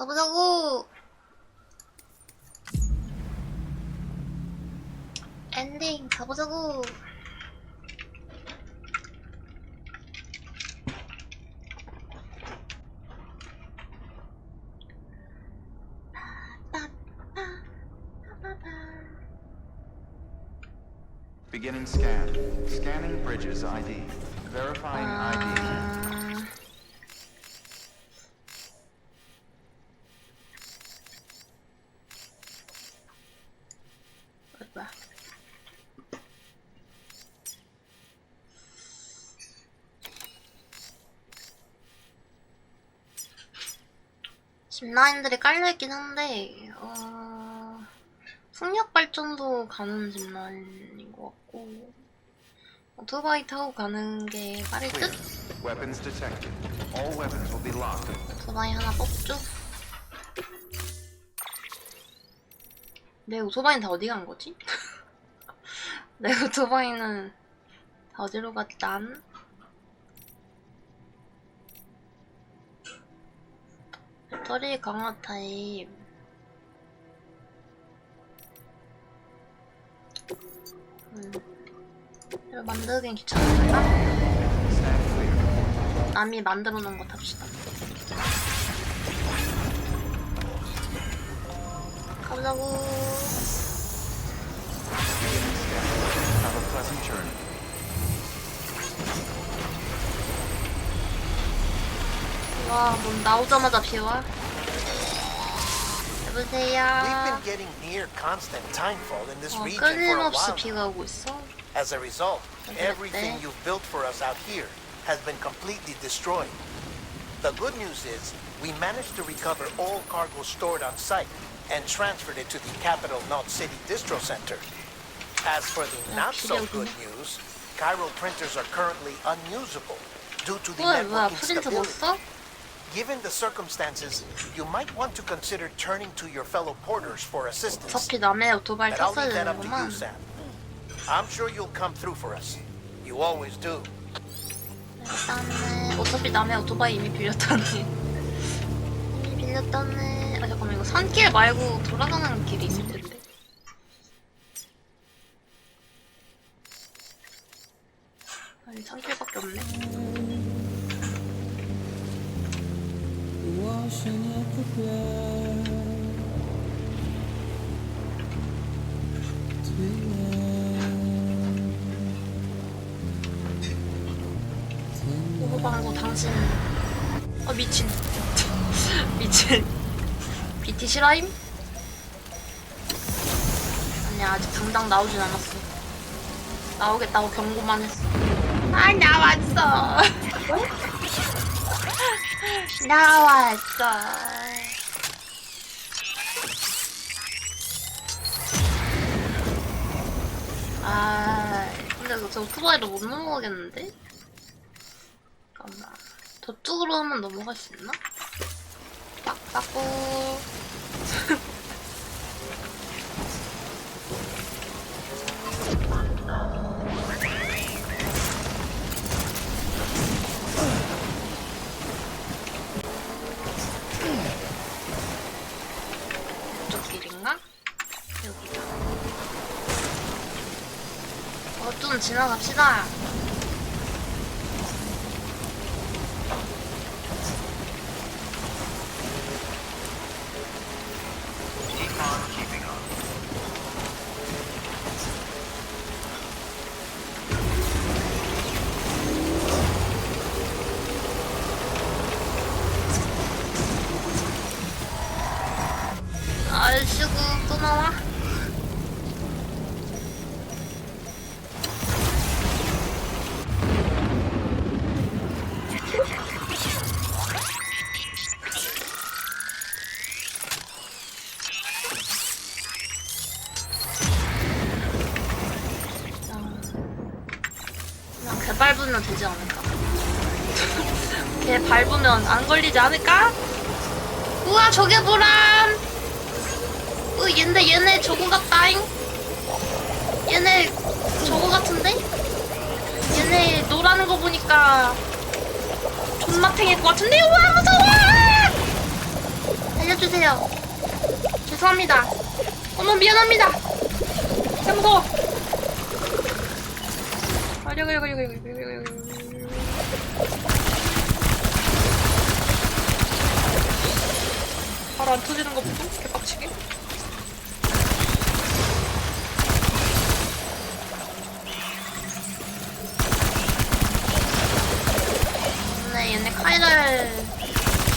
가보자고. 엔딩 가보자고. Beginning scan. Scanning bridges ID. Verifying ID. 뭐야? 짚라인들이 깔려있긴 한데 풍력 발전소 가는 짚라인인 것 같고 오토바이 타고 가는 게 빠를 듯? Weapons detected. All weapons will be locked. 오토바이 하나 뽑죠? 내 오토바이는 다 어디 간 거지? 내 오토바이는 다 어디로 갔단? 배터리 강화 타입. 이거 만들긴 귀찮으니까 남이 만들어 놓은 거 탑시다. 가보자고. Have a pleasant journey. 와, 뭐 나오자마자 비와. 여보세요. We've been getting near constant timefall in this region for a 끊임없이 while. 비가 오고 있어. As a result, everything you've built for us out here has been completely destroyed. The good news is we managed to recover all cargo stored on site and transferred it to the capital Knot City Distro Center. As for the not so good news, Chiral printers are currently unusable due to the 뭐야, network 프린트 못 instability. 써? Given the circumstances, you might want to consider turning to your fellow porters for assistance. 어차피 남의 오토바이 But I'll 탔어야 leave that up to you, 되는구만. Sam. I'm sure you'll come through for us. You always do. 일단은 어차피 남의 오토바이 이미 빌렸다네. 이미 빌렸다네. 아 잠깐만, 이거 산길 말고 돌아가는 길이 있을 텐데. 아니 산길밖에 없네. Washing up the blood 오버 광고 당신. 미친. 미친. BT 실화임? 아니야, 아직 당장 나오진 않았어. 나오겠다고 경고만 했어. 아, 나왔어. 나왔어. 아, 근데 저 오토바이로 못 넘어가겠는데? 잠깐만. 저쪽으로 하면 넘어갈 수 있나? 빡빡고. 이쪽 길인가? 여기다. 좀 지나갑시다. 아이씨구, 또 나와? 그냥 개 밟으면 되지 않을까? 개 밟으면 안 걸리지 않을까? 우와, 저게 뭐람! 얘네 저거 같다잉? 얘네 저거 같은데? 얘네 노라는 거 보니까 존맛탱일 것 같은데? 우와, 무서워! 살려주세요. 죄송합니다. 어머 미안합니다. 진짜 무서워. 바로 안 터지는 거 보고 개빡치게. 얘네 카이날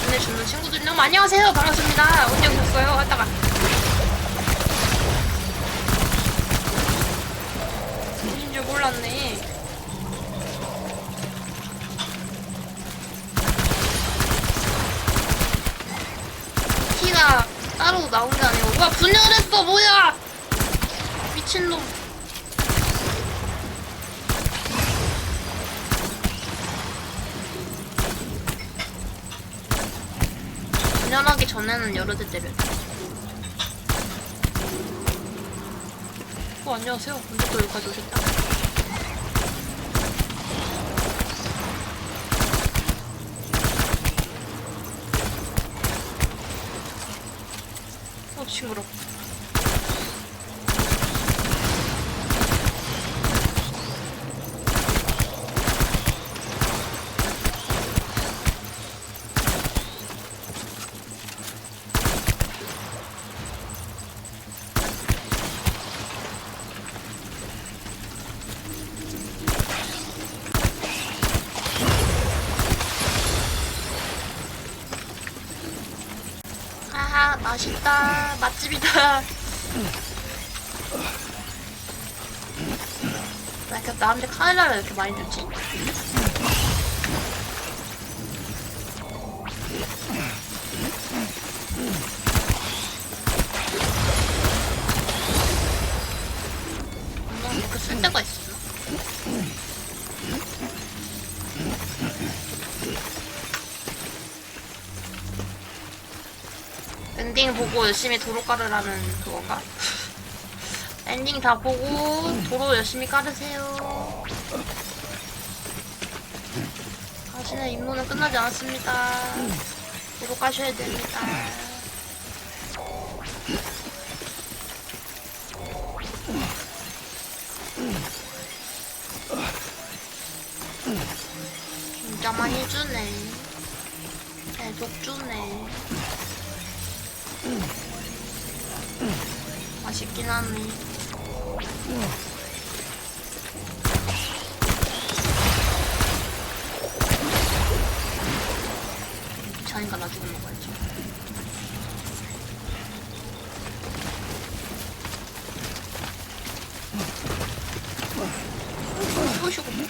얘네 주는 친구들이 너무 안녕하세요 반갑습니다 언제 오셨어요 하다가 인줄 몰랐네. 키가 따로 나온 게 아니고 뭐야 분열했어 뭐야 미친놈. 분열하기 전에는 여러 대 때렸지. 안녕하세요. 언제 또 여기까지 오셨다. 징그러. 아 맛있다. 맛집이다. 왜 이렇게 나한테 카일라를 이렇게 많이 주지? 엄마 이렇게 쓸 때가 있었나? 엔딩 보고 열심히 도로 깔으라는 그건가? 엔딩 다 보고 도로 열심히 깔으세요. 당신의 임무는 끝나지 않았습니다. 도로 까셔야 됩니다. 진짜 많이 주네. 계속 주네. 맛있긴 하네. 자니까 나중에 먹어야지. 쏘시고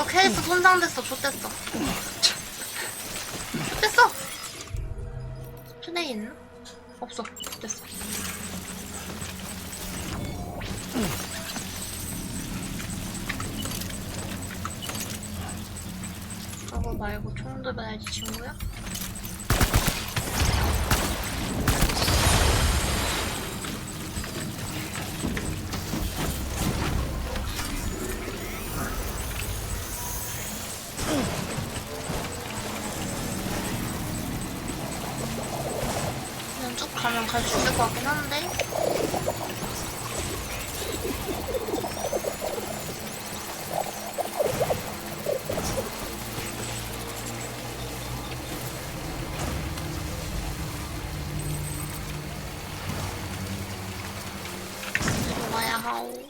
케이스 손상됐어. 좆됐어. 좆됐어. 트레이 있나? 없어. 좆됐어. 그거 말고 총 들어야지 친구야. 가면 갈 수 있을 것 같긴 한데. 들어가야 하오.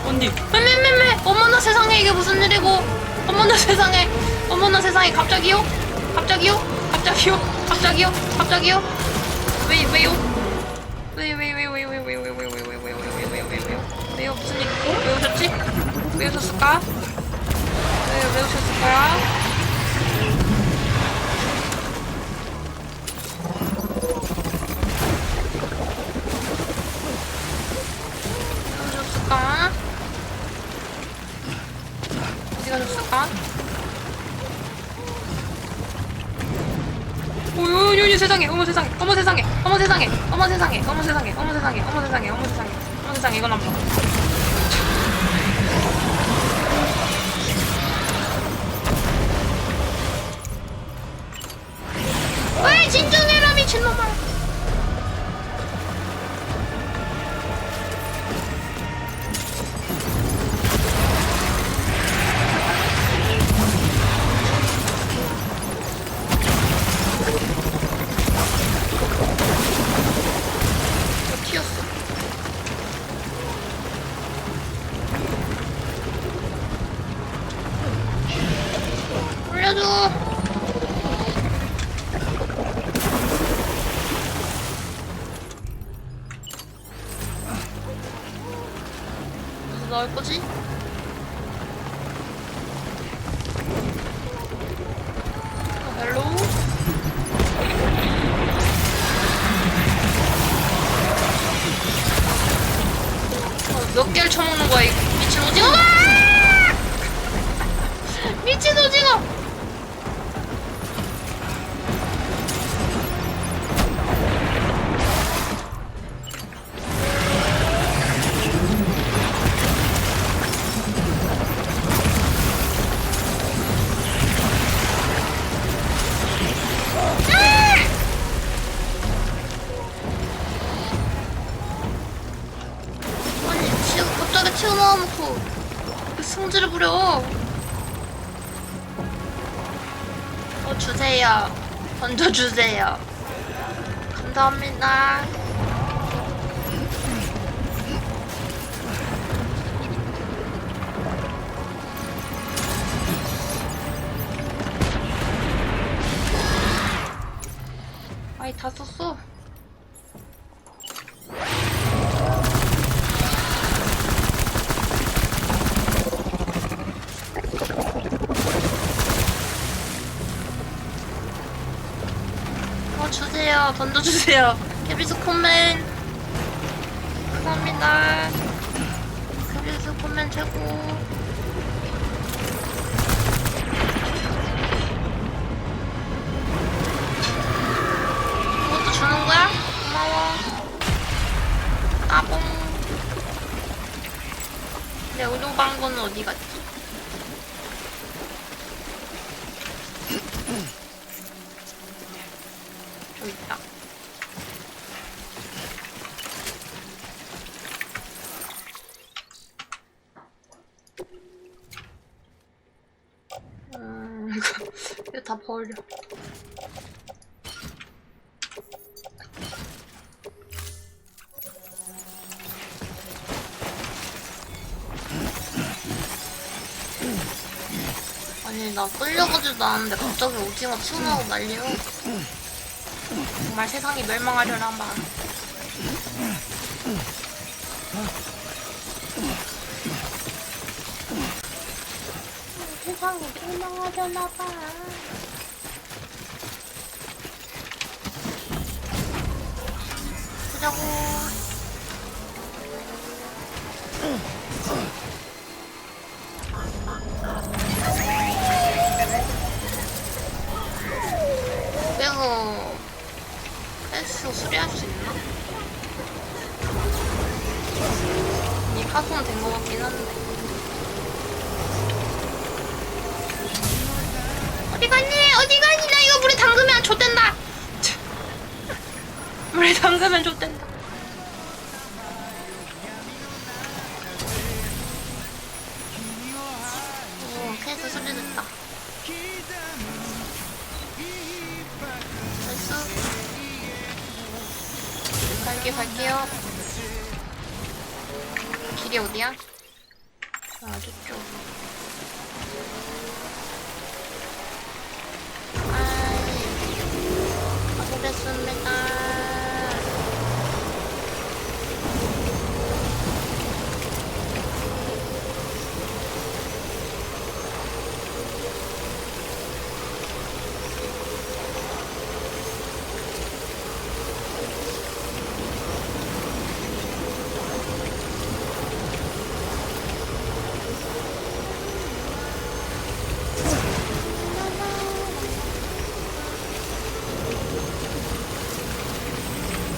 언니, 어머나 세상에 이게 무슨 일이고. 어머나 세상에. 어머나 세상에. 갑자기요? 갑자기요? 갑자기요? 갑자기요? 갑자기요? 왜요? 왜요? 무슨 일? 왜 오셨지? 왜 오셨을까? 왜 오셨을까요? 어디 가셨을까? 오요 세상에, 어머 세상에, 어머 세상에, 어머 세상에, 어머 세상에, 어머 세상에, 어머 세상에, 어머 세상에, 어머 세상에, 어머 세상에, 이건 안 봐. 왜 진정해라 미친놈아. 올려줘. 무슨 넣을 거지? 헬로. 몇 개를 쳐먹는 거야 이 미친 오징어가! 미친 오징어! 갑자기 튀어나와놓고 승질을 부려. 주세요. 던져주세요. 감사합니다. 아이 다 썼어. 주세요. 던져주세요. 케비스 콘맨. 감사합니다. 케비스 콘맨 최고. 이것도 주는 거야? 고마워. 따봉. 내 의료방구는 어디 갔지? 저기 있다. 이거 다 버려. 아니 나 끌려가지도 않았는데 갑자기 오징어 튀어나오고 난리요. 정말 세상이 멸망하려나 봐. 세상이 멸망하려나 봐. 보자고. 이거 패스 수리할 수 있나? 이미 파손 된 것 같긴 한데. 어디 갔니? 어디 갔니? 나 이거 물에 담그면 좆된다. 물에 담그면 좆된다. 오, 패스 수리됐다. 갈게요. 길이 어디야? 아주 좀. 가보겠습니다.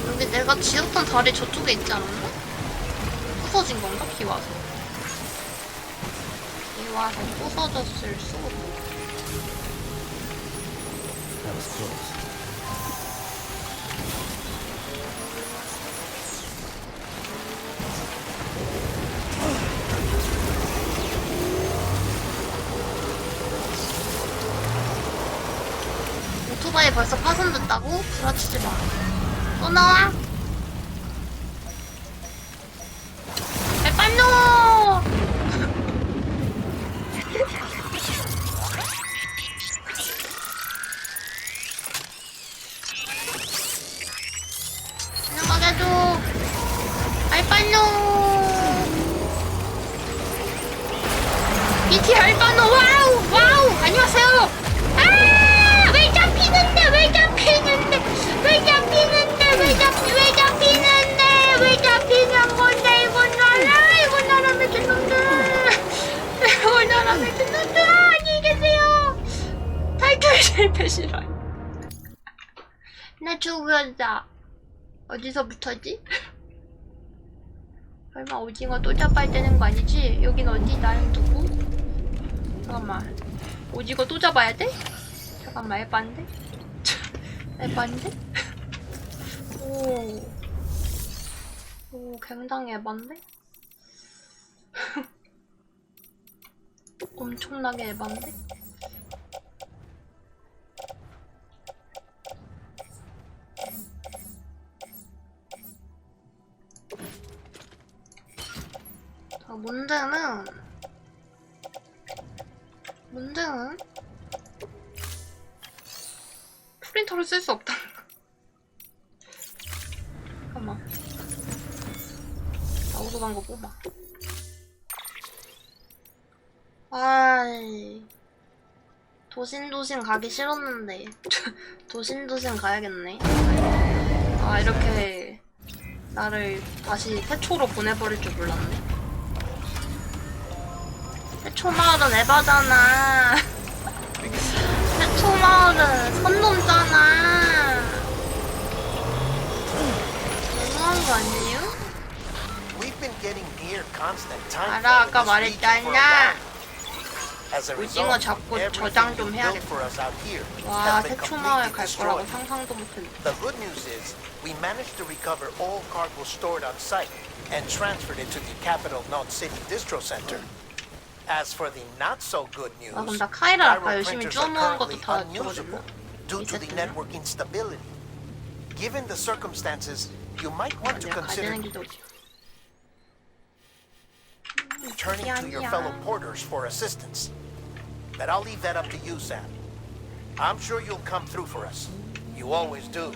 여기 내가 지었던 다리 저쪽에 있지 않았나? 부서진 건가? 비 와서. 비 와서 부서졌을 수. That was close. 오토바이 벌써 파손됐다고? 부러치지 마. 또 나와? 빨빨노! 안녕하게 해줘. 빨빨노! BT 빨빨노! 와우! 와우! 안녕하세요! 아! 왜 잡히는데! 왜 잡히는데! 왜 잡히는데! 왜 잡히는데! 왜 잡히는 건데! 이건 나라 미친놈들! 이건 나라 미친놈들! 안녕히 계세요! 타이틀 실패 싫어요. 나 죽었다. 어디서부터지? 설마 오징어 또 잡아야 되는 거 아니지? 여긴 어디? 나는 누구? 잠깐만. 오징어 또 잡아야 돼? 잠깐만, 에반데? 에반데? 오, 굉장히 에반데? 엄청나게 에반데? 자, 문제는 프린터를 쓸 수 없다는 거. 잠깐만. 나오도 간 거 뽑아. 아이. 도심도심 가기 싫었는데. 도심도심 가야겠네. 아, 이렇게 나를 다시 태초로 보내버릴 줄 몰랐네. 태초마을은 에바잖아. 태초마을은 선 넘잖아. 너무한 거 아니에요? We've been getting near constant time. 알아, 아까 for this region for a 말했잖아. while. As a 오징어 result, 잡고 everything 저장 좀 you built 해야겠다. for us out here 와, has been 태초마을 completely 갈 거라고 destroyed. 상상도 못했네. The good news is we managed to recover all cargo stored on site and transferred it to the capital Knot City Distro Center. As for the not so good news, 아, 그럼 나 카이라 아까 gyro 열심히 printers are 쪼모은 것도 currently 다 unusable 적어졌나? due to the 리셋됐나? network instability. Given the circumstances, you might want to 내가 가야 consider 되는 길도 어디야? turning to your fellow porters for assistance. But I'll leave that up to you, Sam. I'm sure you'll come through for us. You always do.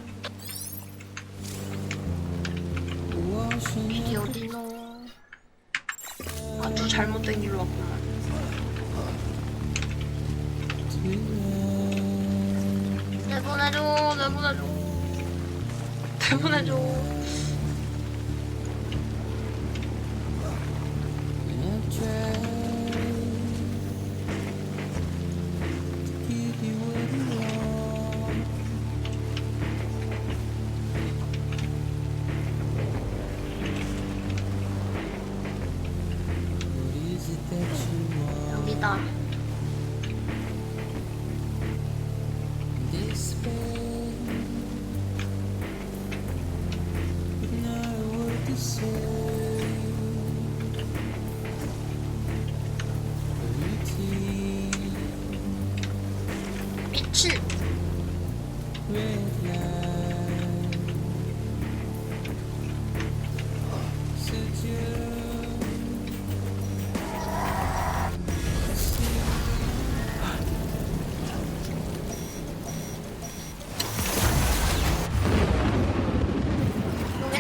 길이 어디노? 아주 잘못된 길로 왔구만. 내보내줘, 내보내줘. 내보내줘. And I've tried to give you what you want. What is it that you want? 여기다. Despair, but not a word to say. Routine, 미친. red light, suggest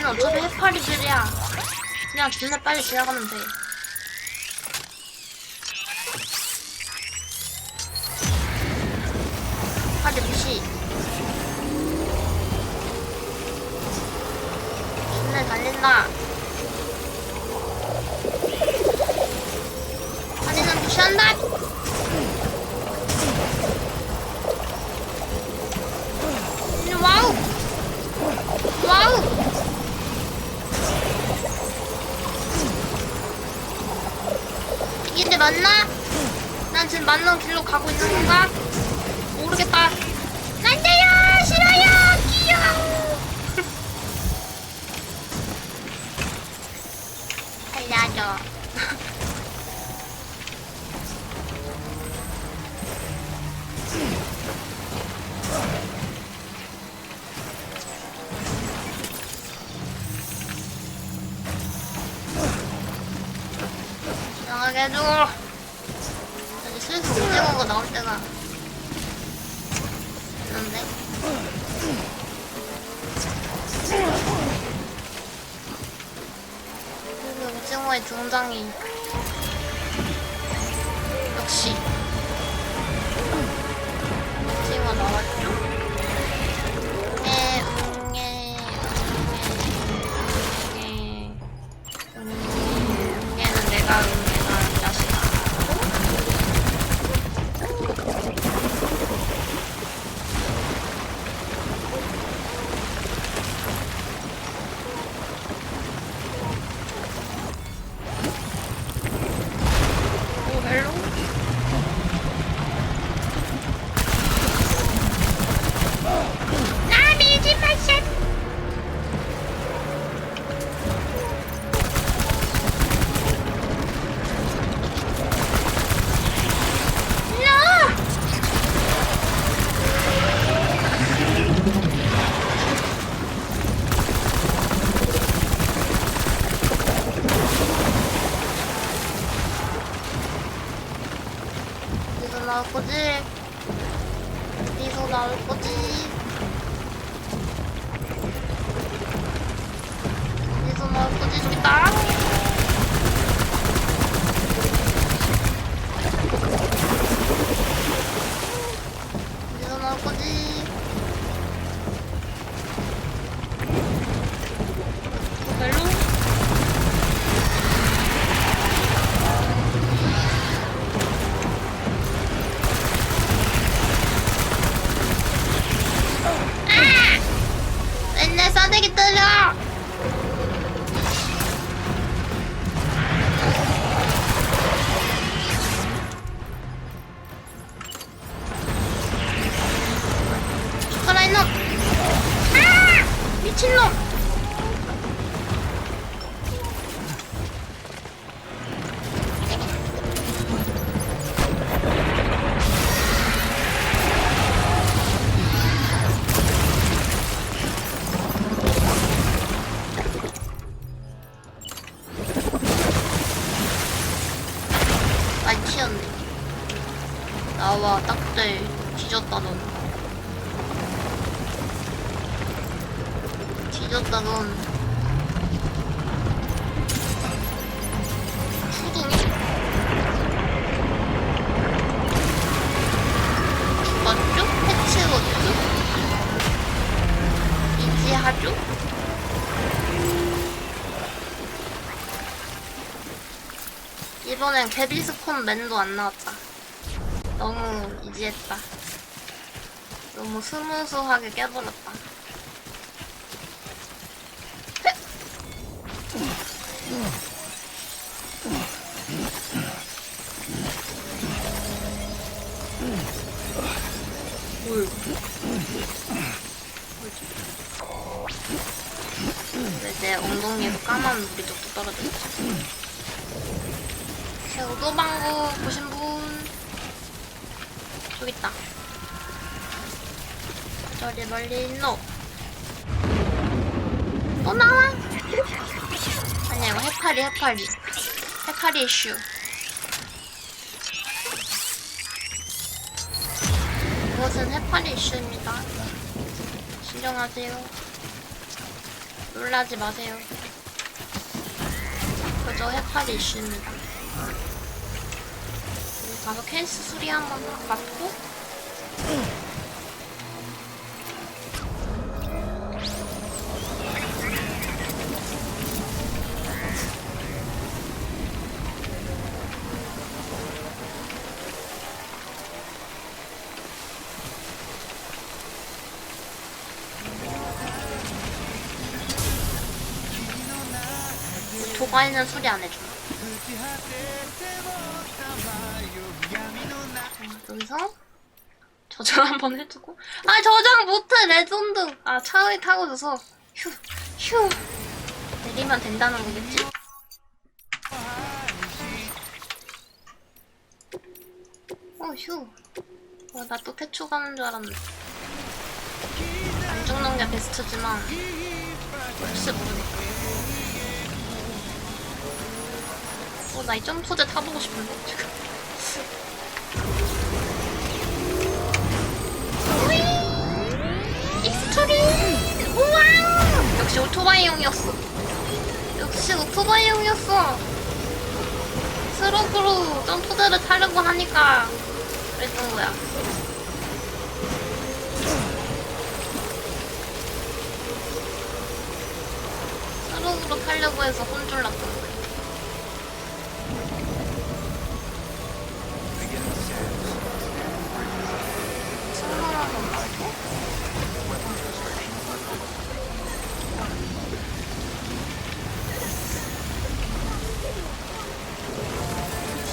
어차피 해파리들이야. 그냥 존나 빨리 지나가면 돼. 해파리 무시. 존나 달린다. 해파리는 무시한다. 와우! 와우! 이게 맞나? 난 지금 맞는 길로 가고 있는 건가? 모르겠다. 안 돼요! 싫어요! 귀여워! 살려줘. 지나가게 해줘. 이제 슬슬 오징어가 나올 때가 있는데. 여기 오징어의 등장이 역시 오징어 나왔죠? 웅에는 내가 웅에가 자식아. 오 멜로? 나 밀지 마셈. 어디서 나올 거지? 어디서 나올 거지? 어디서 나올 거지? 저기 있다. 어디서 나올 거지? 멜로? 맨날 싸대기 때려! 죽어라 이놈! 아! 미친놈! 많이 튀었네. 나와 딱대 뒤졌다 넌. 뒤졌다 넌. 푸둥이? 죽었죠? 해치웠죠? 이지하죠? 이번엔 개비스콘 맨도 안 나왔다. 너무 이지했다. 너무 스무스하게 깨버렸다. 왜 내 엉덩이에서 까만 물이 뚝뚝 떨어졌지? 새우도방구 보신 분 저기 있다. 저리 멀리 있노. 또 나와? 아니야 이거 해파리 이슈. 이것은 해파리 이슈입니다. 진정하세요. 놀라지 마세요. 그저 해파리 이슈입니다. 여기 가서 캔스 수리 한번 받고 도가니는 수리 안 해주나? 여기서 저장 한번 해주고 아 저장 못해 레전드. 아 차에 타고 져서 휴 내리면 된다는 거겠지? 휴 나 또 태초 가는 줄 알았네. 안 죽는 게 베스트지만 혹시 모르니까. 나 이 점프대 타보고 싶은데 지금. 익스트림! 우와! 역시 오토바이용이었어. 역시 오토바이용이었어. 트럭으로 점프대를 타려고 하니까 그랬던 거야. 트럭으로 타려고 해서 혼쭐났던 거야.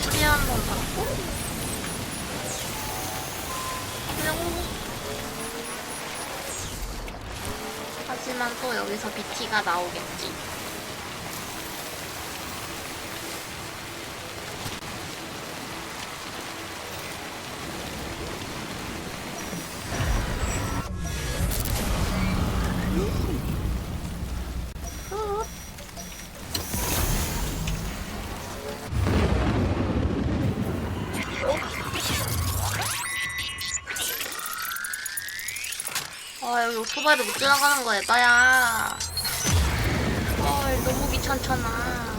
수리 한번 받고 하지만 또 여기서 BT가 나오겠지. 여기 오토바이로 못 지나가는 거 에바야. 너무 귀찮잖아.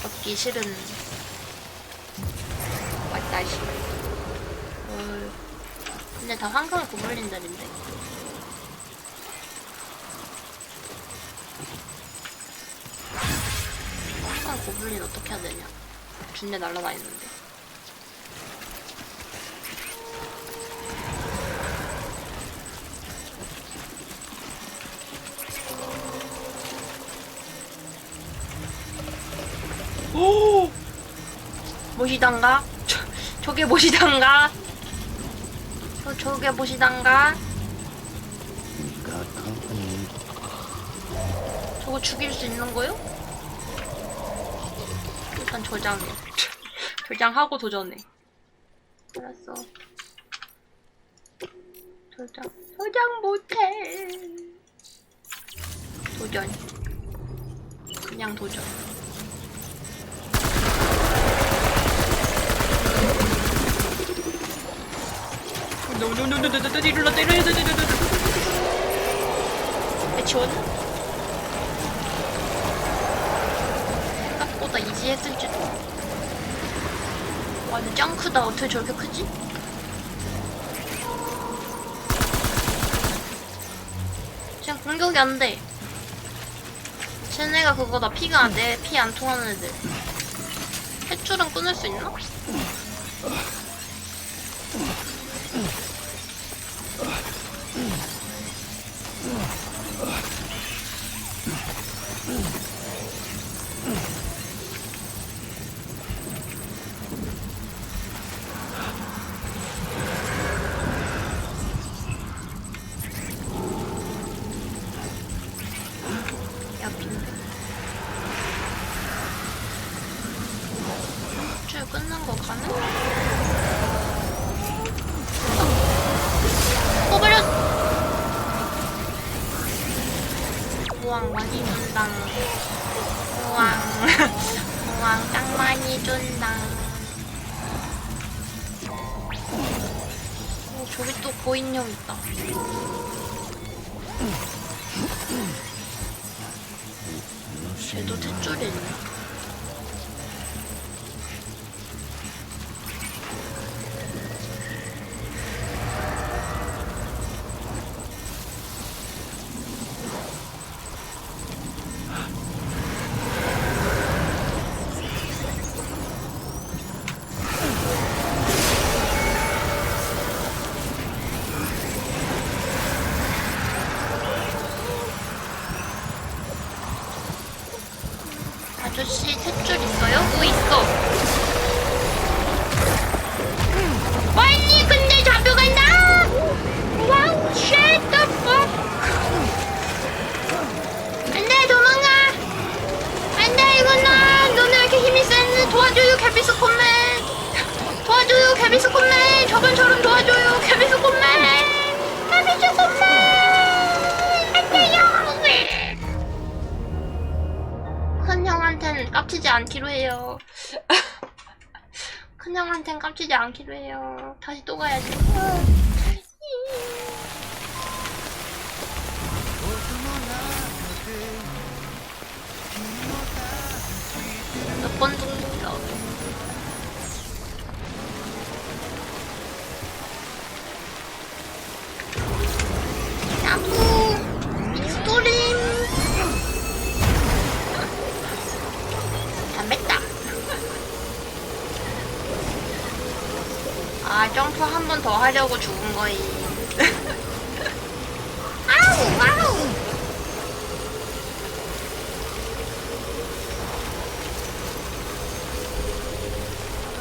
걷기 싫은. 왔다, 씨. 근데 다 황금 고블린들인데. 황금 고블린 어떻게 해야 되냐? 준내 날라다니는데. 오! 무시단가? 저게 무시단가? 저게 무시단가? 저거 죽일 수 있는 거요? 일단 저장해. 저장하고 도전해. 알았어. 저장 못해. 도전. 그냥 도전. 배치원? 생각보다 이지했을지도. 와, 근데 짱 크다. 어떻게 저렇게 크지? 그냥 공격이 안 돼. 쟤네가 그거다. 피가 안 돼. 피 안 통하는 애들. 탯줄은 끊을 수 있나? 탯줄 끊는 거 가능? 우왕 많이 준다. 우왕 짱 많이 준다. 저기 또 고인형 있다. 쟤도 탯줄이 있네. 아저씨 탯줄 있어요? 있어. 빨리 근데 잡혀간다! 와우, shut the fuck! 안돼, 도망가! 안돼, 이건 너는 왜 이렇게 힘이 센? 도와줘요, 개비스콘맨! 도와줘요, 개비스콘맨! 저번처럼 도와줘요, 개비스콘맨! 개비스콘맨! 안돼요! 큰 형한텐 깝치지 않기로 해요. 큰 형한텐 깝치지 않기로 해요. 다시 또 가야지. 몇 번 정도야? 나무 스토림 담배다. 아, 점프 한 번 더 하려고 죽은 거임. 아우, 아우.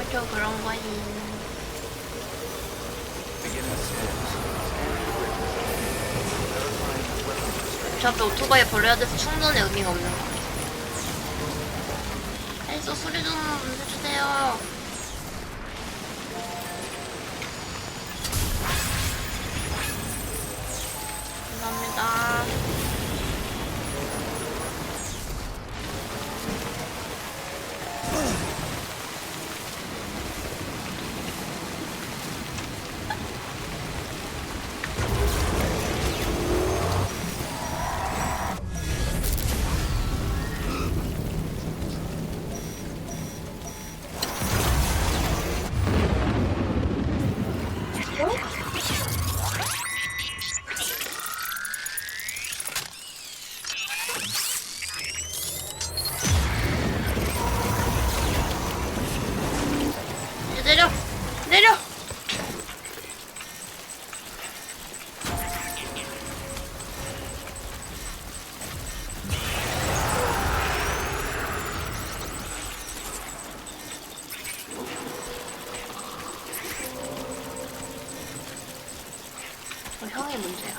저 그런 거임. 저 앞에 오토바이 버려야 돼서 충전에 의미가 없는 거 같아. 알겠어, 소리 좀 해주세요. 감사합니다. 내려! 내려! 형이 문제야.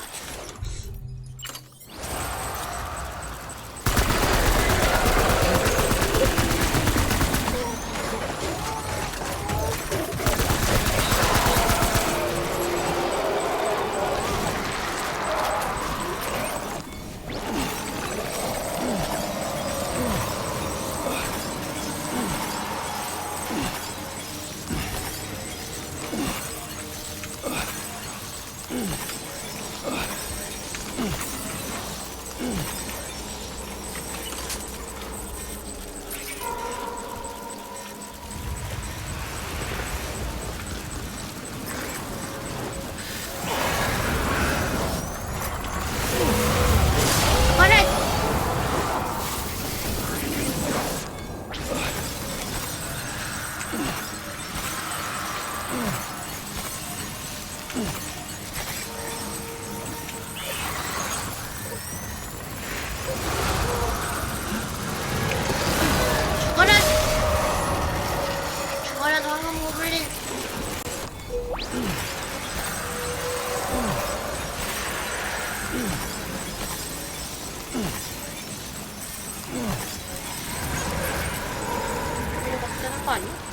되는 거 아니야?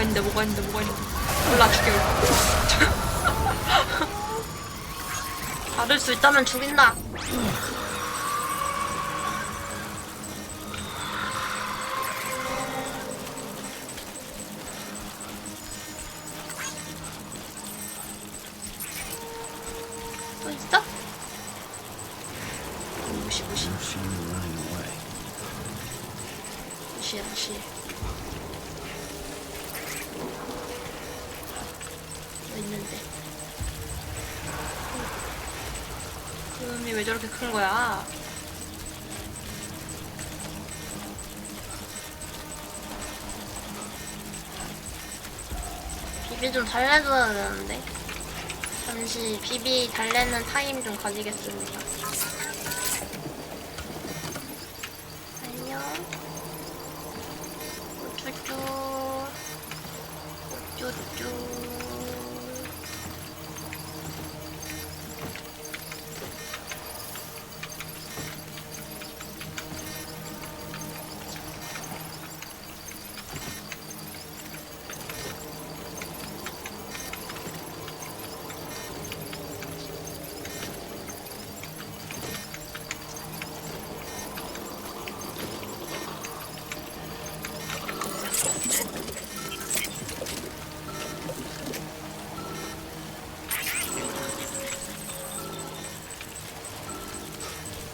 있는데 뭐가 있는데 몰라 죽여. 받을 수 있다면 죽인다. 또 있어? 무시. 무시해. 뭐 있는데? 구름이 왜 저렇게 큰 거야? 비비 좀 달래줘야 되는데. 잠시 비비 달래는 타임 좀 가지겠습니다. 안녕. 쭈쭈.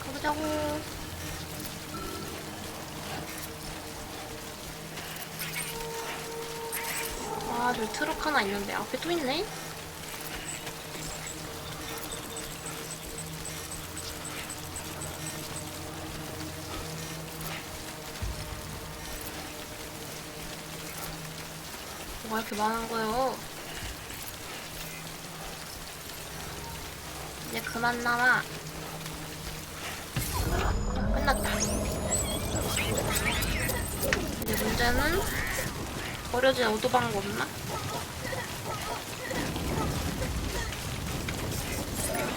가보자고. 아, 저기 트럭 하나 있는데 앞에 또 있네? 뭐가 이렇게 많은 거예요? 이제 그만 나와. 끝났다. 이제 문제는 버려진 오토방구 없나?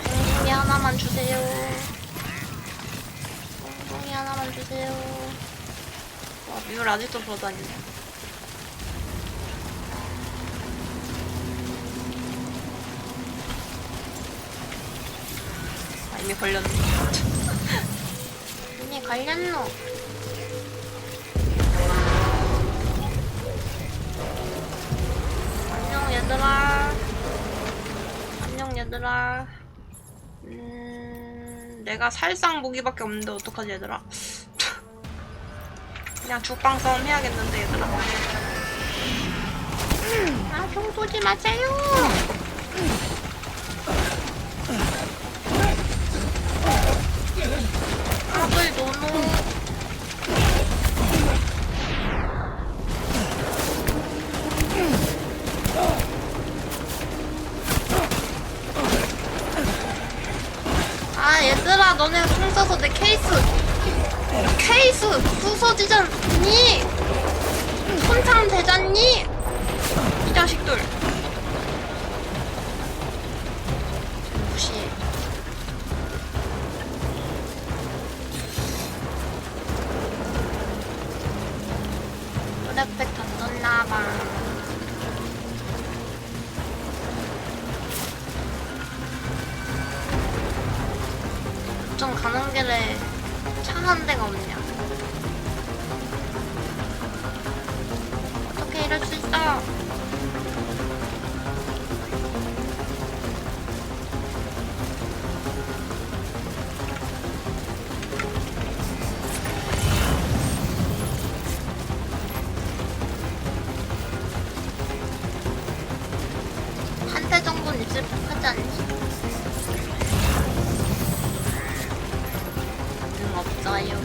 엉덩이 하나만 주세요. 엉덩이 하나만 주세요. 와, 뮤를 아직도 돌아다니네. 아, 이미 걸렸네. 이미 걸렸노. 안녕 얘들아. 안녕 얘들아. 내가 살상 무기밖에 없는데 어떡하지 얘들아. 그냥 죽방 싸움 해야겠는데 얘들아. 아, 총 쏘지 마세요. 아들 노노. 아, 얘들아, 너네 총 쏴서 내 케이스 부서지잖니? 손상 되잖니? 이 자식들. 무시해. 블랙백 던졌나봐. 좀 가는 길에 차 한 대가 없냐? 어떻게 이럴 수 있어? 한 대 정도는 있을 법하지 않니? 없어요.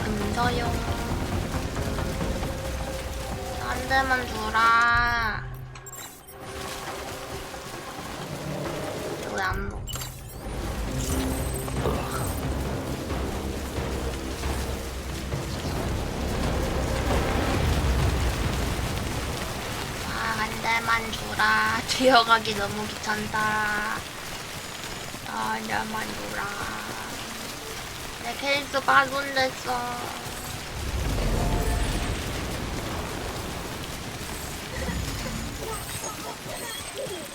근서요. 한 대만 주라. 왜 안 넣어? 한 대만 주라. 뛰어가기 너무 귀찮다. 한 대만 주라. 내 케이스 파손됐어.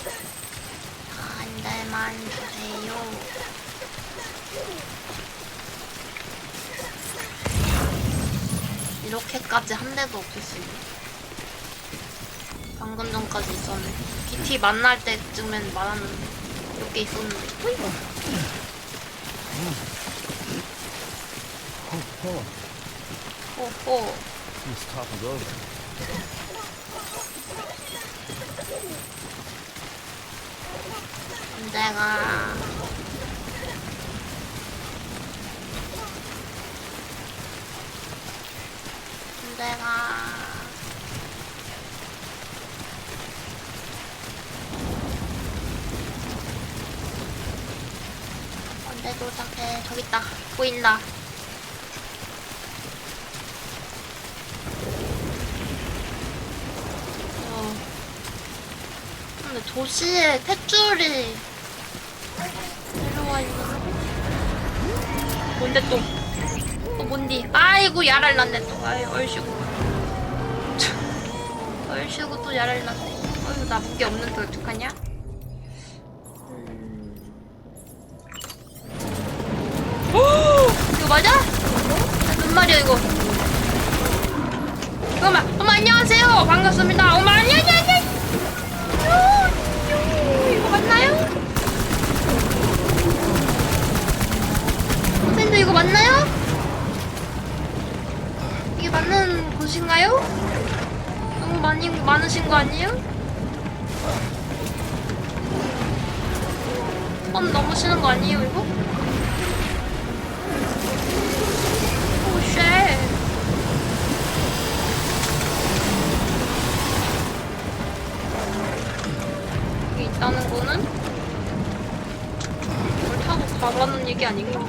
한 달만 주세요. 이렇게까지 한 대도 없었어요. 방금 전까지 있었는데 PT 만날 때쯤엔 많았는데 몇 개 있었는데. 호호. This top is over. 내가 언제 도착해? 저기 있다. 보인다. 근데 도시에 탯줄이 내려와 있는. 뭔데 또? 또 뭔디? 아이고 야랄 났네 또. 아이 얼씨구. 얼씨구 또 야랄 났네. 어휴 나 무게 없는데 어떡하냐? 이거 맞아? 몇 마리야 이거? 잠깐만. 어머 안녕하세요. 반갑습니다. 어머 안녕. 이거 맞나요? 선생님들 이거 맞나요? 이게 맞는 곳인가요? 너무 많으신 거 아니에요? 선 넘으시는 거 아니에요 이거? 오 쉣. 여기 있다는 거는 이걸 타고 가라는 얘기 아닌가?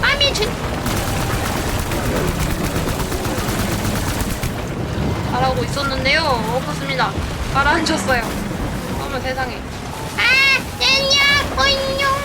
아 미친! 잘하고 있었는데요. 없었습니다. 가라앉혔어요. 어머 세상에. 아! 안녕! 안녕!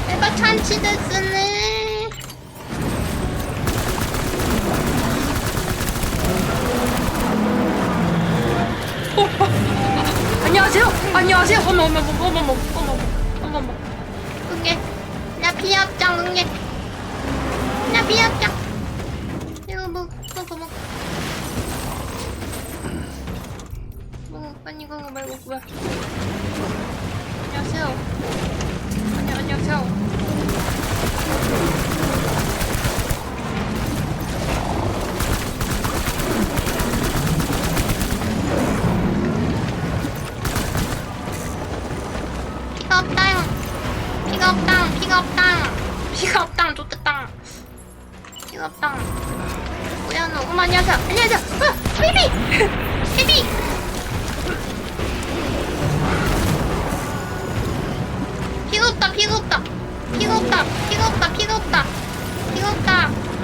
내가 잔치 됐으네. 안녕하세요. 어머. 그게 나 비합장 그게 나 비합장. 이거 먹어. 아니 이거 말고 뭐야? 안녕하세요. 안녕하세요. 피가 없당 좋댔당. 피가 없당. 뭐야 너? 어머 안녕하세요. 베이비.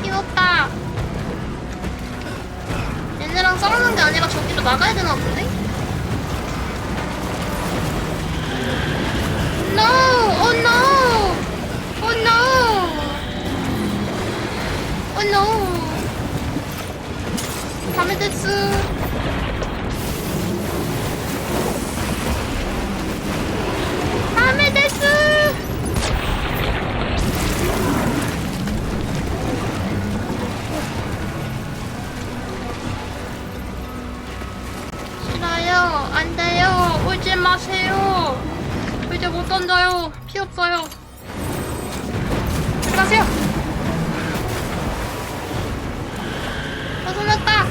피가 없다. 얘네랑 싸우는 게 아니라 저기로 나가야 되나 본데? No! Oh no! ダメです。ダメです。싫어요. 안 돼요. 오지 마세요. 저 이제 못 던져요. 피 없어요. 가세요. 벗어났다.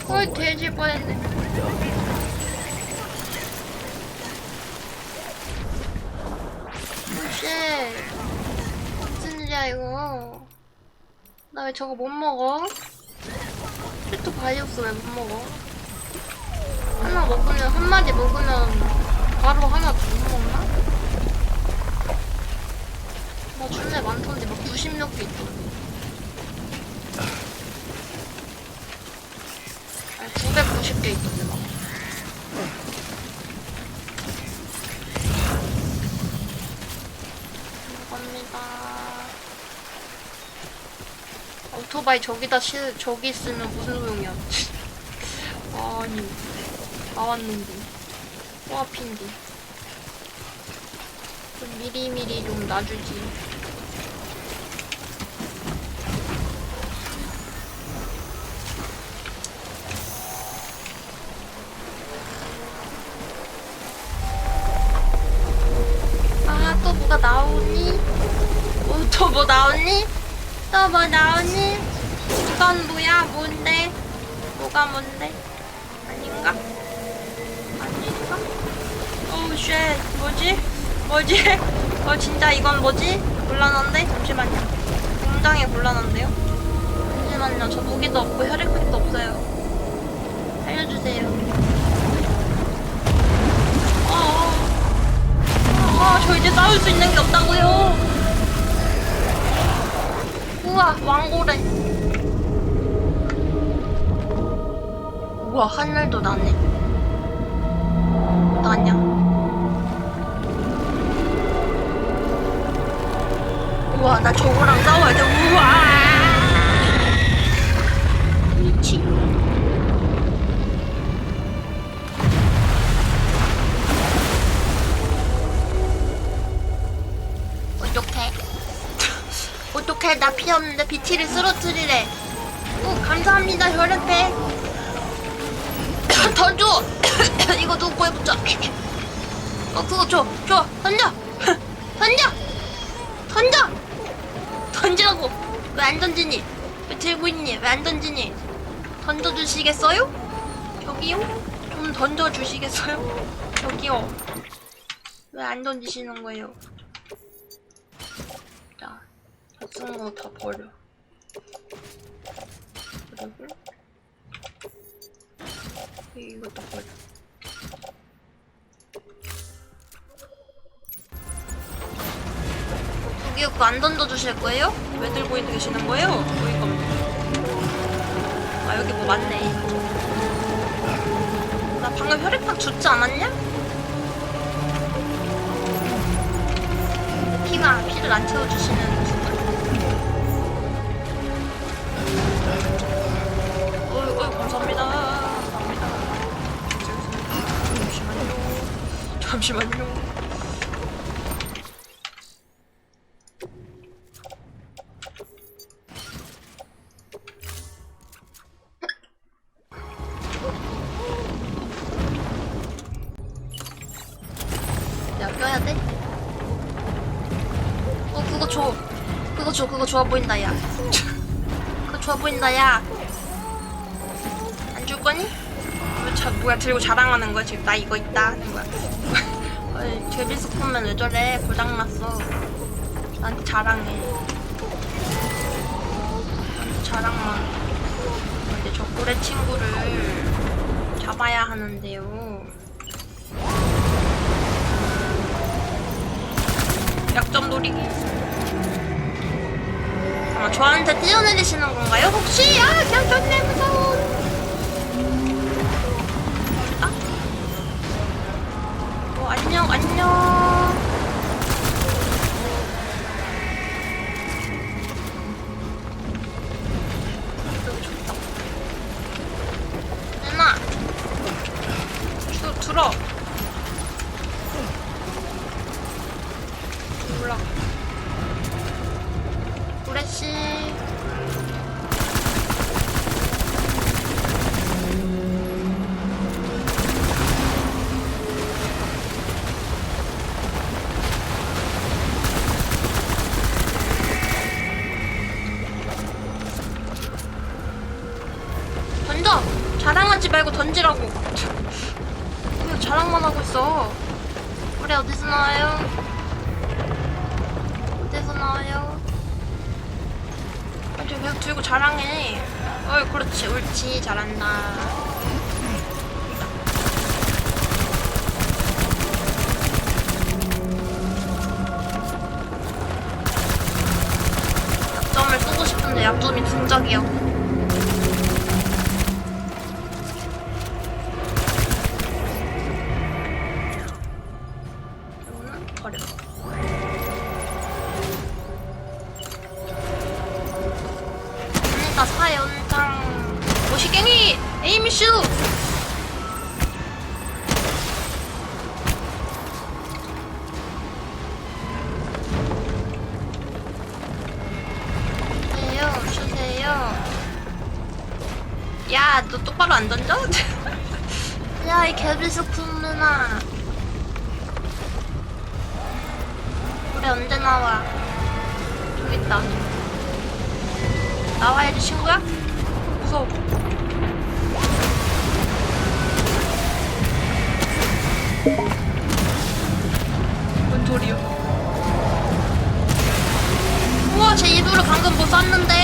거의 돼질 뻔했네. 쉣. 무슨 일이야 이거. 나 왜 저거 못 먹어? 크리토 바이오스 왜 못 먹어? 하나 먹으면, 한 마디 먹으면 바로 하나 더 못 먹나? 줄레 많던데 막 90몇 개 있던데. 아니 990개 있던데 막. 갑니다. 오토바이 저기다 저기 있으면 무슨 소용이야. 아니 나왔는데 코앞인데 좀 미리미리 좀 놔주지. 아 또 뭐가 나오니? 또 뭐 나오니? 또 뭐 나오니? 이건 뭐야? 뭔데? 뭐가 뭔데? 아닌가? 아닌가? 오우 쉣 뭐지? 뭐지? 진짜 이건 뭐지? 곤란한데? 잠시만요. 굉장히 곤란한데요? 잠시만요. 저 무기도 없고 혈액팩도 없어요. 살려주세요. 저 이제 싸울 수 있는 게 없다고요. 우와 왕고래. 우와 하늘도 나네. 나냐? 우와 나 저거랑 싸워야 돼. 우와 미치. 어떡해 나 피 없는데 BT를 쓰러뜨리래. 감사합니다 혈액팩. 더 줘. 이거 누구 거에 붙여. 그거 줘 던져. 던지라고. 왜 안 던지니? 왜 들고 있니? 왜 안 던지니? 던져주시겠어요? 저기요? 좀 던져주시겠어요? 저기요. 왜 안 던지시는 거예요? 자, 다 쓴 거 다 버려. 그리고 이것도 버려. 저기요, 그거 안 던져주실 거예요? 왜 들고 계시는 거예요? 어이가 없네. 아, 여기 뭐 많네. 나 방금 혈액팩 줬지 않았냐? 피를 안 채워주시는 분들. 감사합니다. 잠시만요. 내가 껴야 돼? 그거 좋아 보인다, 야. 그거 좋아 보인다, 야. 안 줄 거니? 뭐야, 들고 자랑하는 거야? 지금 나 이거 있다 하는 거야. 데빌스폰맨 왜 저래? 고장났어. 나한테 자랑해. 나한테 자랑만. 근데 저 고래 친구를 잡아야 하는데요. 약점 노리기. 저한테 뛰어내리시는 건가요? 혹시? 그냥 좋네, 무서워. 안녕. 누나, 들어. 올라가. 우레씨. 던져! 자랑하지 말고 던지라고. 왜 자랑만 하고 있어? 우리 어디서 나와요? 어디서 나와요? 저 계속 들고 자랑해. 그렇지, 옳지, 잘한다. 약점이 등짝이야. 이거는 버려. 그러니까 사연장 모시갱이 에이미슈. 야, 너 똑바로 안 던져? 야, 이 개비스쿠누나. 우리 언제 나와? 저기 있다. 나와야지, 친구야? 무서워. 뭔 소리야? 우와, 제 입으로 방금 뭐 쐈는데?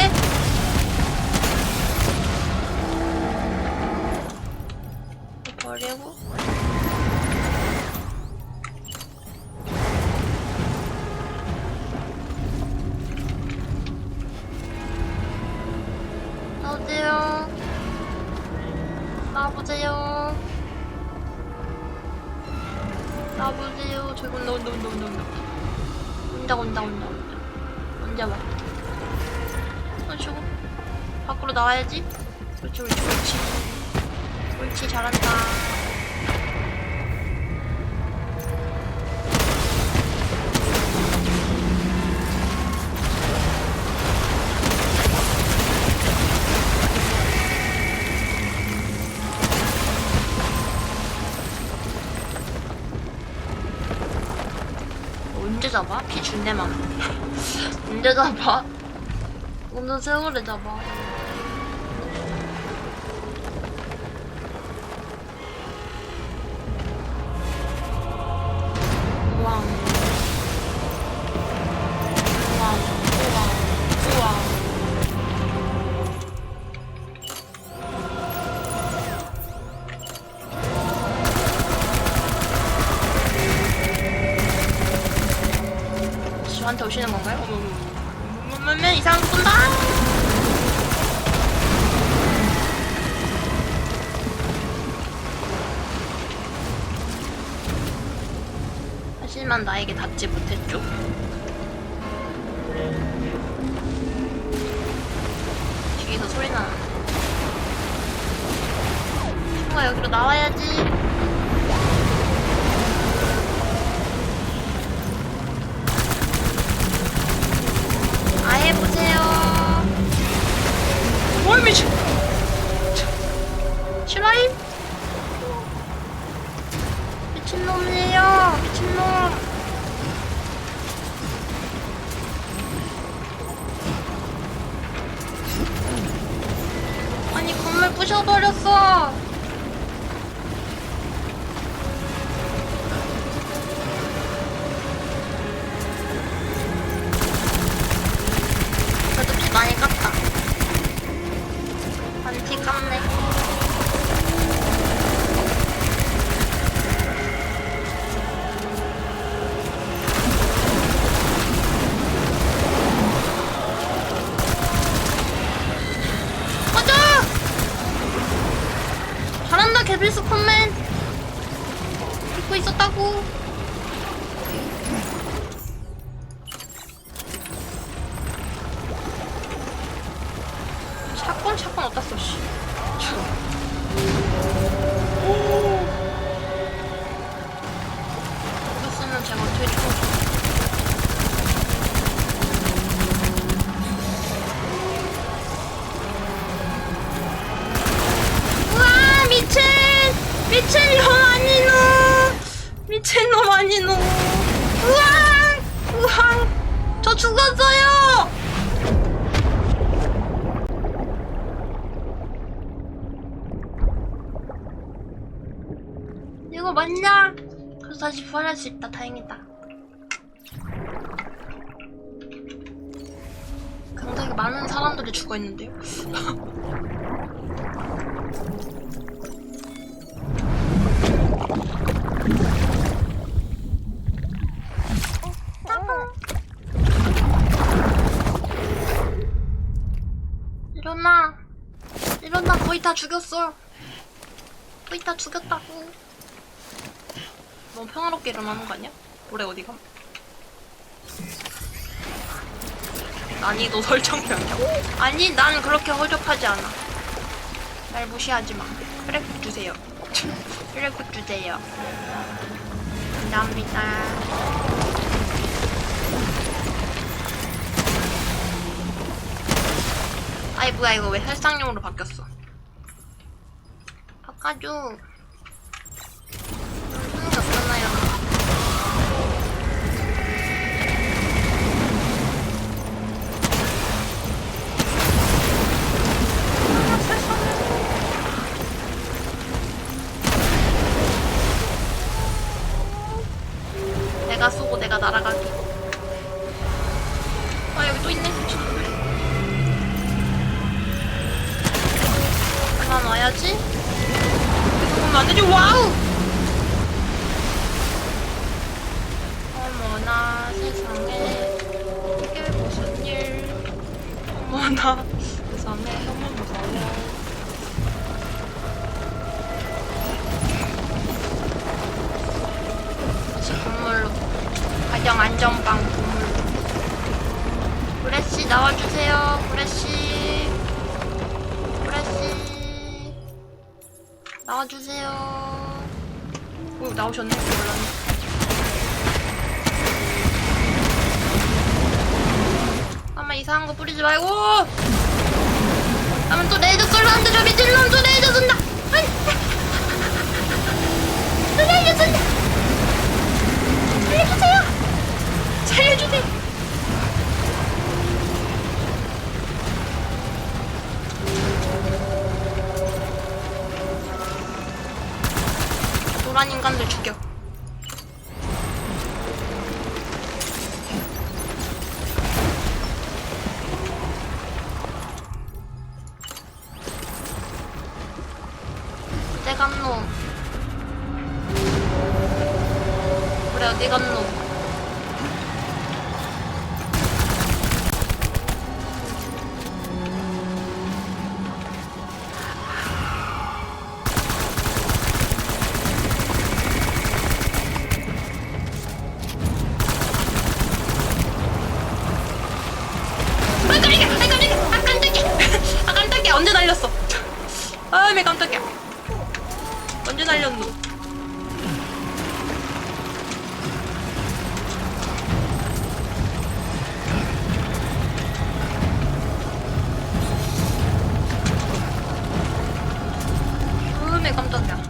버리고 어디요? 나보세요. 나보세요. 저기 온다. 언제 와? 저거 밖으로 나와야지. 옳지. 옳지, 잘한다. 언제 잡아? 피 준대만. 언제 잡아? 어느 세월에 잡아? 우와. 저한테 오시는 건가요? 어머, 이상한 거 쏜다! 하지만 나에게 닿지 못했죠? 뒤에서 소리 나는데. 친구가 여기로 나와야지. 아예 보세요. 뭘 미친? 실화임? 미친놈이에요. 미친놈. 아니, 건물 부셔버렸어. 그래도 피 많이 깠다. 반티 깠네. 잘한다, 개빌스 콘맨. 믿고 있었다고. 샷건 어디다 써, 씨. 이거 쓰면 제가 어떻게 죽어. 미친놈 아니노. 우왕 저 죽었어요. 이거 맞냐? 그래서 다시 부활할 수 있다. 다행이다. 굉장히 많은 사람들이 죽어있는데요. 죽였어. 또 이따 죽였다고. 너무 평화롭게 일어나는 거 아니야? 올해 어디가? 난이도 설정 변경? 아니, 난 그렇게 허접하지 않아. 날 무시하지 마. 혈액국 주세요. 혈액국 주세요. 감사합니다. 아이, 뭐야, 이거 왜 살상용으로 바뀌었어? 바꿔줘. 하는 게 없잖아요. 내가 쏘고 내가 날아가기. 아, 여기 또 있네. 그만 와야지. 그러면 안 되지. 와우! 어머나 세상에 이게 무슨 일. 어머나 세상에 너무 무서워. 다시 건물로 가정 안전방 건물로. 브레시 나와주세요. 브레시 나와주세요. 오, 나오셨네. 몰랐네. 아마 이상한 거 뿌리지 말고. 나면 또 레이저 쏠라는데 저 미친놈 또 레이저 쏜다. 아니. 또 레이저 쏜다. 살려주세요. 살려주세요. 노란 인간들 죽여. 어디 갔노? 그래, 어디 갔노? 아, 깜짝이야. 언제 날렸어? 아, 왜 깜짝이야. 언제 날렸노? 왜 깜짝이야.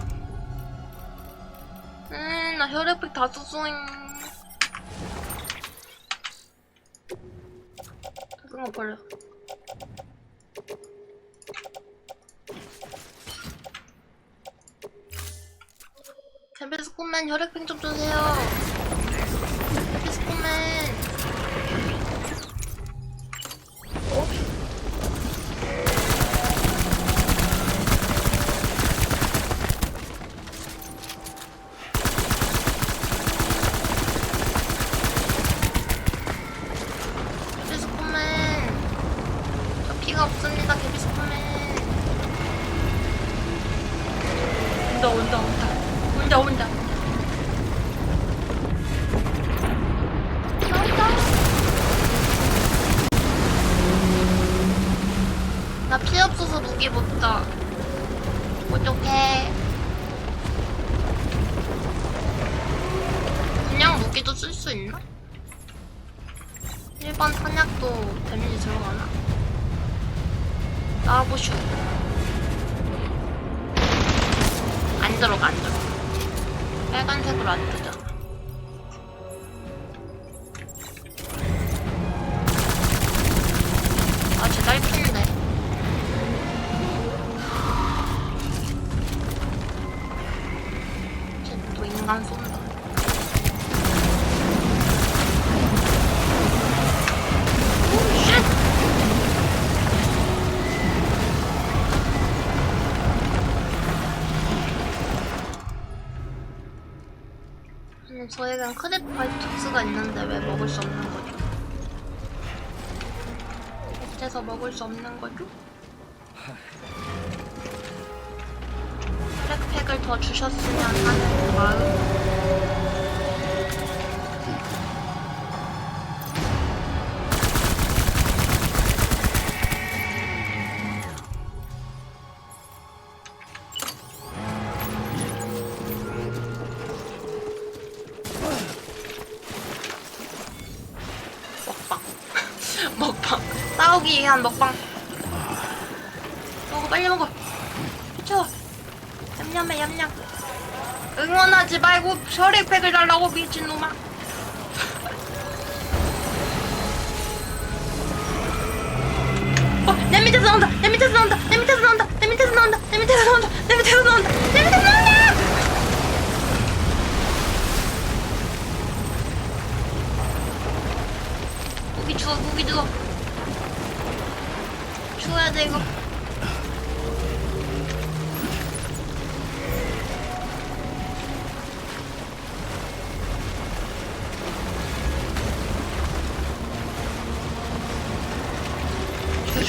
나 혈액팩 다 썼어잉. 그런 거 버려. 데비스코맨 혈액팩 좀 주세요. 데비스코맨. 데비스코맨. 저 피가 없습니다. 데비스코맨. 온다. 나온다. 나 피 없어서 무기 못 써. 어떡해. 그냥 무기도 쓸 수 있나? 일반 탄약도 데미지 들어가나? 나와보슈. 안 들어가. 빨간색으로 안 뜨잖아. 아, 쟤 딸핀데. 쟤 또 인간 쏜다. 오, 쉣! 저에겐 크랩파이톡스가 있는데 왜 먹을 수 없는 거죠? 어째서 먹을 수 없는 거죠? 더 주셨으면 하는 마음. 먹방. 먹방. 싸우기 위한 먹방. 먹어, 빨리 먹어. 그쵸? 냠냠해, 냠냠. 응원하지 말고 혈액팩을 달라고, 미친놈아. 내 밑에서 나온다! 내 밑에서 나온다! 내 밑에서 나온다! 내 밑에서 나온다! 내 밑에서 나온다! 내 밑에서 나온다! 내 밑에서 나온다! 무기 주워, 무기 주워. 주워야 돼, 이거.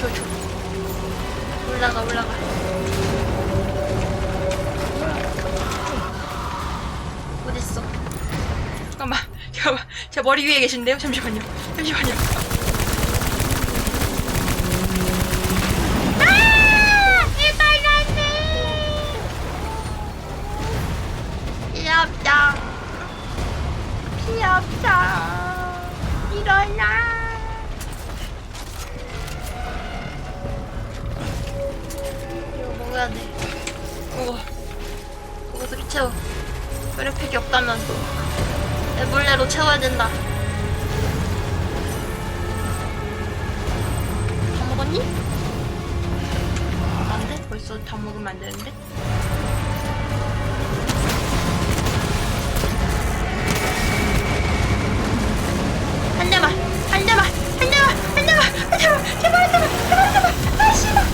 줘. 올라가. 어딨어? 잠깐만. 제 머리 위에 계신데요? 잠시만요. 귀엽다. 일어나. 이거 먹어야 돼. 먹어서 채워. 혈액팩이 없다면 내 몰래로 채워야 된다. 다 먹었니? 안 돼? 벌써 다 먹으면 안 되는데? 한 대만! 제발! 아, 씨발!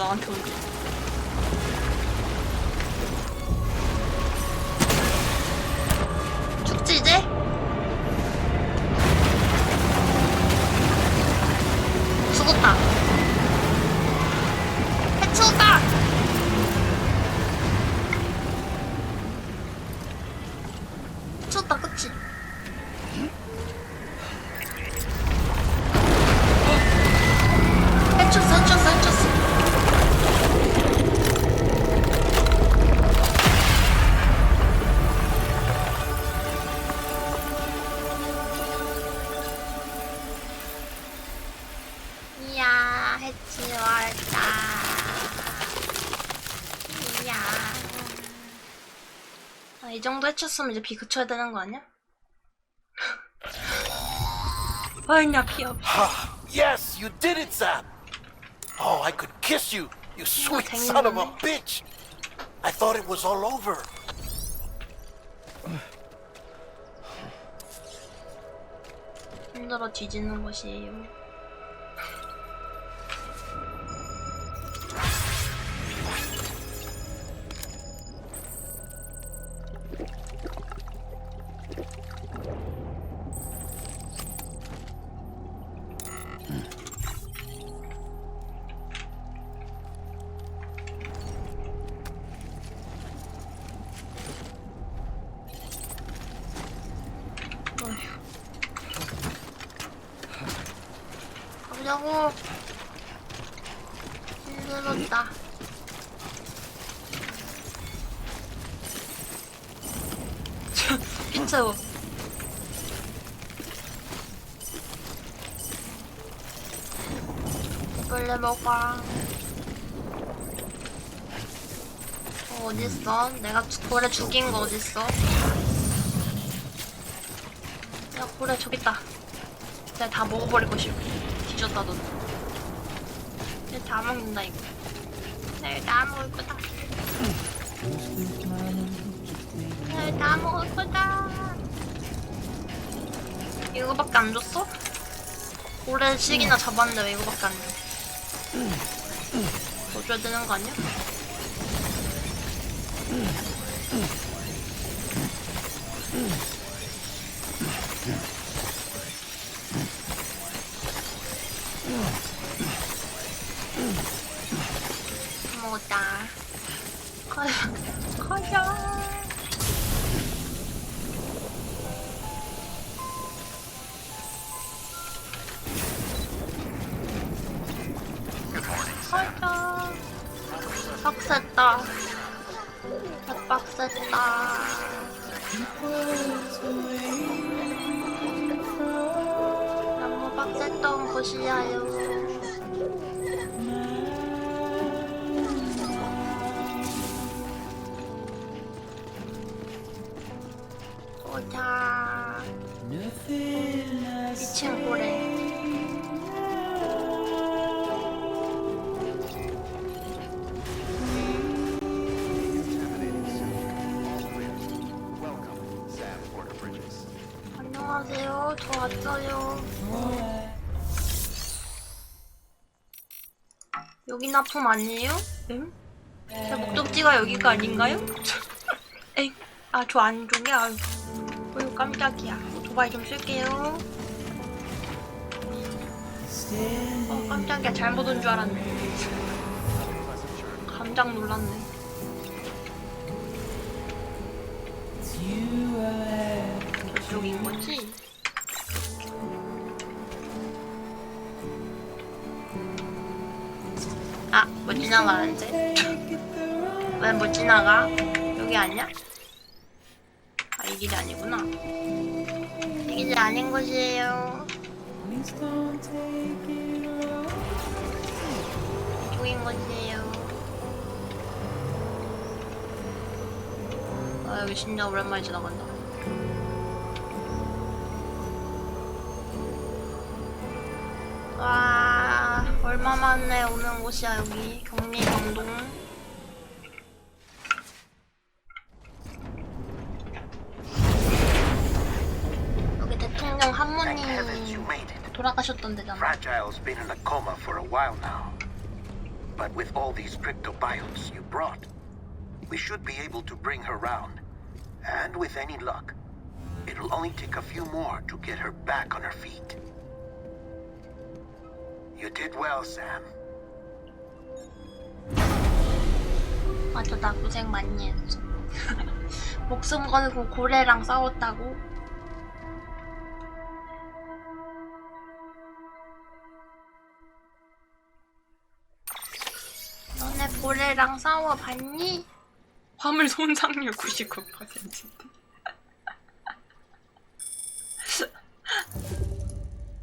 나한테 온다. 죽지 이제? 죽었다. 해치웠다. 해치웠다. 그치? 해쳤어. 이야, 해치웠다. 이야. 아, 이 정도 해쳤으면 이제 비 그쳐야 되는 거 아니야? 아이냐, 피야. Yes, you did it, Sam. Oh, I could kiss you, you sweet son of a bitch. I thought it was all over. 힘들어 뒤지는 것이에요. 가보자고. 힘들었다. 끼채워. 원래 먹어. 어딨어? 내가 고래 죽인 거 어딨어? 야, 고래 저기 있다. 내가 다 먹어버릴 것이오. 뒤졌다 넌. 내가 다 먹는다 이거. 내가 다 먹을 거다. 다 먹었다. 이거밖에 안 줬어? 고래 식이나 잡았는데 왜 이거밖에 안 줘? 더 줘야 되는 거 아니야? 먹었다. 가자, 가자. 가자. 빡셌다. 빡셌다. 너무 빡셌던 곳이야요. 보자. 미친 고래. Welcome, Sam Porter Bridges. 안녕하세요. 저 왔어요. 여기 납품 아니에요? 응? 제 목적지가 여기가 아닌가요? 에이, 아, 저 안쪽에? 아유, 어휴, 깜짝이야. 도바이 좀 쓸게요. 깜짝이야. 잘못 온 줄 알았네. 깜짝 놀랐네. 저쪽인 거지? 아, 못 지나가는데? 왜 못 지나가? 여기 아니야? 아, 이 길이 아니구나. 이 길이 아닌 곳이에요. 이쪽인 곳이에요. 아, 여기 진짜 오랜만에 지나간다. 와, 얼마 만에 오는 곳이야, 여기. 경리경동. 여기 대통령 Thank heavens you 한문이 made it. 돌아가셨던 데잖아. Fragile's been in a coma for a while now. But with all these cryptobiotes you brought, we should be able to bring her round. And with any luck, it'll only take a few more to get her back on her feet. You did well, Sam. 맞아, 나 고생 많이 했어. 목숨 걸고 고래랑 싸웠다고? 너네 고래랑 싸워봤니? 화물 손상률 99%인데.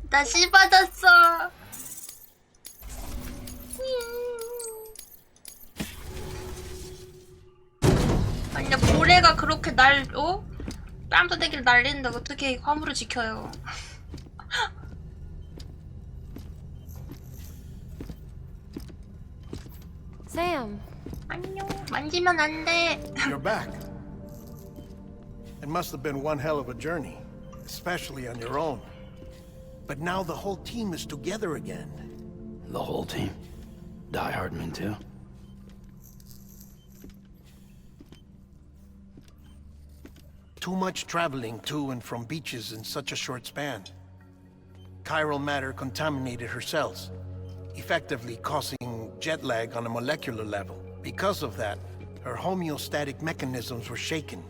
나 씨 받았어. 아니, 근데 고래가 그렇게 뺨떠대기를 날리는데 어떻게 화물을 지켜요? Sam, 안녕. 만지면 안 돼. You're back. It must have been one hell of a journey, especially on your own. But now the whole team is together again. The whole team? Die Hardman too? Too much traveling to and from beaches in such a short span. Chiral matter contaminated her cells, effectively causing jet lag on a molecular level. Because of that, her homeostatic mechanisms were shaken.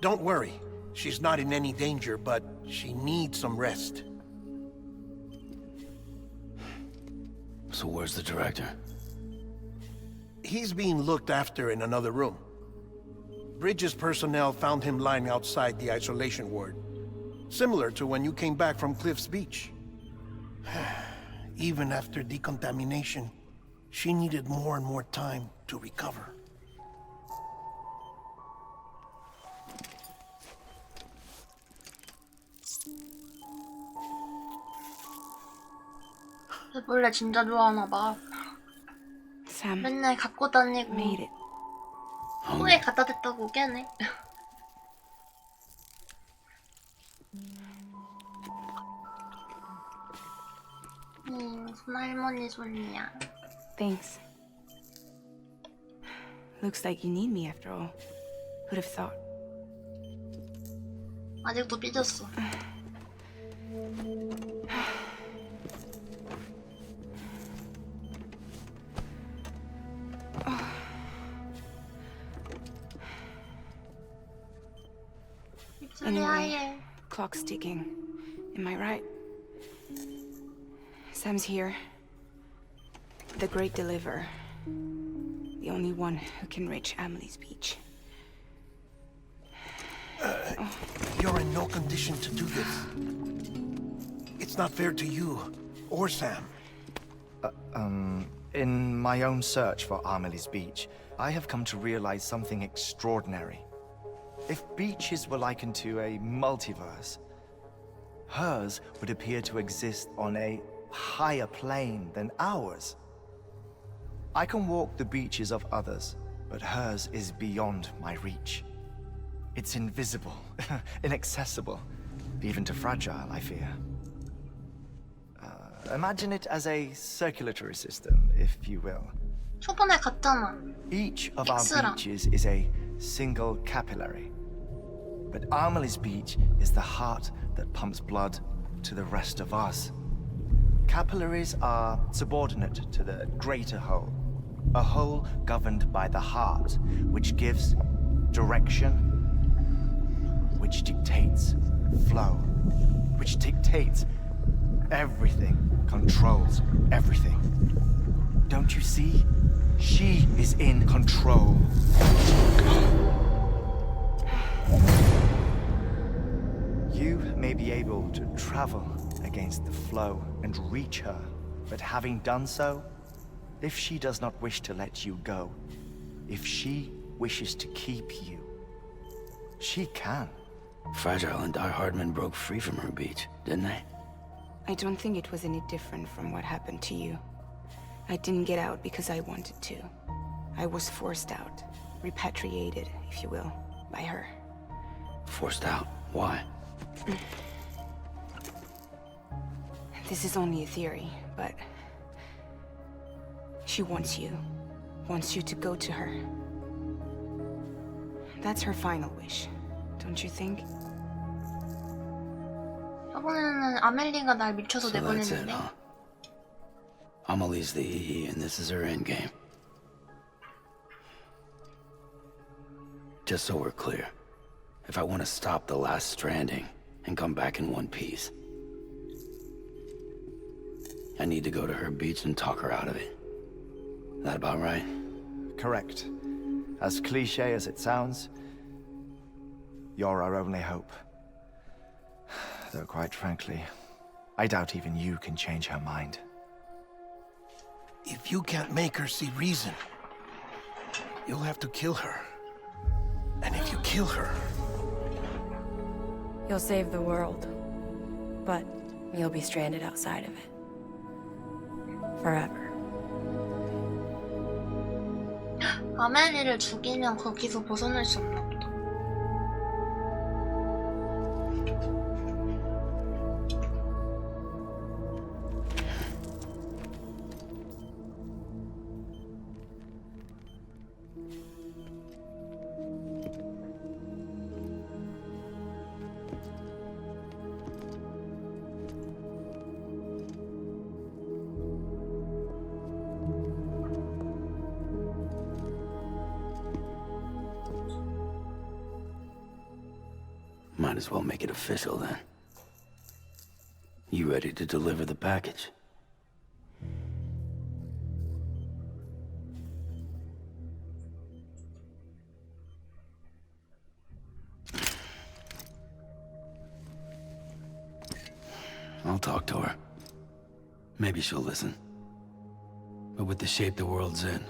Don't worry, she's not in any danger, but she needs some rest. So where's the director? He's being looked after in another room. Bridges personnel found him lying outside the isolation ward. Similar to when you came back from Cliff's Beach. Even after decontamination, she needed more and more time to recover. 원래 진짜 좋아하나 봐. Sam 맨날 갖고 다니고 made it. 코에 갖다 댔다고 깨네. 손할머니 손이야. Thanks. Looks like you need me after all. Who'd have thought? 아직도 삐졌어. 입술이 하얘. Clock's ticking. Am I right? Sam's here. The great deliverer. The only one who can reach Amelie's beach. You're in no condition to do this. It's not fair to you or Sam. In my own search for Amelie's Beach, I have come to realize something extraordinary. If beaches were likened to a multiverse, hers would appear to exist on a higher plane than ours. I can walk the beaches of others, but hers is beyond my reach. It's invisible, inaccessible, even to fragile, I fear. Imagine it as a circulatory system, if you will. 초반에 갔잖아. Each of our X랑. beaches is a single capillary. But Amelie's beach is the heart that pumps blood to the rest of us. Capillaries are subordinate to the greater whole. A whole governed by the heart, which gives direction, which dictates flow, which dictates everything, controls everything. Don't you see? She is in control. You may be able to travel against the flow and reach her, but having done so, if she does not wish to let you go, if she wishes to keep you, she can. Fragile and Die Hardman broke free from her beach, didn't they? I don't think it was any different from what happened to you. I didn't get out because I wanted to. I was forced out. Repatriated, if you will, by her. Forced out. Why? This is only a theory, but... she wants you. Wants you to go to her. That's her final wish, don't you think? 저번에는 아멜리가 날 미쳐서 So that's it, 내보냈는데. huh? Amelie's the EE, and this is her endgame. Just so we're clear, if I want to stop the last Stranding and come back in one piece, I need to go to her beach and talk her out of it. That about right? Correct. As cliche as it sounds, you're our only hope. Though quite frankly, I doubt even you can change her mind. If you can't make her see reason, you'll have to kill her. And if you kill her, You'll save the world, but you'll be stranded outside of it. Forever. 아멜리를 죽이면 거기서 벗어날 수 없나 보다. Might as well make it official then. You ready to deliver the package? I'll talk to her. Maybe she'll listen. But with the shape the world's in,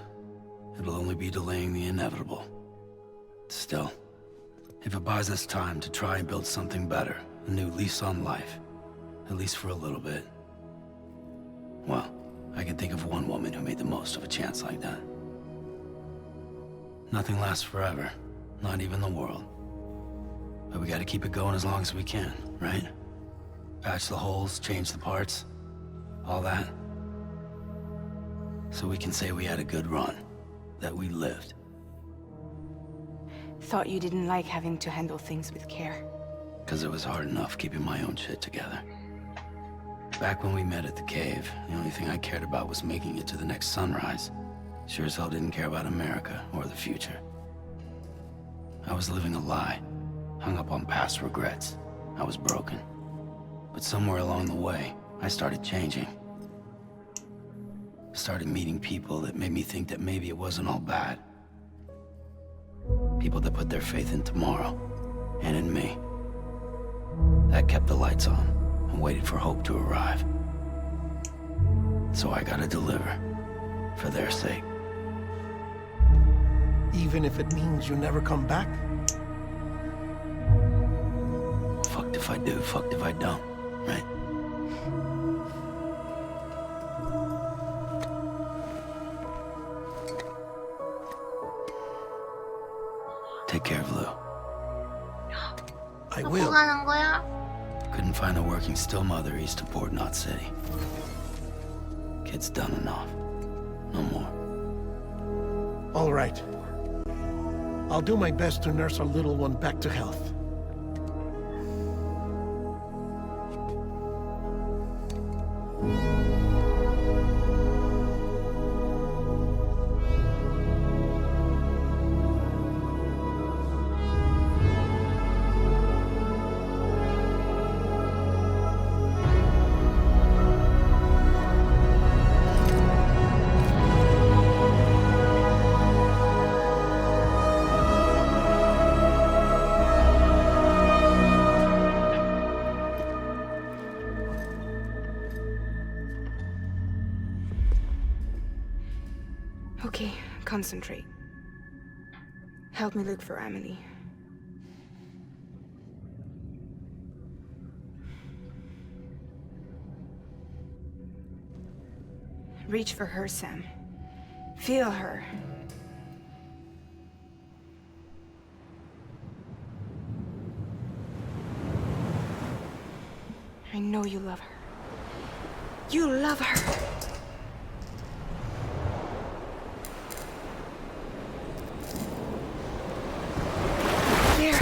it'll only be delaying the inevitable. Still, if it buys us time to try and build something better, a new lease on life, at least for a little bit, well, I can think of one woman who made the most of a chance like that. Nothing lasts forever, not even the world. But we gotta keep it going as long as we can, right? Patch the holes, change the parts. All that. So we can say we had a good run. That we lived. Thought you didn't like having to handle things with care. Because it was hard enough keeping my own shit together. Back when we met at the cave, the only thing I cared about was making it to the next sunrise. Sure as hell didn't care about America or the future. I was living a lie, hung up on past regrets. I was broken. But somewhere along the way, I started changing. Started meeting people that made me think that maybe it wasn't all bad. People that put their faith in tomorrow, and in me. That kept the lights on, and waited for hope to arrive. So I gotta deliver, for their sake. Even if it means you never come back? Fucked if I do, fucked if I don't, right? Take care of Lou. I 갖고 will. 가는 거야? Couldn't find a working still mother east of Port Knot City. Kid's done enough. No more. All right. I'll do my best to nurse our little one back to health. Okay, concentrate. Help me look for Emily. Reach for her, Sam. Feel her. I know you love her. You love her. There.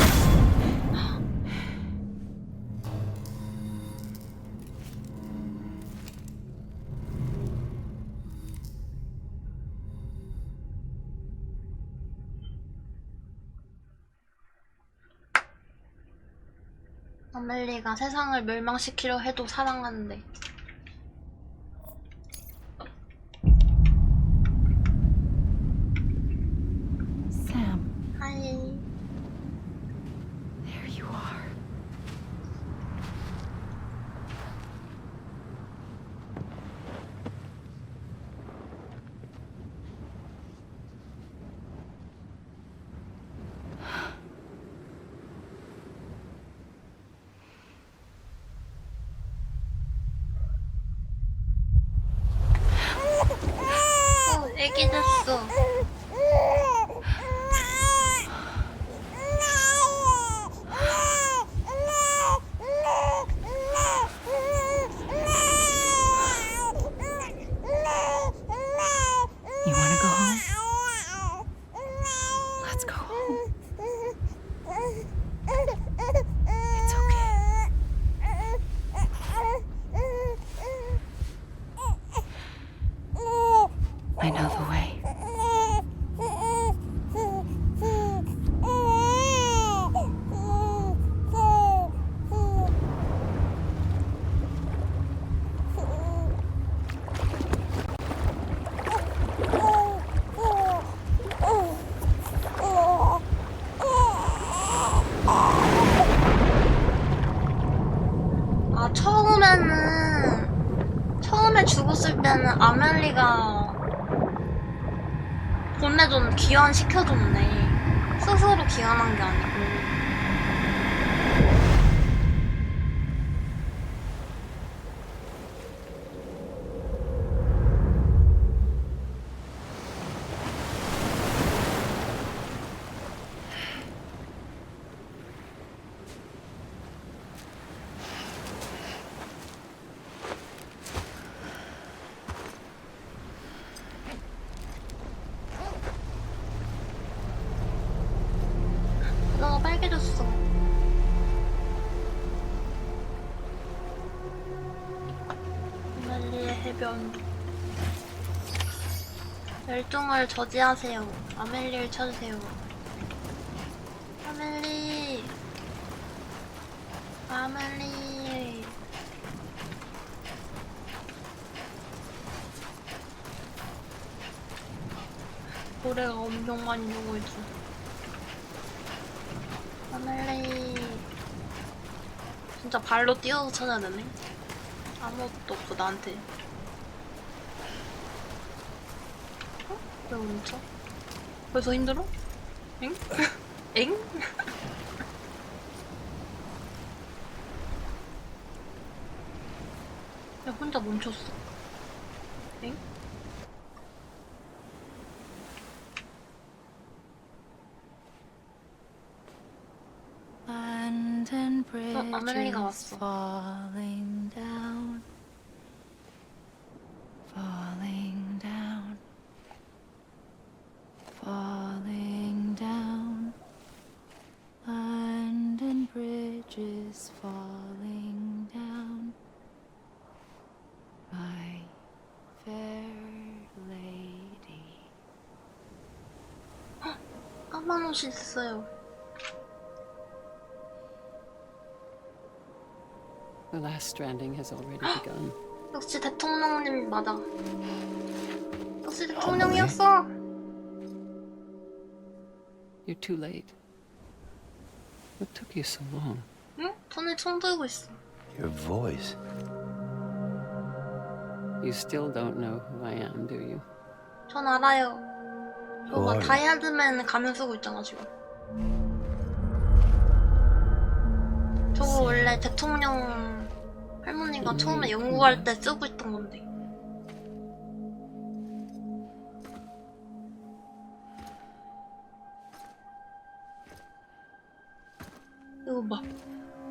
아멜리가 세상을 멸망시키려 해도 사랑하는데. Sam, 하이. there you are. 애기 됐어. You want to go home? Let's go home. It's okay. I know the way. 아, 처음에 죽었을 때는 아멜리가 본래 좀 귀환시켜줬네. 스스로 귀환한 게 아니고. 찢었어. 아멜리의 해변. 열정을 저지하세요. 아멜리를 찾으세요. 아멜리. 아멜리. 고래가 엄청 많이 누고 있어. 아멜리. 진짜 발로 뛰어서 찾아야 되네. 아무것도 없고 나한테. 어? 왜 멈춰? 벌써 힘들어? 엥? 엥? 야, 혼자 멈췄어. 엥? 아멜리가 왔어. Falling down, falling down, falling down. London Bridge is falling down. My fair lady. 까만 옷이 있어요. The last stranding has already begun. 역시 대통령님 맞아. 역시 대통령이었어. You're too late. What took you so long? 응? 손에 총 들고 있어. Your voice. You still don't know who I am, do you? 전 알아요. 저거 are you? 다이아드맨 가면 쓰고 있잖아 지금. 저거 원래 대통령 할머니가 처음에 연구할 때 쓰고 있던 건데. 이거 봐.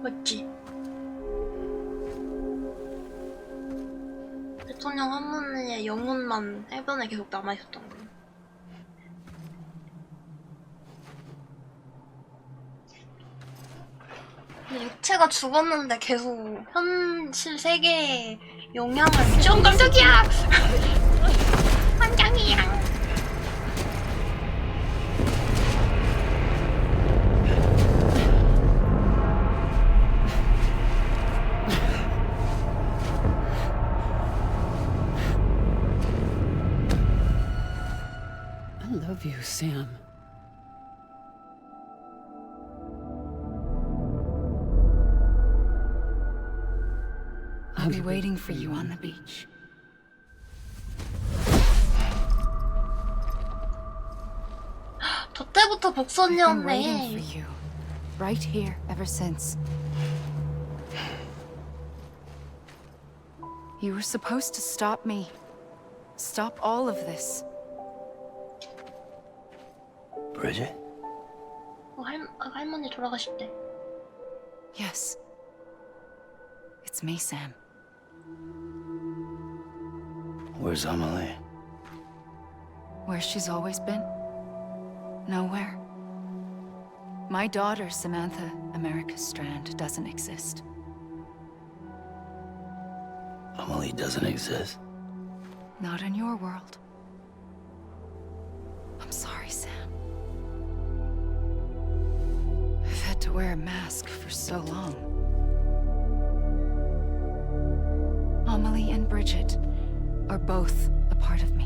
맞지? 대통령 할머니의 영혼만 해변에 계속 남아있었던 거야. 근데 육체가 죽었는데 계속 현실 세계에 영향을 미쳐. 깜짝이야! 환장이야. I love you, Sam. I'll be waiting for you on the beach. 저 때부터 I've been waiting for 복선이었네. you, right here, ever since. You were supposed to stop me. Stop all of this. Bridget? 할머니 돌아가셨대. Yes. It's me, Sam. Where's Amelie? Where she's always been. Nowhere. My daughter, Samantha America Strand, doesn't exist. Amelie doesn't exist. Not in your world. I'm sorry, Sam. I've had to wear a mask for so long. Amelie and Bridget are both a part of me.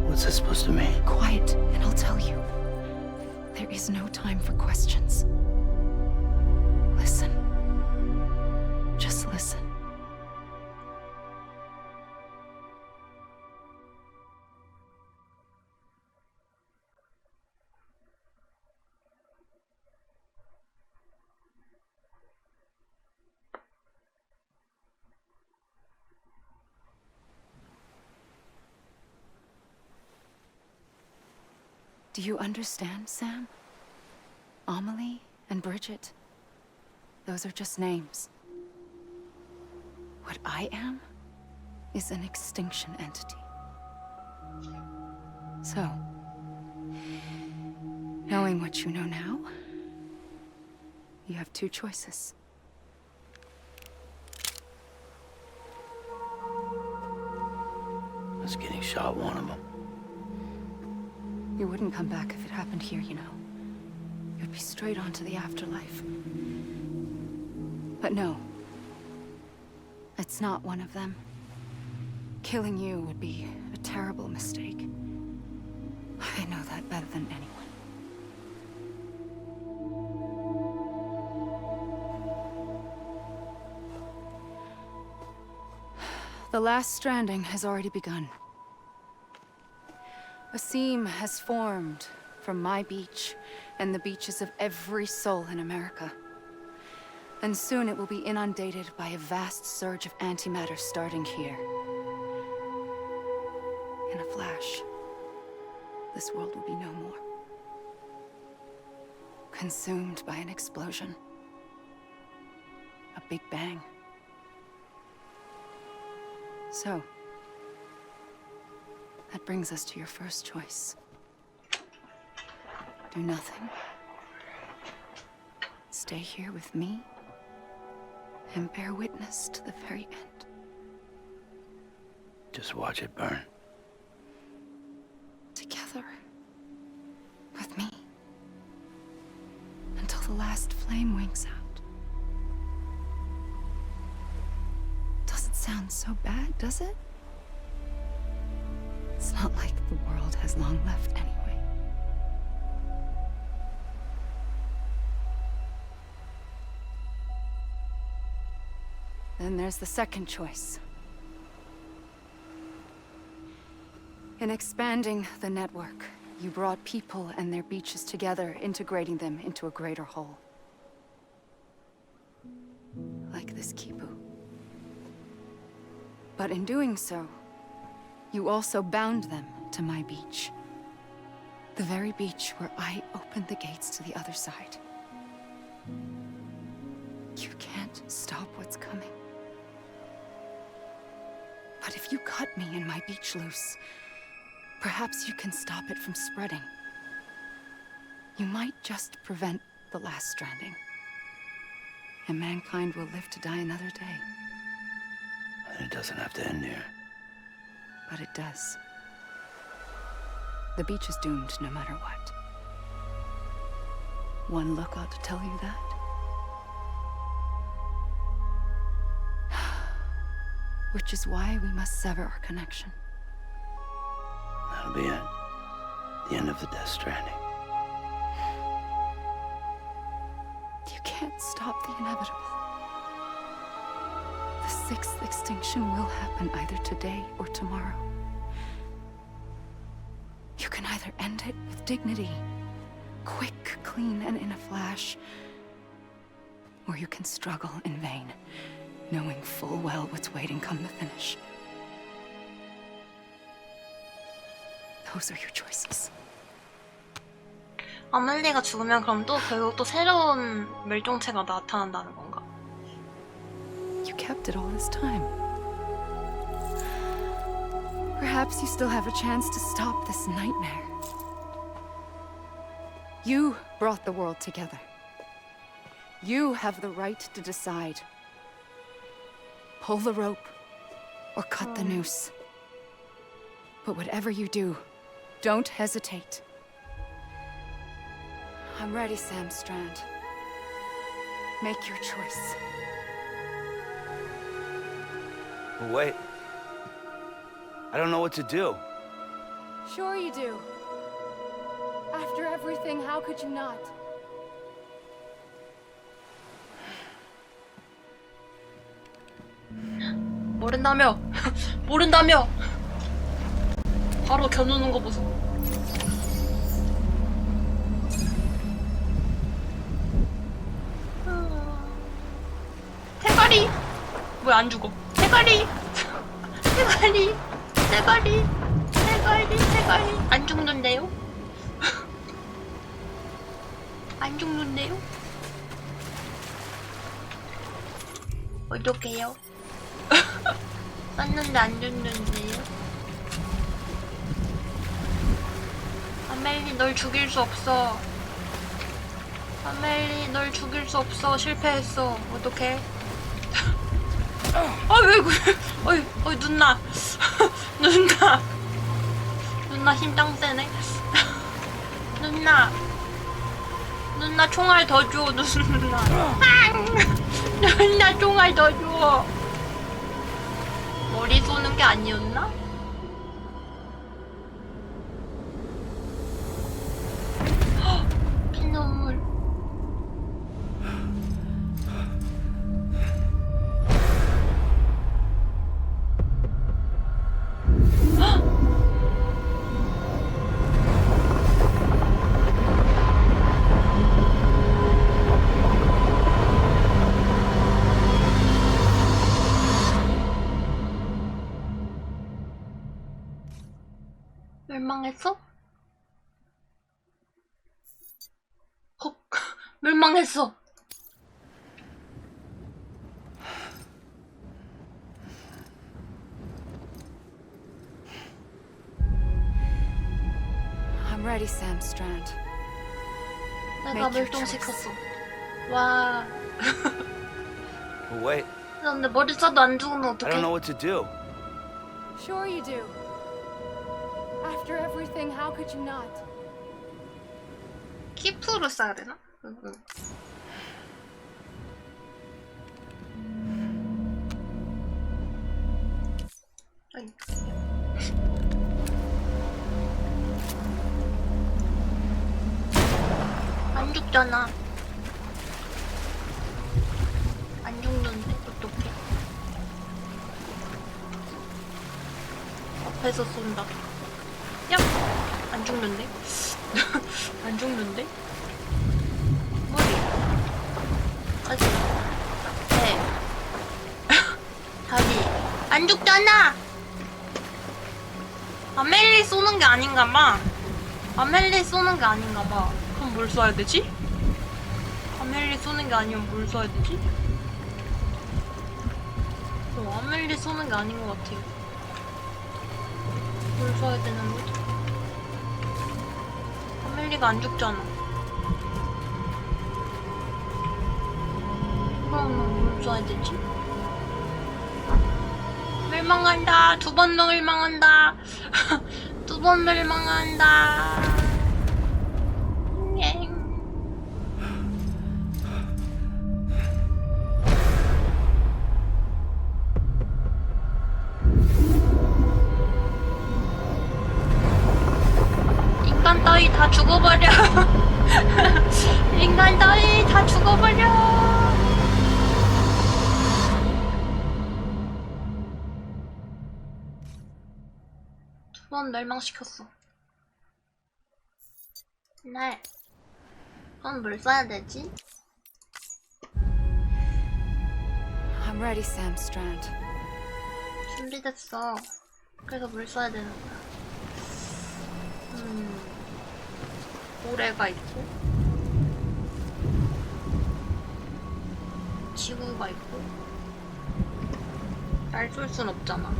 What's that supposed to mean? Quiet, and I'll tell you. There is no time for questions. Listen. Just listen. Do you understand, Sam? Amelie and Bridget, those are just names. What I am is an extinction entity. So, Knowing what you know now, you have two choices. Was getting shot one of them. You wouldn't come back if it happened here, you know. You'd be straight on to the afterlife. But no. It's not one of them. Killing you would be a terrible mistake. I know that better than anyone. The last stranding has already begun. A seam has formed from my beach and the beaches of every soul in America. And soon it will be inundated by a vast surge of antimatter starting here. In a flash, this world will be no more. Consumed by an explosion. A big bang. So, that brings us to your first choice. Do nothing. Stay here with me and bear witness to the very end. Just watch it burn. Together. With me. Until the last flame winks out. Doesn't sound so bad, does it? It's not like the world has long left anyway. Then there's the second choice. In expanding the network, you brought people and their beaches together, integrating them into a greater whole. Like this Kipu. But in doing so, you also bound them to my beach. The very beach where I opened the gates to the other side. You can't stop what's coming. But if you cut me and my beach loose, perhaps you can stop it from spreading. You might just prevent the last stranding. And mankind will live to die another day. And it doesn't have to end here. But it does. The beach is doomed no matter what. One look ought to tell you that. Which is why we must sever our connection. That'll be it. The end of the Death Stranding. You can't stop the inevitable. The sixth extinction will happen either today or tomorrow. You can either end it with dignity, quick, clean, and in a flash, or you can struggle in vain, knowing full well what's waiting come the finish. Those are your choices. 아멜리가 죽으면 그럼 또 결국 또 새로운 멸종체가 나타난다는 건가? You kept it all this time. Perhaps you still have a chance to stop this nightmare. You brought the world together. You have the right to decide. Pull the rope or cut the noose. But whatever you do, don't hesitate. I'm ready, Sam Strand. Make your choice. But wait. I don't know what to do. Sure you do. After everything, how could you not? 모른다며! 모른다며! 바로 겨누는 거 보소. 대가리! 왜 안 죽어? 대가리! 대가리! 대가리! 대가리! 대가리! 안 죽는데요? 안 죽는데요? 어떡해요? 쐈는데 안 죽는데요? 아멜리 널 죽일 수 없어. 아멜리, 널 죽일 수 없어. 실패했어. 어떡해? 아, 왜 그래? 어이, 누나. 누나. 누나 힘 짱 세네. 누나. 누나 총알 더 줘, 누나. 누나 총알 더 줘. 머리 쏘는 게 아니었나? 피눈물. 멸망했어? 헉, 멸망했어. I'm ready, Sam Strand. 내가 멸종시켰어. 와. Well, wait. 근데 머리 써도 안 죽으면 I 어떡해? don't know what to do. Sure you do. After everything, how could you not? 키프로 써야 되나? 응. 아이. 안 죽잖아. 안 죽는데 어떡해? 앞에서 쏜다. 야! 안 죽는데? 안 죽는데? 머리. 아직. 네. 다리. 안 죽잖아! 아멜리 쏘는 게 아닌가 봐. 아멜리 쏘는 게 아닌가 봐. 그럼 뭘 쏴야 되지? 아멜리 쏘는 게 아니면 뭘 쏴야 되지? 아멜리 쏘는 게 아닌 것 같아요. 뭘 쏴야 되는 거지? 아멜리가 안 죽잖아. 그럼 뭘 쏴야 되지? 멸망한다. 두 번 멸망한다. 두 번 멸망한다. 예. 인간 따위 다 죽어버려. 인간 따위 다 죽어버려. 두 번 멸망시켰어. 네. 그럼 뭘 써야 되지? I'm ready, Sam Strand. 준비됐어. 그래서 뭘 써야 되는 거야? 고래가 있고 지구가 있고 날 쏠 순 없잖아.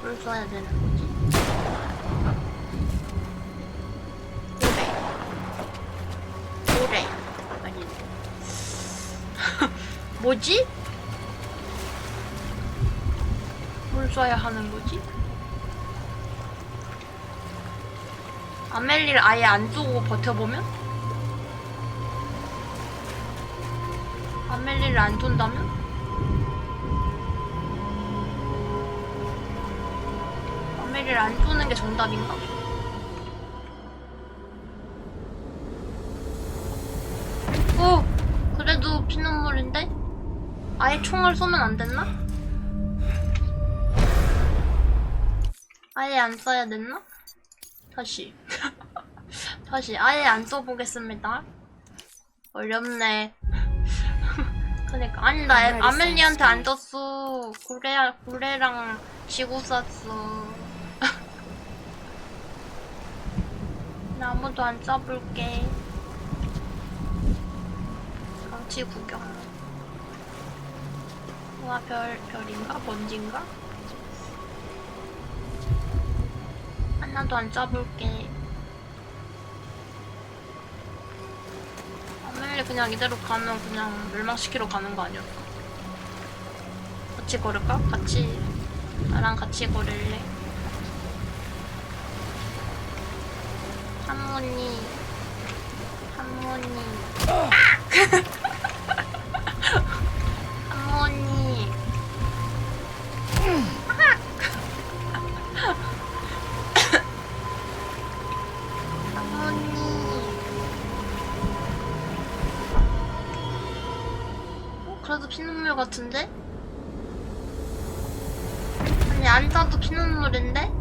뭘 써야 되는 거지? 고래 아니 뭐지? 뭘 써야 하는 거지? 아멜리를 아예 안 쏘고 버텨보면? 아멜리를 안 쏜다면? 아멜리를 안 쏘는 게 정답인가? 그래도 피눈물인데? 아예 총을 쏘면 안 됐나? 아예 안 쏴야 됐나? 다시 다시 아예 안 써보겠습니다. 어렵네. 그니까 아니 나 아멜리한테 안 떴어. 고래랑 지구 쐈어. 나 아무도 안 쏴볼게. 강치 구경. 우와 별인가? 먼지인가? 하나도 안 짜볼게. 아멜리 그냥 이대로 가면 그냥 멸망시키러 가는 거 아니었어? 같이 걸을까? 같이 나랑 같이 걸을래? 할머니 할머니 할머니 할머니 그래도 피눈물 같은데? 아니 안 짜도 피눈물인데?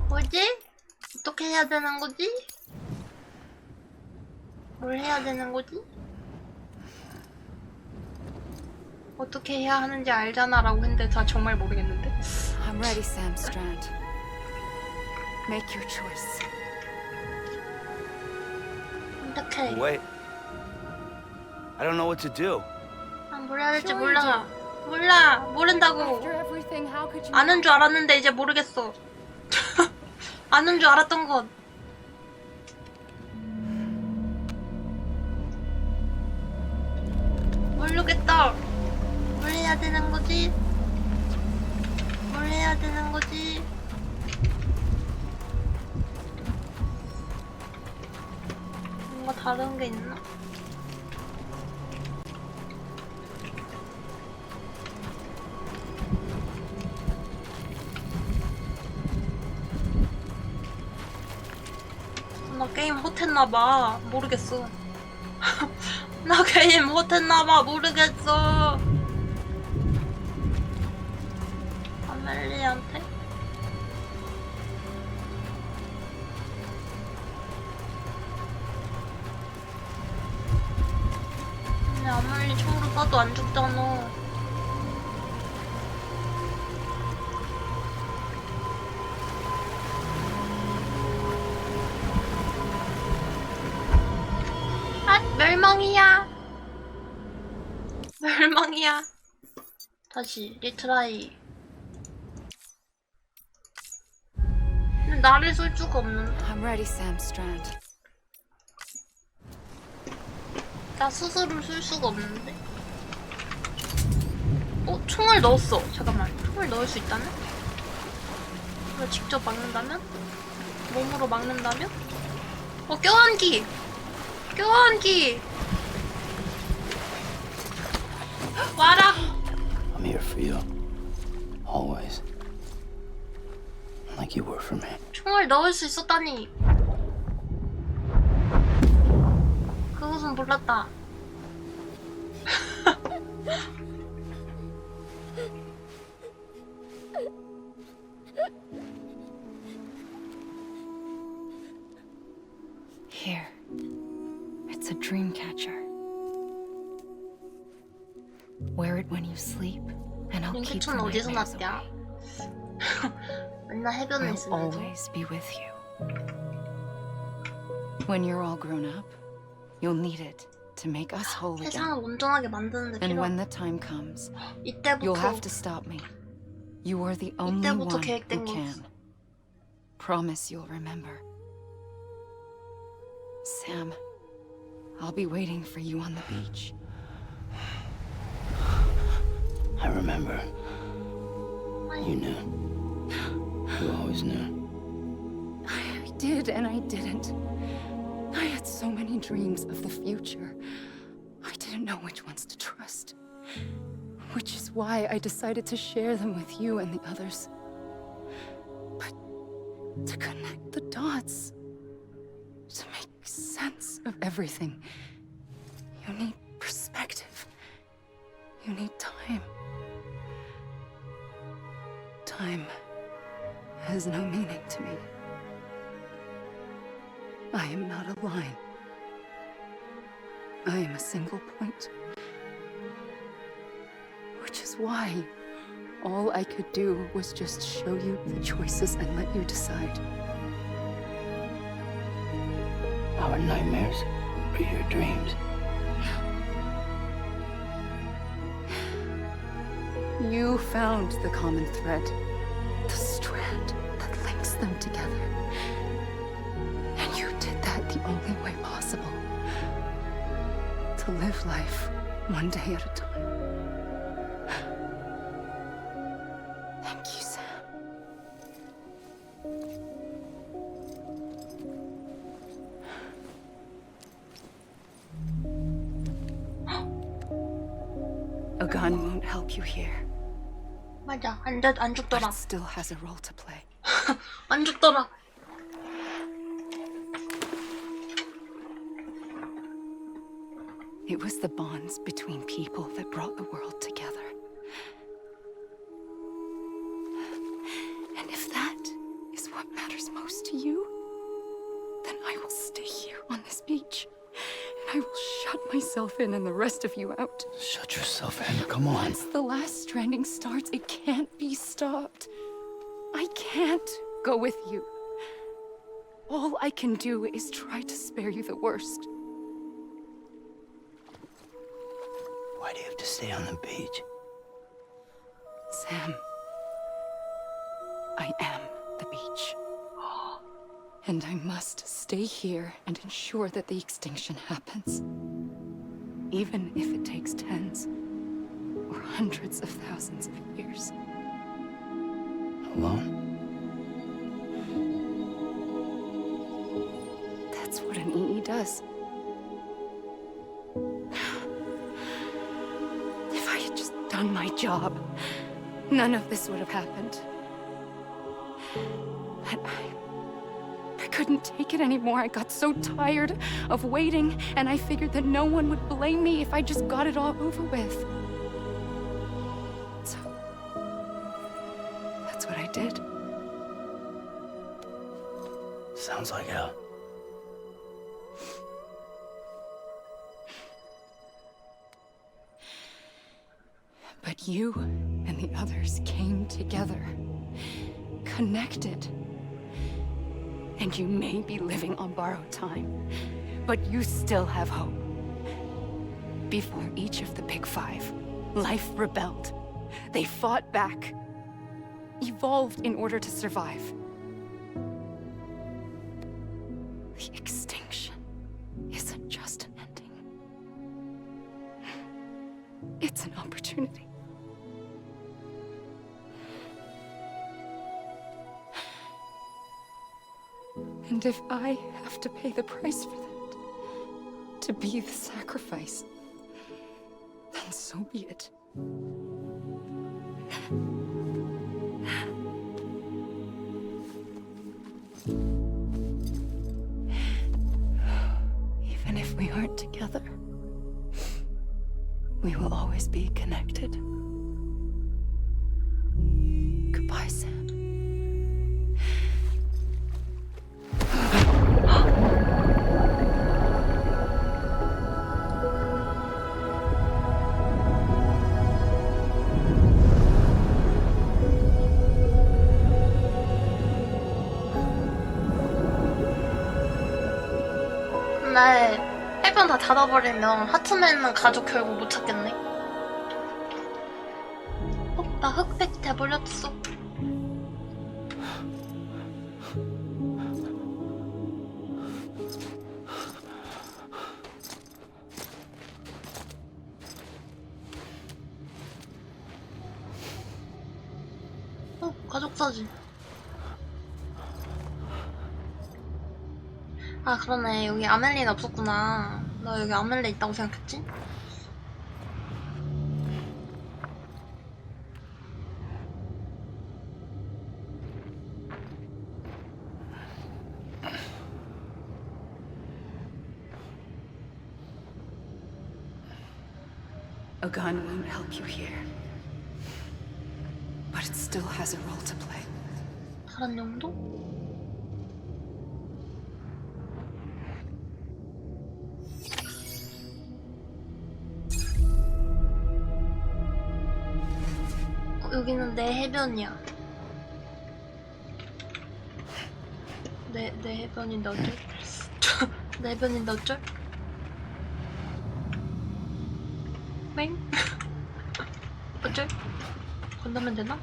뭐지? 어떻게 해야 되는 거지? 뭘 해야 되는 거지? 어떻게 해야 하는지 알잖아 라고 했는데 다 정말 모르겠는데? I'm ready, Sam Strand. Make your choice. 선택해. Wait. I don't know what to do. 난 뭘 해야 될지 몰라. 몰라. 모른다고. After everything, how could you? 아는 줄 알았는데 이제 모르겠어. 아는 줄 알았던 것. 모르겠다. 뭘 해야 되는 거지? 뭘 해야 되는 거지? 뭔가 다른 게 있나? 나 게임 못했나봐. 모르겠어. 나 게임 못했나봐. 모르겠어. 아멜리한테? 근데 아멜리 총으로 쏴도 안 죽잖아. 아, 멸망이야. 멸망이야. 다시 리트라이. 근데 나를 쏠 수가 없는데. I'm ready, Sam Strand. 나 스스로 쏠 수가 없는데. 총을 넣었어. 잠깐만. 총을 넣을 수 있다면? 이거 직접 막는다면? 몸으로 막는다면? 껴안기! 껴안기! 와라! I'm here for you. Always. Like you were for me. 총을 넣을 수 있었다니. 그것은 몰랐다. Here. It's a dream catcher. Wear it when you sleep, and I'll keep the 링크촌 어디서 nightmares 났냐? away. 맨날 해변에 I'll 있으면서. always be with you. When you're all grown up, you'll need it to make us whole again. 세상을 온전하게 만드는데 And 필요. when the time comes, 이때부터 you'll have to stop me. You are the only one 이때부터 who 계획된 can. Promise you'll remember. Sam, I'll be waiting for you on the beach. I remember. You knew. You always knew. I did and I didn't. I had so many dreams of the future. I didn't know which ones to trust. Which is why I decided to share them with you and the others. But to connect the dots, to make sense of everything, you need perspective. You need time. Time has no meaning to me. I am not a line. I am a single point. Which is why all I could do was just show you the choices and let you decide. Our nightmares are your dreams. You found the common thread, the strand that links them together. And you did that the only way possible. To live life one day at a time. Thank you, Sam. A gun won't help you here. 맞아. 안 But 죽더라. it still has a role to play. 안 죽더라. It was the bonds between people that brought the world together. And if that is what matters most to you, then I will stay here on this beach. And I will shut myself in and the rest of you out. Shut yourself in, come on. Once the last stranding starts, it can't be stopped. I can't go with you. All I can do is try to spare you the worst. Why do you have to stay on the beach? Sam, I am the beach. And I must stay here and ensure that the extinction happens. Even if it takes tens or hundreds of thousands of years. Alone? That's what an EE does. If I had just done my job, none of this would have happened. But I couldn't take it anymore. I got so tired of waiting, and I figured that no one would blame me if I just got it all over with. So, that's what I did. Sounds like hell. But you and the others came together, connected. And you may be living on borrowed time, but you still have hope. Before each of the Big Five, life rebelled. They fought back, evolved in order to survive. The extinction isn't just an ending. It's an opportunity. And if I have to pay the price for that, to be the sacrifice, then so be it. Even if we aren't together, we will always be connected. Goodbye, Sam. 근데 해변 다 닫아버리면 하트맨은 가족 결국 못 찾겠네. 나 흑백 돼버렸어. 가족 사진. 아 그러네, 여기 아멜리는 없었구나. 나 여기 아멜리 있다고 생각했지? A gun won't help you here. But it still has a role to play. 다른 용도? 여기는 내 해변이야. 내 해변인데 어쩔? 내 해변인데 어쩔? 맹? 어쩔? 건너면 되나?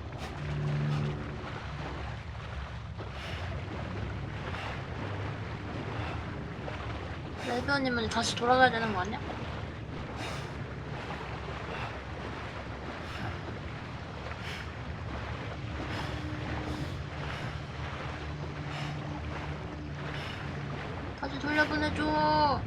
레변이면 다시 돌아가야 되는 거 아니야? 다시 돌려보내줘.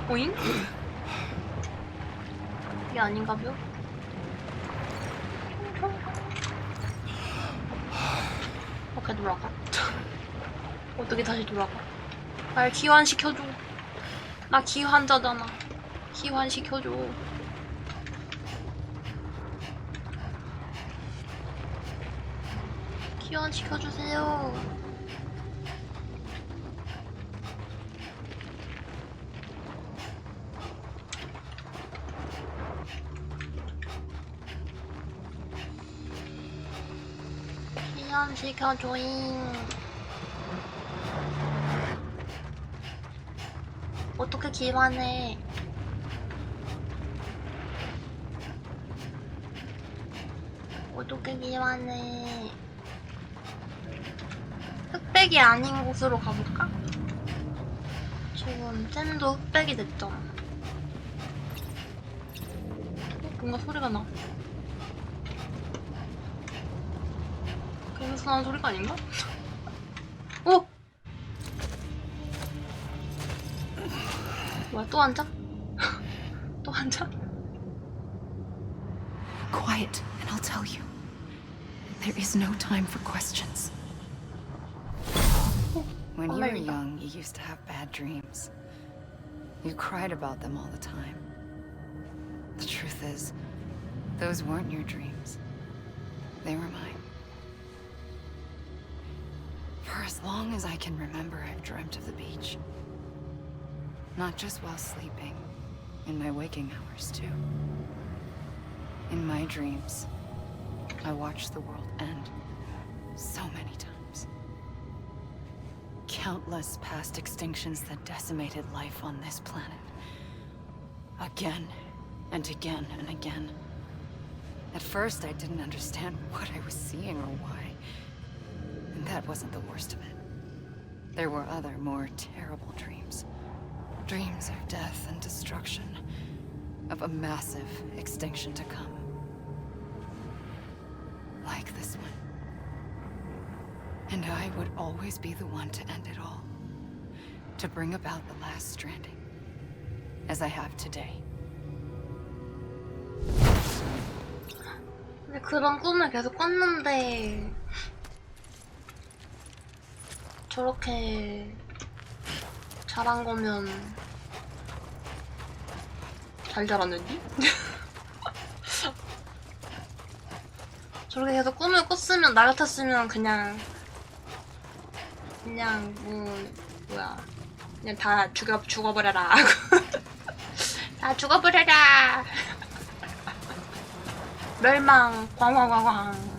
오잉? 이게 아닌가벼? 어떻게 돌아가? 어떻게 다시 돌아가? 날 기환시켜줘. 나 기환자잖아. 기환시켜줘. 기환시켜주세요. 기환시켜줘잉. 어떻게 기환해? 어떻게 기환해? 흑백이 아닌 곳으로 가볼까? 지금 잼도 흑백이 됐잖아. 뭔가 소리가 나. 거기서 나는 소리가 아닌가? 오! 뭐야, 또 앉아? 또 앉아? Quiet, and I'll tell you. There is no time for questions. When you were young, you used to have bad dreams. You cried about them all the time. The truth is, those weren't your dreams. They were mine. For as long as I can remember, I've dreamt of the beach. Not just while sleeping, in my waking hours too. In my dreams, I watched the world end so many times. Countless past extinctions that decimated life on this planet. Again and again and again. At first, I didn't understand what I was seeing or why. And that wasn't the worst of it. There were other, more terrible dreams. Dreams of death and destruction. Of a massive extinction to come. Like this one. And I would always be the one to end it all. To bring about the last stranding. As I have today. 근데 그런 꿈을 계속 꿨는데 저렇게 잘한 거면 잘 자랐는지? 저렇게 계속 꿈을 꿨으면 나 같았으면 그냥 뭐야 그냥 다 죽어버려라 다 죽어버려라 멸망 광광광광.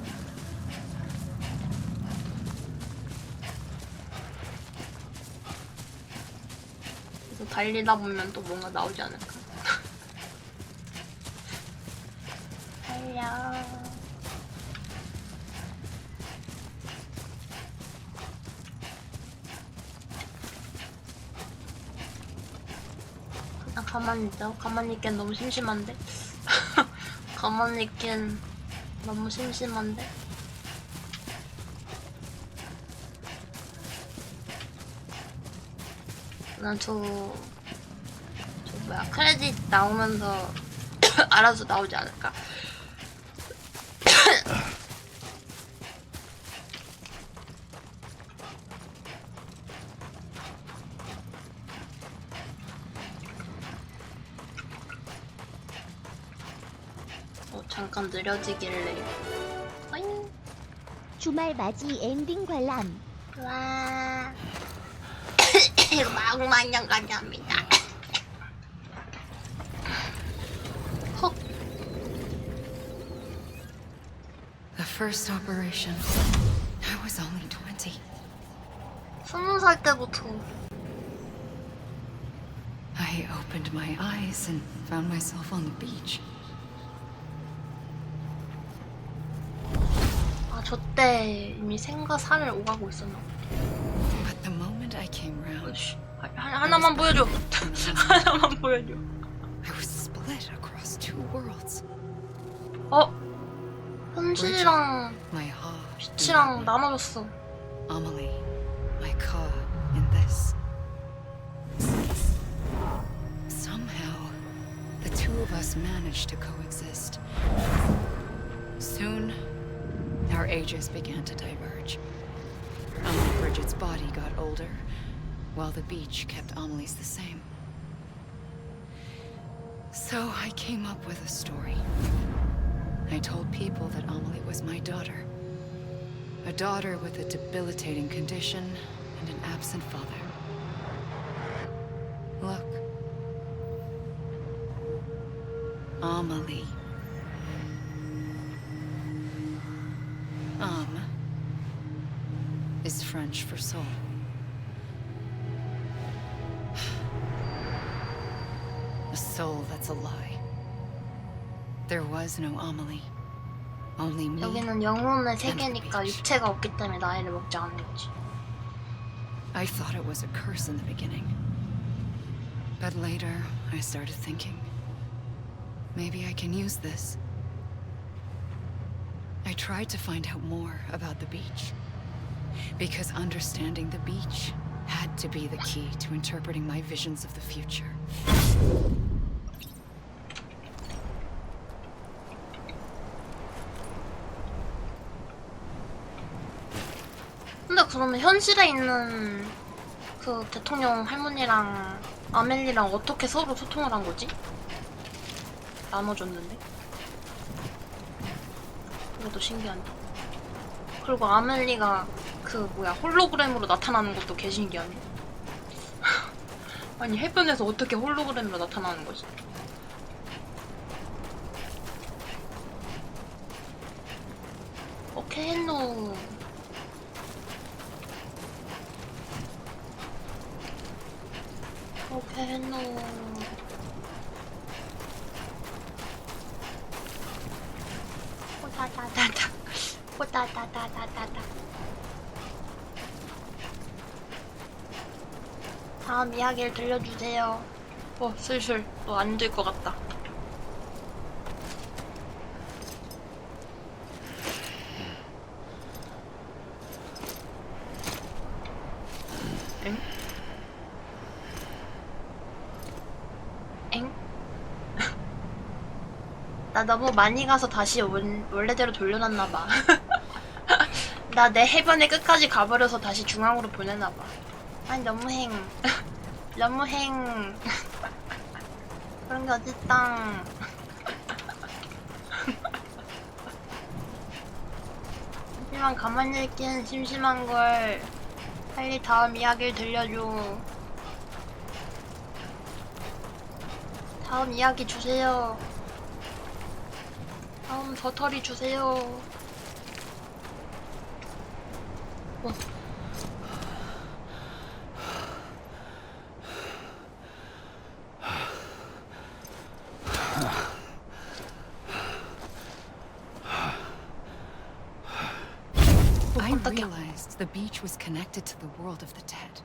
그래서 달리다 보면 또 뭔가 나오지 않을까. 달려. 그냥 가만히 있자. 가만히 있기엔 너무 심심한데. 가만히 있기엔 너무 심심한데. 난 저 뭐야 크레딧 나오면서 알아서 나오지 않을까? 잠깐 느려지길래. 어잉. 주말 맞이 엔딩 관람. 와. 막마냥 감사합니다. 헉. The first operation, I was only 20. 20살 때부터. I opened my eyes and found myself on the beach. 아, 저 때 이미 생과 사를 오가고 있었나 보다. But the moment I came round, 하나만 보여줘. 하나만 보여줘. I was split across two worlds. 현실이랑 My heart, 빛이랑 나눠졌어. Amelie, my car, in this. Somehow, the two of us managed to coexist. Soon, our ages began to diverge. Amelie Bridget's body got older, while the beach kept Amelie's the same. So I came up with a story. I told people that Amelie was my daughter. A daughter with a debilitating condition and an absent father. Look. Amelie. Âme is French for soul. A soul that's a lie. There was no Amelie. Only me. 여기는 영혼의 세계니까 육체가 없기 때문에 나이를 먹지 않는 거지. I thought it was a curse in the beginning. But later, I started thinking, maybe I can use this. I tried to find out more about the beach. Because understanding the beach had to be the key to interpreting my visions of the future. 근데 그러면 현실에 있는 그 대통령 할머니랑 아멜리랑 어떻게 서로 소통을 한 거지? 나눠줬는데? 그것도 신기한데. 그리고 아멜리가 그 뭐야 홀로그램으로 나타나는 것도 개 신기한데? 아니 해변에서 어떻게 홀로그램으로 나타나는 거지? 오케이 했노. 오케이 했노. 호다다다다. 호다다다다다다. 다음 이야기를 들려주세요. 슬슬 또 안 될 것 같다. 엥? 엥? 나 너무 많이 가서 다시 원래대로 돌려놨나봐. 나 내 해변의 끝까지 가버려서 다시 중앙으로 보내나봐. 아니 너무행. 너무행. 그런 게 어딨당. 하지만 가만히 있기엔 심심한걸. 빨리 다음 이야기를 들려줘. 다음 이야기 주세요. 다음 버터리 주세요. I realized the beach was connected to the world of the dead,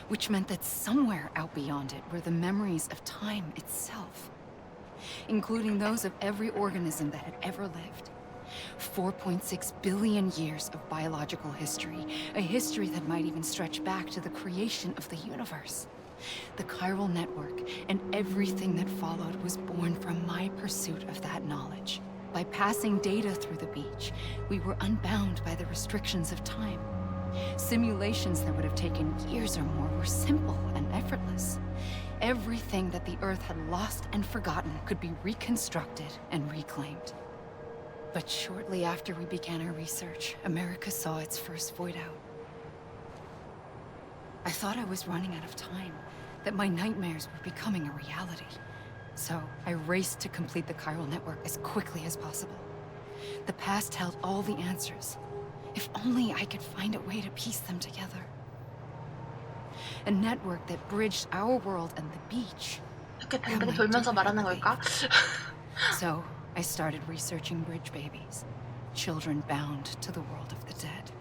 which meant that somewhere out beyond it were the memories of time itself, including those of every organism that had ever lived. 4.6 billion years of biological history, a history that might even stretch back to the creation of the universe. The chiral network and everything that followed was born from my pursuit of that knowledge. By passing data through the beach, we were unbound by the restrictions of time. Simulations that would have taken years or more were simple and effortless. Everything that the Earth had lost and forgotten could be reconstructed and reclaimed. But shortly after we began our research, America saw its first void out. I thought I was running out of time, that my nightmares were becoming a reality. So I raced to complete the chiral network as quickly as possible. The past held all the answers. If only I could find a way to piece them together. A network that bridged our world and the beach. 이렇게 뱅뱅 돌면서 말하는 걸까? So, I started researching bridge babies. Children bound to the world of the dead.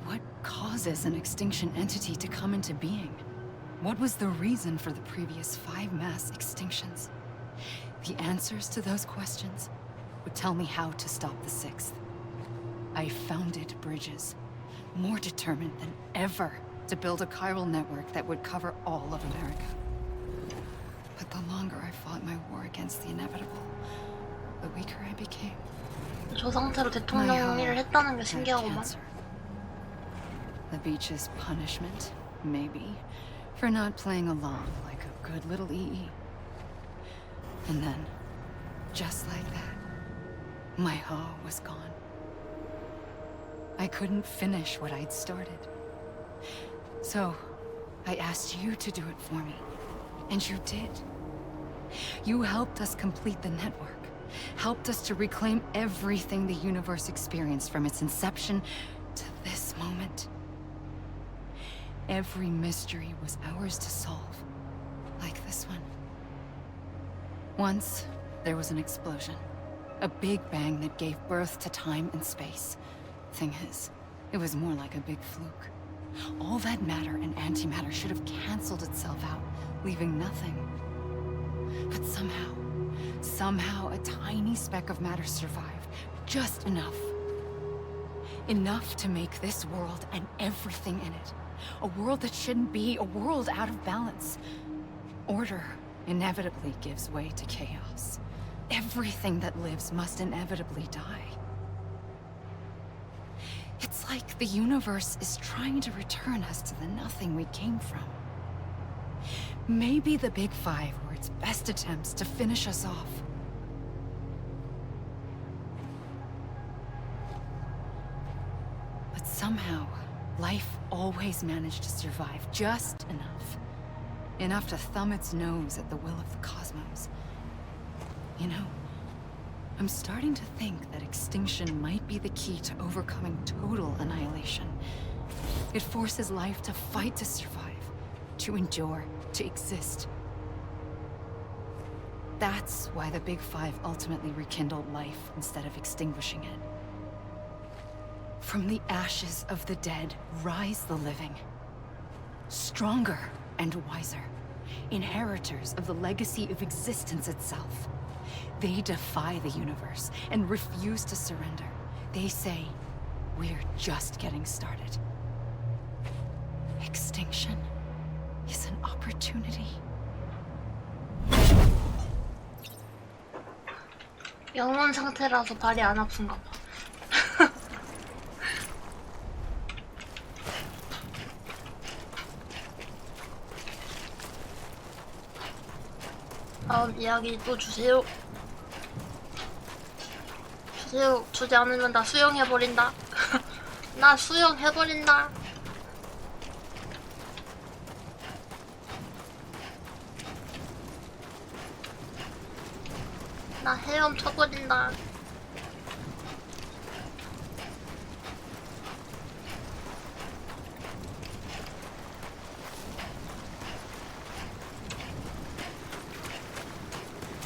What causes an extinction entity to come into being? What was the reason for the previous 5 mass extinctions? The answers to those questions would tell me how to stop the 6th. I founded bridges, more determined than ever to build a chiral network that would cover all of America. But the longer I fought my war against the inevitable, the weaker I became. 저 상태로 대통령 일을 했다는 게 신기하구만. The beach's punishment, maybe, for not playing along like a good little EE. And then, just like that, my hoe was gone. I couldn't finish what I'd started. So, I asked you to do it for me, and you did. You helped us complete the network, helped us to reclaim everything the universe experienced from its inception to this moment. Every mystery was ours to solve, like this one. Once, there was an explosion. A big bang that gave birth to time and space. Thing is, it was more like a big fluke. All that matter and antimatter should have canceled itself out, leaving nothing. But somehow a tiny speck of matter survived. Just enough. Enough to make this world and everything in it. A world that shouldn't be, a world out of balance. Order inevitably gives way to chaos. Everything that lives must inevitably die. It's like the universe is trying to return us to the nothing we came from. Maybe the Big Five were its best attempts to finish us off. But somehow, life always managed to survive just enough. Enough to thumb its nose at the will of the cosmos. You know, I'm starting to think that extinction might be the key to overcoming total annihilation. It forces life to fight to survive, to endure, to exist. That's why the Big Five ultimately rekindled life instead of extinguishing it. From the ashes of the dead rise the living. Stronger and wiser. Inheritors of the legacy of existence itself. They defy the universe and refuse to surrender. They say, we're just getting started. Extinction is an opportunity. 영혼 상태라서 발이 안 아픈가 봐. 다음 이야기 또 주세요. 주세요. 주지 않으면 나 수영해버린다. 나 수영해버린다. 나 헤엄쳐버린다.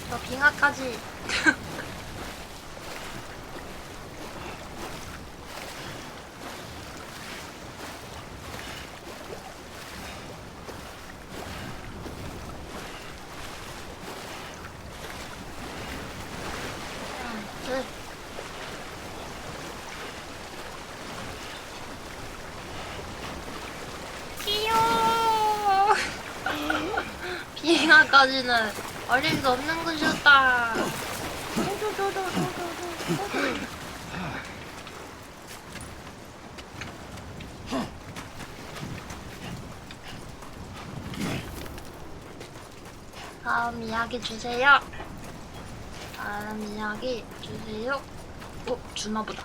저 빙하까지. 귀여워. 빙하까지는 어릴 수 없는 곳이었다. 다음 이야기 주세요. 다음 이야기 주세요. 주나보다.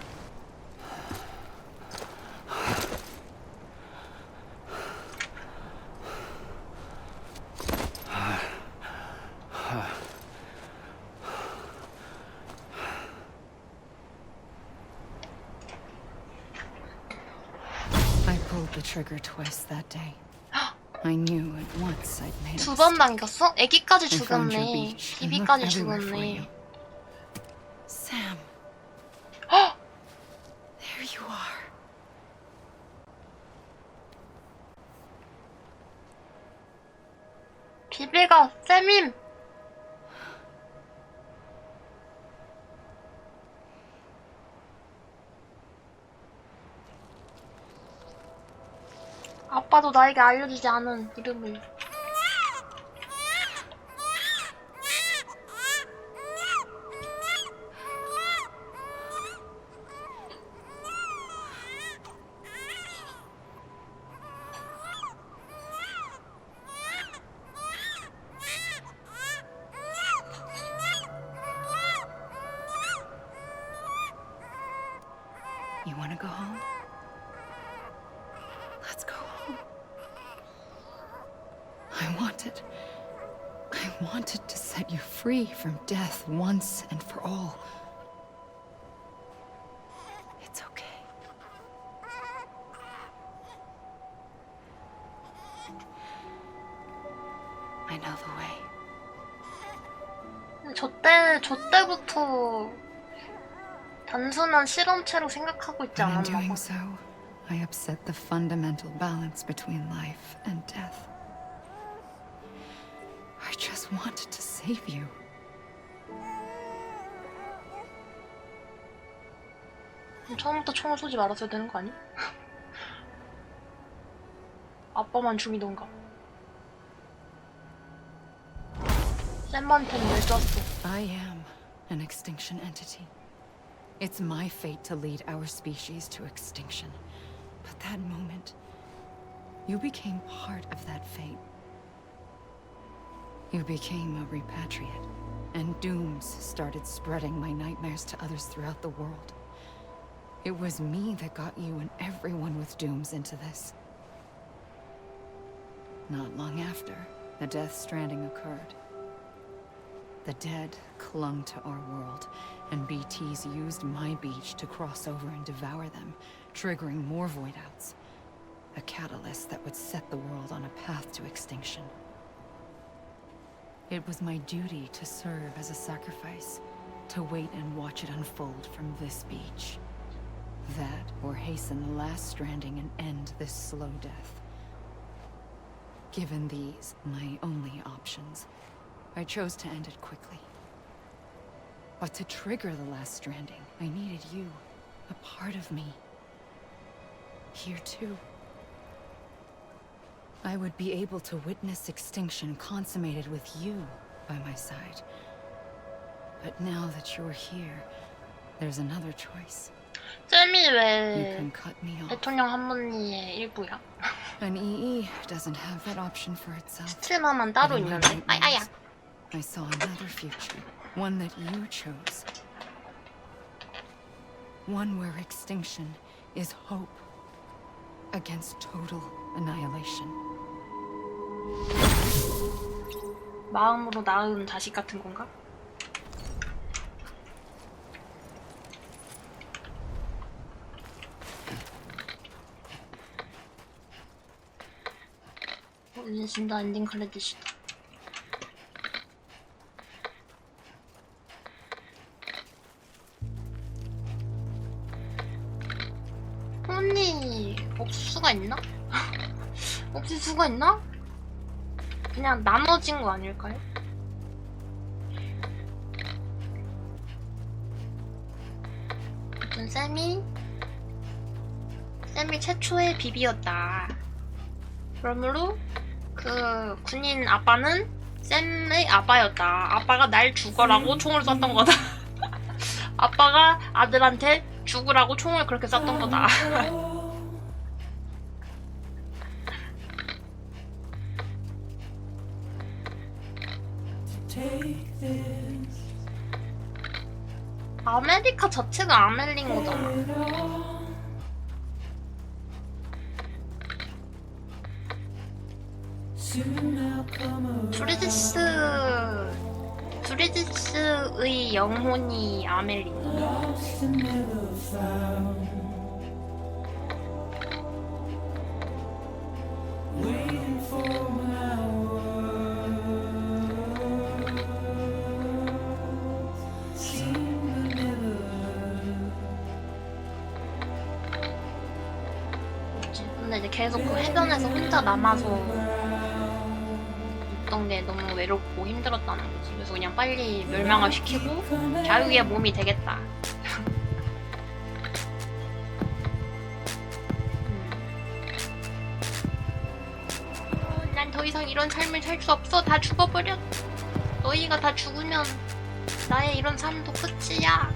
trigger twice that day. I knew at once I'd made a 두 번 mistake. 남겼어? 애기까지 I found your 죽였네. beach and 비비까지 looked everywhere for 죽었네. you. Sam. 헉! There you are. 비비가 쌤임. 아빠도 나에게 알려주지 않은 이름을. You want to go home? Let's go home. I wanted to set you free from death once and for all. It's okay. I know the way. 저 때부터 단순한 실험체로 생각하고 있지 But in 않았나 doing 봐. so, I upset the fundamental balance between life and death. I just wanted to save you. 처음부터 총을 쏘지 말았어야 되는 거 아니? 아빠만 죽이던가. 쌤한테는 왜 쐈어? I am an extinction entity. It's my fate to lead our species to extinction. But that moment, you became part of that fate. You became a repatriate, and dooms started spreading my nightmares to others throughout the world. It was me that got you and everyone with dooms into this. Not long after, the Death Stranding occurred. The dead clung to our world, and BTs used my beach to cross over and devour them, triggering more void-outs. A catalyst that would set the world on a path to extinction. It was my duty to serve as a sacrifice, to wait and watch it unfold from this beach. That, or hasten the last stranding and end this slow death. Given these, my only options, I chose to end it quickly. But to trigger the last stranding, I needed you, a part of me. Here too. I would be able to witness extinction consummated with you by my side. But now that you're here, there's another choice. 쌤이 You 왜 can cut me off. 대통령 할머니의 일부야? An EE doesn't have that option for itself. 스트리머만 따로 But in my 있는데? 아야. nightmares, I saw another future, one that you chose. One where extinction is hope against total annihilation. 마음으로 낳은 자식 같은 건가? 이제 진짜 엔딩 크레딧이다. 언니 없을 수가 있나? 없을 수가 있나? 그냥 나눠진 거 아닐까요? 아무튼 쌤이 최초의 비비였다. 그러므로 그 군인 아빠는 쌤의 아빠였다. 아빠가 날 죽어라고 총을 쐈던 거다. 아빠가 아들한테 죽으라고 총을 그렇게 쐈던 거다. 아메리카 자체가 아멜린 거잖아. 브리지스의 영혼이 아멜린. 근데 이제 계속 그 해변에서 혼자 남아서 있던 게 너무 외롭고 힘들었다는 거지. 그래서 그냥 빨리 멸망을 시키고 자유의 몸이 되겠다. 난 더 이상 이런 삶을 살 수 없어. 다 죽어버려. 너희가 다 죽으면 나의 이런 삶도 끝이야.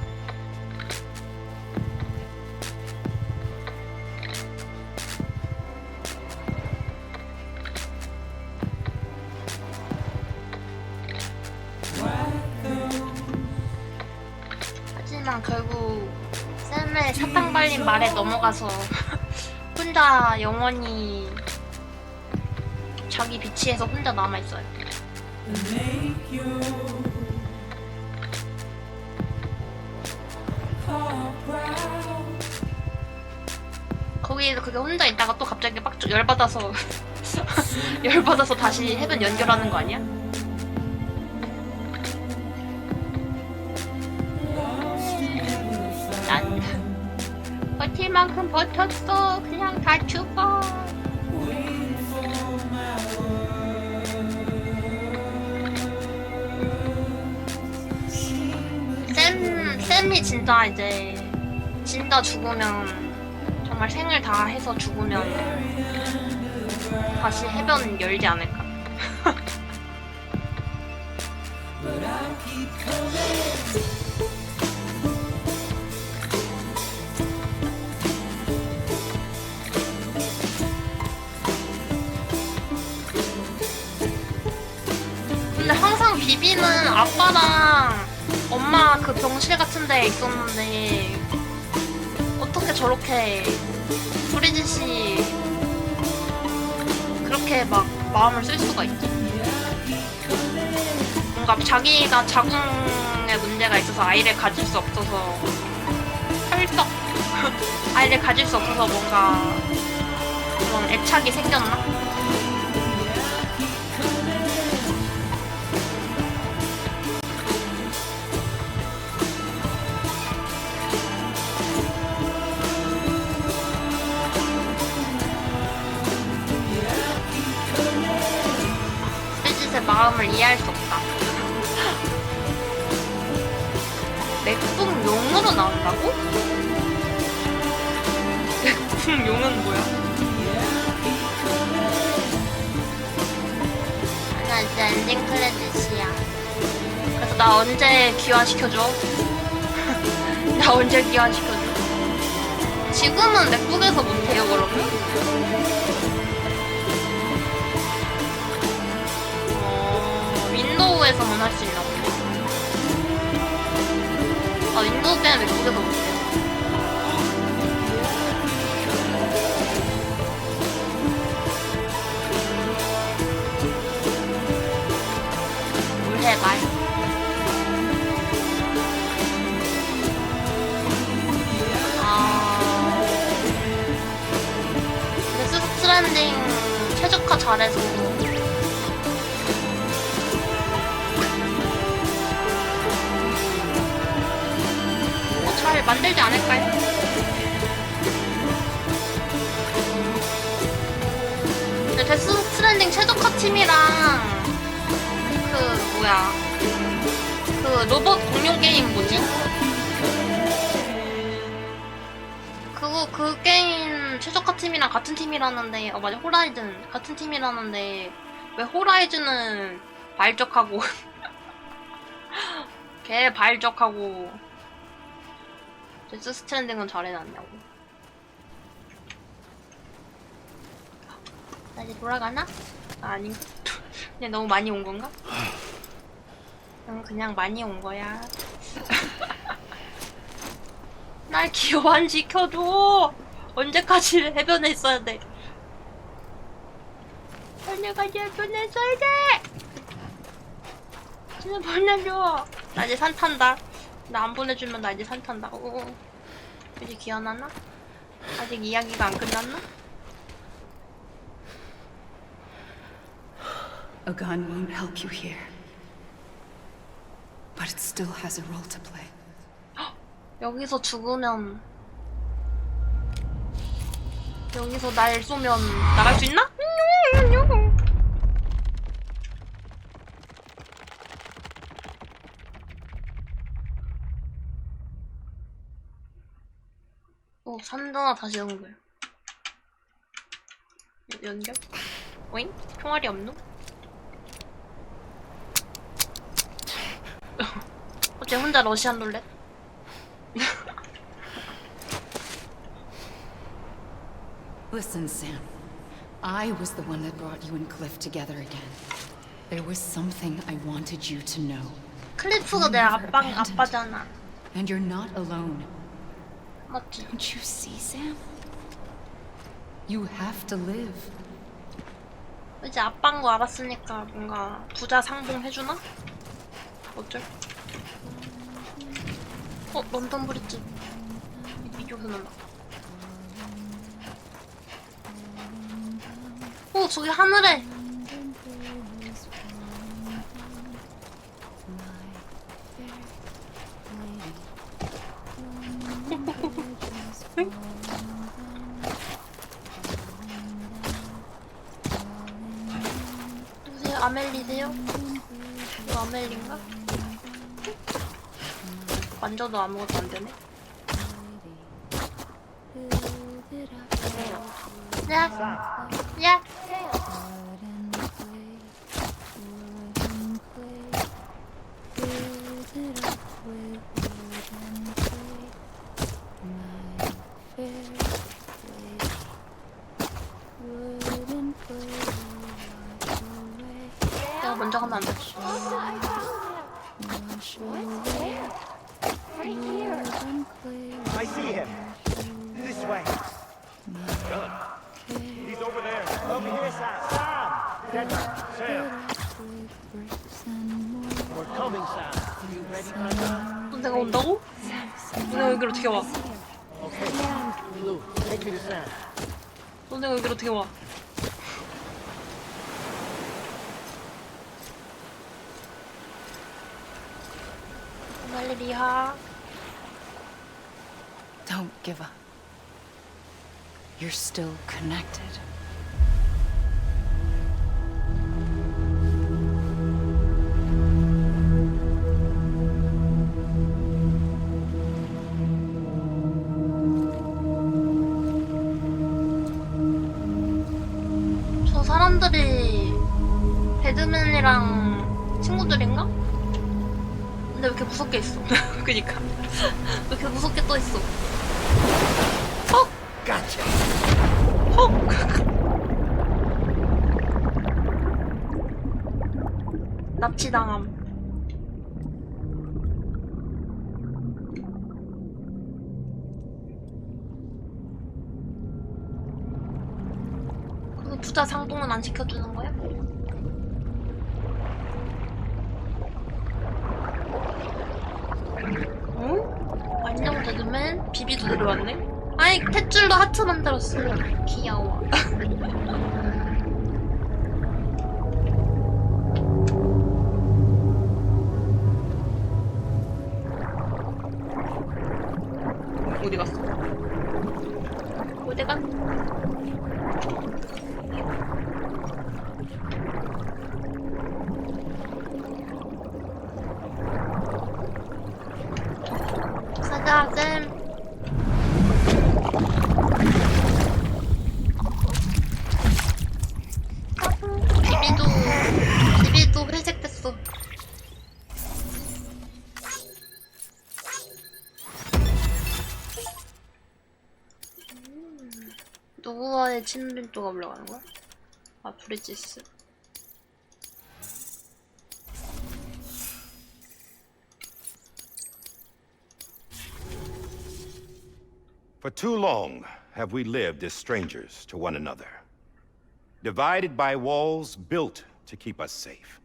하지만 결국 샘의 사탕 발린 말에 넘어가서 혼자 영원히 자기 비치에서 혼자 남아있어요. 거기에서 그게 혼자 있다가 또 갑자기 빡 열받아서 열받아서 다시 해변 연결하는 거 아니야? 난 버틸 만큼 버텼어. 그냥 다 죽어. 샘이 진짜 이제 진짜 죽으면 정말 생을 다 해서 죽으면 다시 해변 열지 않을까. 근데 항상 비비는 아빠랑 엄마 그 병실 같은 데에 있었는데 어떻게 저렇게 프리짓이 그렇게 막 마음을 쓸 수가 있지? 뭔가 자기가 자궁에 문제가 있어서 아이를 가질 수 없어서 펄썩 아이를 가질 수 없어서 뭔가 그런 애착이 생겼나? 마음을 이해할 수 없다. 맥북용으로 나온다고? 맥북용은 뭐야? 나 이제 엔딩 크레딧이야. 그래서 나 언제 기환시켜줘? 나 언제 기환시켜줘? 지금은 맥북에서 못해요 그러면? 윈도우에서만 할 수 있나 보네. 아, 윈도우 때문에 맥북에서 못해요. 뭘 해봐. 데스 스트랜딩 최적화 잘해서 잘 만들지 않을까요? 근데 데스 스트랜딩 최적화 팀이랑 그 뭐야 그 로봇 공룡 게임 뭐지? 그 게임 최적화 팀이랑 같은 팀이라는데 맞아 호라이즌 같은 팀이라는데 왜 호라이즌은 발적하고 걔 발적하고 데스 스트랜딩은 잘해놨냐고. 나 이제 돌아가나? 아니 그냥 너무 많이 온 건가? 그냥 많이 온 거야. 날 기환시켜줘. 언제까지 해변에 있어야 돼? 언제까지 해변에 있어야 돼? 진짜 보내줘. 나 이제 산 탄다. 나 안 보내주면 나 이제 산 탄다. 이제 기어나나? 아직 이야기가 안 끝났나? A gun won't help you here. But it still has a role to play. 여기서 죽으면 여기서 날 쏘면 나갈 수 있나? 산다나 다시 연결. 연결? 오잉? 총알이 없노? 어째 혼자 러시안 룰렛? Listen, Sam. I was the one that brought you and Cliff together again. There was something I wanted you to know. 클리프가 내 아빠잖아. And you're not alone. 맞지? Don't you see, Sam? You have to live. 이제 아빠인 거 알았으니까 뭔가 부자 상봉 해주나? 어쩔? 런던 브릿지. 이쪽에서 난다. 저기 하늘에. 누구세요? 아멜리세요? 이거 아멜리인가? 만져도 아무것도 안 되네. 야! 내가 먼저 가면 안 돼. I see him. This way. Good. He's over there. Over here, Sam. Sam. We're coming, Sam. You ready, Panda? 내가 온다고? 너네 여기로 어떻게 와? Okay. Blue, take me to Sam. 너네가 여기로 어떻게 와? 빨리 리하. Don't give up. You're still connected. 저 사람들이 배드맨이랑 친구들인가? 근데 왜 이렇게 무섭게 있어? 그니까 왜 이렇게 무섭게 떠 있어? Gotcha. 납치당함. 그 부자 상봉은 안 시켜주는 거야? 어? 안녕 데드맨. 비비도 내려왔네. 아이 탯줄로 하트 만들었어. 귀여워. 어디 갔어? 어디 간? 가자, 쌤. 비비도 회색됐어. 누구와의 친밀도가 올라가는 거야? 아, 브리지스. For too long have we lived as strangers to one another, divided by walls built to keep us safe.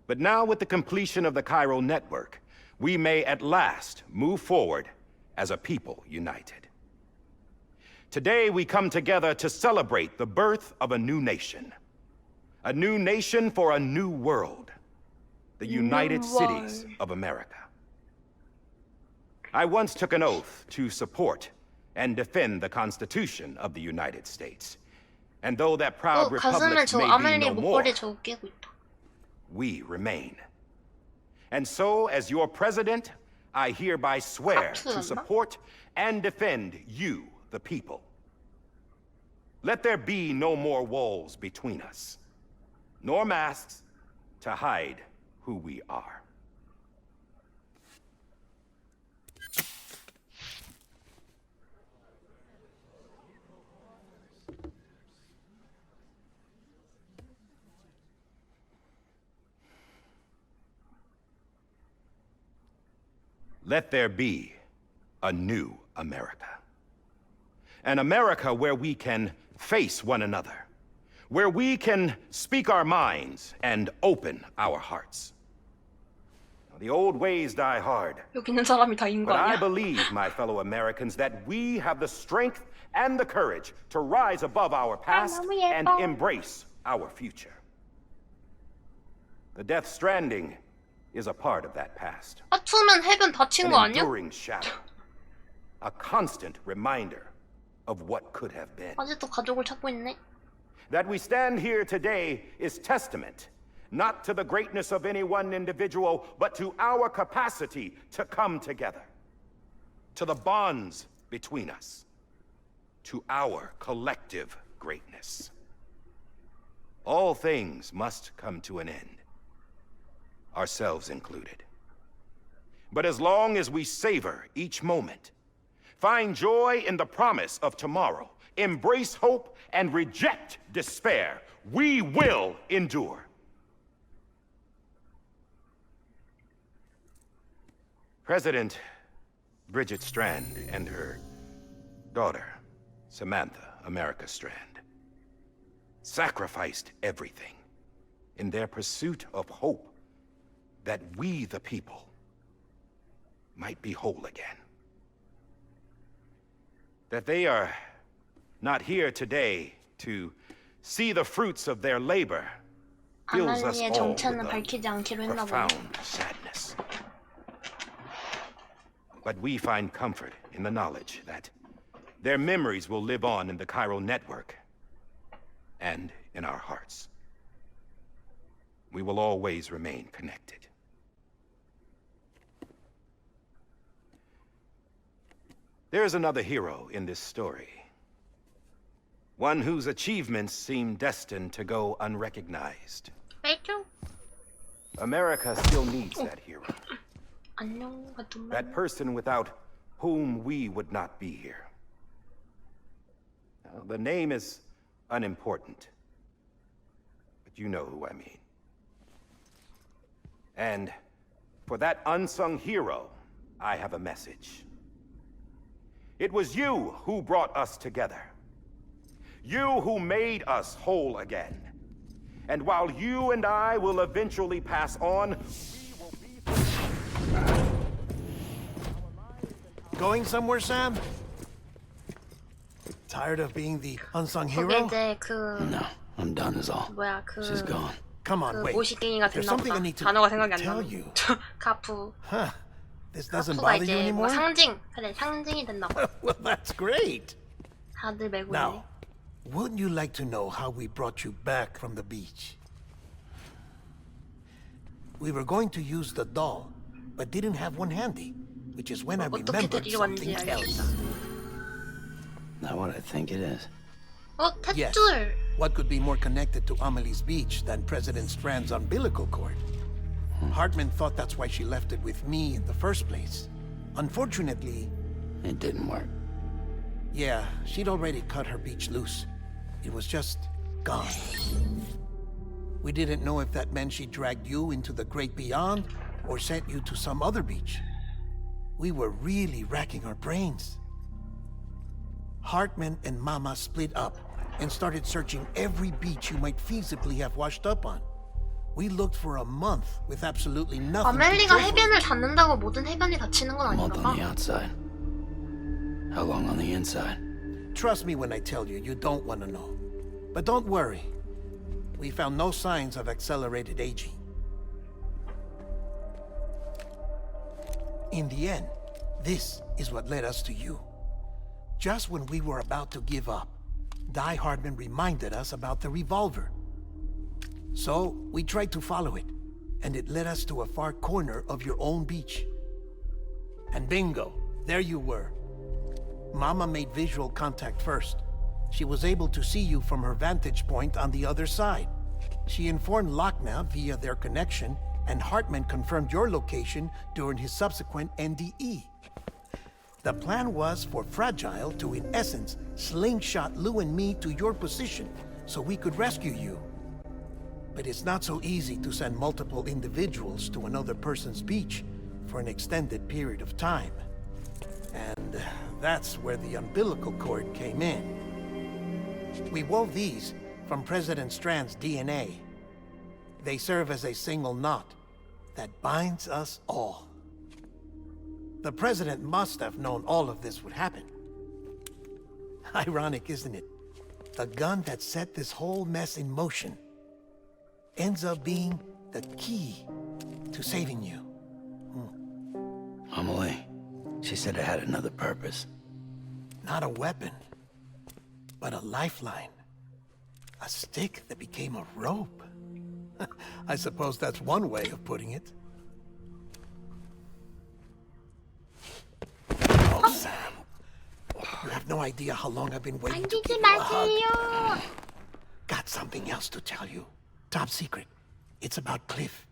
But now, with the completion of the Cairo network, we may at last move forward as a people united. Today, we come together to celebrate the birth of a new nation, A new nation for a new world. The United Cities of America. I once took an oath to support and defend the Constitution of the United States. And though that proud republic may be no more, we remain. And so, as your president, I hereby swear to support and defend you, the people. Let there be no more walls between us, nor masks to hide who we are. Let there be a new America. An America where we can face one another, where we can speak our minds and open our hearts. The old ways die hard. 여기 있는 사람이 다 인간이야. But I believe, my fellow Americans, that we have the strength and the courage to rise above our past and embrace our future. The Death Stranding is a part of that past. 아투면 해변 다친 거 An 아니야? enduring shadow. A constant reminder of what could have been. 아직도 가족을 찾고 있네. That we stand here today is testament, not to the greatness of any one individual, but to our capacity to come together, to the bonds between us, to our collective greatness. All things must come to an end, ourselves included. But as long as we savor each moment, find joy in the promise of tomorrow, embrace hope, and reject despair, we will endure. President Bridget Strand and her daughter, Samantha America Strand, sacrificed everything in their pursuit of hope that we, the people, might be whole again. That they are not here today to see the fruits of their labor fills us 아날리의 all with 정체는 밝히지 않기로 했나 보네. profound sadness. But we find comfort in the knowledge that their memories will live on in the chiral network and in our hearts. We will always remain connected. There's another hero in this story. One whose achievements seem destined to go unrecognized. America still needs that hero. That person without whom we would not be here. Now, the name is unimportant, but you know who I mean. And for that unsung hero, I have a message. It was you who brought us together. You who made us whole again. And while you and I will eventually pass on, Going somewhere, Sam? Tired of being the unsung 거기 hero? 이제 그 No, I'm done is all. 뭐야 그 She's gone. Come on, 그 wait. 모시갱이가 There's 됐나 something I 보다. need to 단어가 생각이 안 tell 나. you. 가프. Huh. This doesn't 가프가 bother you 이제 뭐 anymore? 상징. 그래 상징이 됐나 봐. Well, that's great. 다들 메고 있네. Now, wouldn't you like to know how we brought you back from the beach? We were going to use the doll, but didn't have one handy, which is when I 어떻게 remembered 데리러 왔는지 something 알겠다. else. Not what I think it is. Yes. 탯줄. What could be more connected to Amelie's beach than President Strand's umbilical cord? Hartman thought that's why she left it with me in the first place. Unfortunately... It didn't work. Yeah, she'd already cut her beach loose. It was just gone. We didn't know if that meant she dragged you into the great beyond or sent you to some other beach. We were really racking our brains. Hartman and Mama split up and started searching every beach you might feasibly have washed up on. We looked for a month with absolutely nothing. 아멜리가 해변을 닫는다고 모든 해변이 닫히는 건 A month 아닌가 on the 봐. outside. How long on the inside? Trust me when I tell you, you don't want to know. But don't worry. we found no signs of accelerated aging. In the end, this is what led us to you. Just when we were about to give up, Die Hardman reminded us about the revolver. So, we tried to follow it, and it led us to a far corner of your own beach. And bingo, there you were. Mama made visual contact first. She was able to see you from her vantage point on the other side. She informed Lochna via their connection, and Hartman confirmed your location during his subsequent NDE. The plan was for Fragile to, in essence, slingshot Lou and me to your position so we could rescue you. But it's not so easy to send multiple individuals to another person's beach for an extended period of time. And that's where the umbilical cord came in. We wove these from President Strand's DNA. They serve as a single knot that binds us all. The President must have known all of this would happen. Ironic, isn't it? The gun that set this whole mess in motion ends up being the key to saving you. Amelie, she said it had another purpose. Not a weapon, but a lifeline. A stick that became a rope. I suppose that's one way of putting it. Oh, Sam. You have no idea how long I've been waiting to give you a hug. Got something else to tell you. Top secret. It's about Cliff.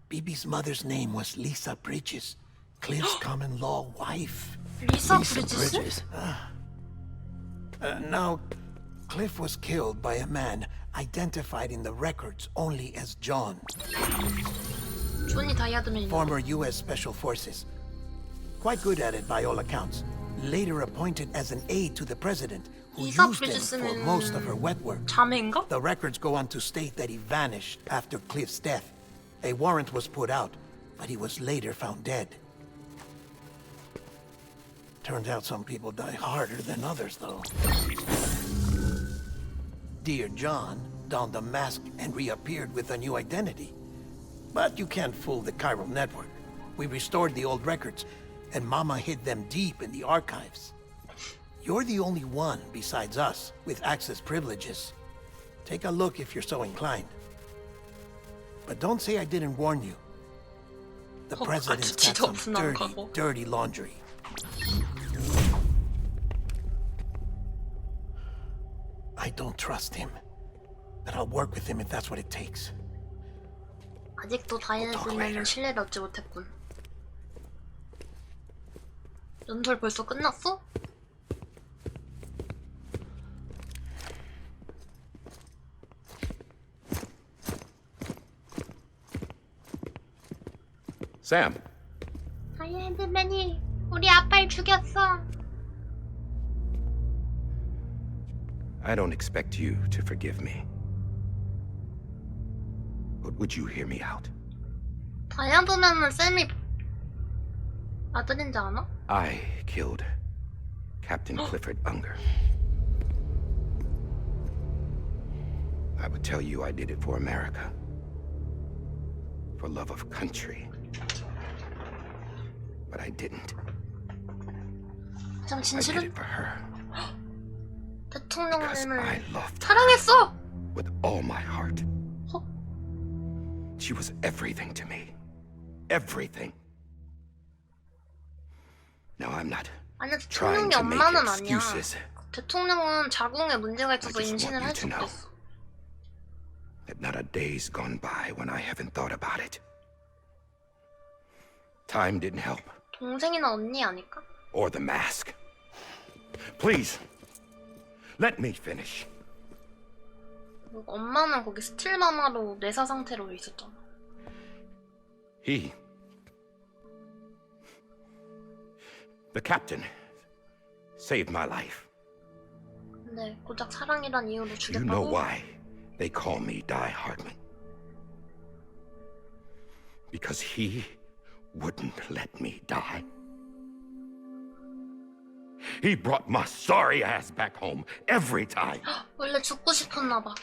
Bibi's mother's name was Lisa Bridges, Cliff's common-law wife. Lisa Bridges? Now, Cliff was killed by a man identified in the records only as John. 존이 다이아드맨. Former U.S. Special Forces. Quite good at it by all accounts. Later appointed as an aide to the president, who used him for most of her wet work. 자매인가? The records go on to state that he vanished after Cliff's death. A warrant was put out, but he was later found dead. Turns out some people die harder than others, though. Dear John donned a mask and reappeared with a new identity. But you can't fool the chiral network. We restored the old records, and Mama hid them deep in the archives. You're the only one besides us with access privileges. Take a look if you're so inclined. But don't say I didn't warn you. The president's got some dirty, dirty laundry. I don't trust him, but I'll work with him if that's what it takes. 아직도 다이아드맨은 신뢰를 얻지 못했군. 연설 벌써 끝났어? Sam. 다이아드맨이 우리 아빠를 죽였어. I don't expect you to forgive me. But would you hear me out? 다이아드맨은 쌤이 아들인지 아나? I killed Captain Clifford Unger. I would tell you I did it for America. For love of country. But I didn't. 참 I did 진실은 it for her. 대통령님을 사랑했어. With all my heart. She was everything to me. Everything. Now I'm not trying 대통령이 to make 엄마는 아니야. excuses. 대통령은 자궁에 문제가 있어서 임신을 할 수 없겠어. That not a day's gone by when I haven't thought about it. Time didn't help. 동생이나 언니 아닐까? Or the mask. Please, let me finish. 엄마는 거기 스틸 마마로 뇌사 상태로 있었잖아. The captain saved my life. 근데 고작 사랑이란 이유로 You know 죽였다고? why they call me Die Hardman? Because he wouldn't let me die. He brought my sorry ass back home every time. 원래 죽고 싶었나 봐.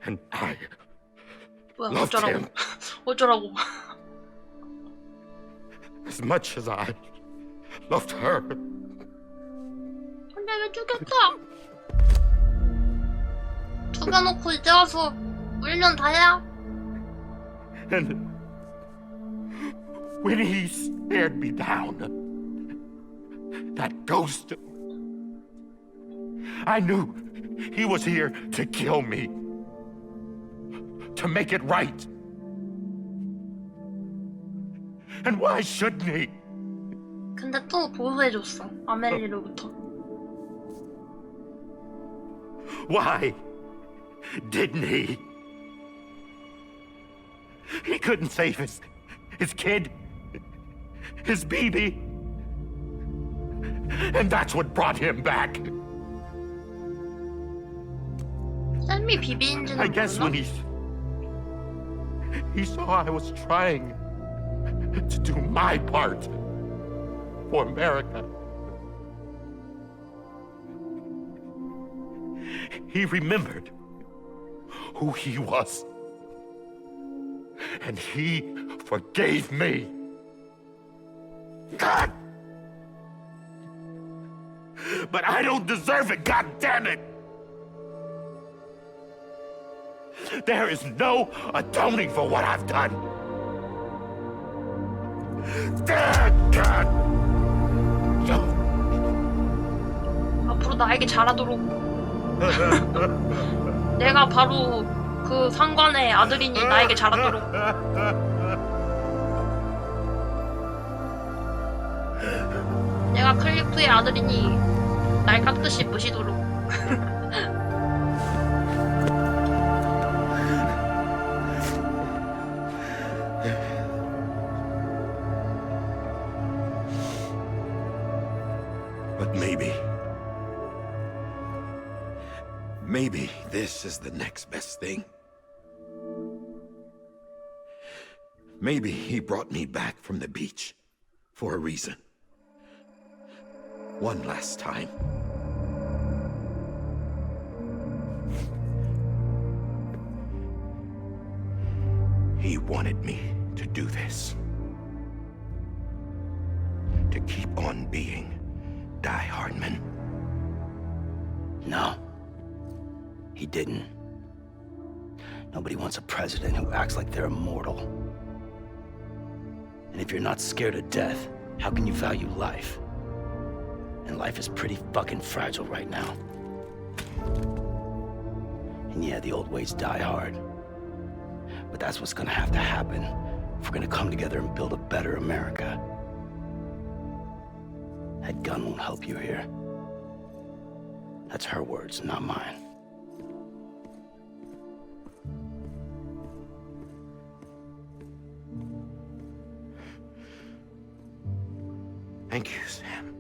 And I 뭐야, loved 어쩌라고. him 어쩌라고. as much as I loved her. 근데 왜 죽였어? 죽여놓고 이제 와서 울면 다야? And when he stared me down, that ghost, I knew he was here to kill me, to make it right. And why shouldn't he? 근데 또 보호해줬어. 아멜리로부터. Why didn't he? He couldn't save his kid, his baby. And that's what brought him back. 쌤이 비비인지는 I guess 몰라? when he saw I was trying to do my part for America, he remembered who he was. And he forgave me. God! But I don't deserve it, God damn it! There is no atoning for what I've done. God! 앞으로 나에게 잘하도록. 내가 바로 그 상관의 아들이니 나에게 잘하도록. 내가 클리프의 아들이니 날 깍듯이 무시도록. But maybe this is the next best thing. Maybe he brought me back from the beach for a reason. One last time. He wanted me to do this. To keep on being Die Hardman. No. He didn't. Nobody wants a president who acts like they're immortal. And if you're not scared of death, how can you value life? And life is pretty fucking fragile right now. And yeah, the old ways die hard. But that's what's gonna have to happen if we're gonna come together and build a better America. That gun won't help you here. That's her words, not mine. Thank you, Sam.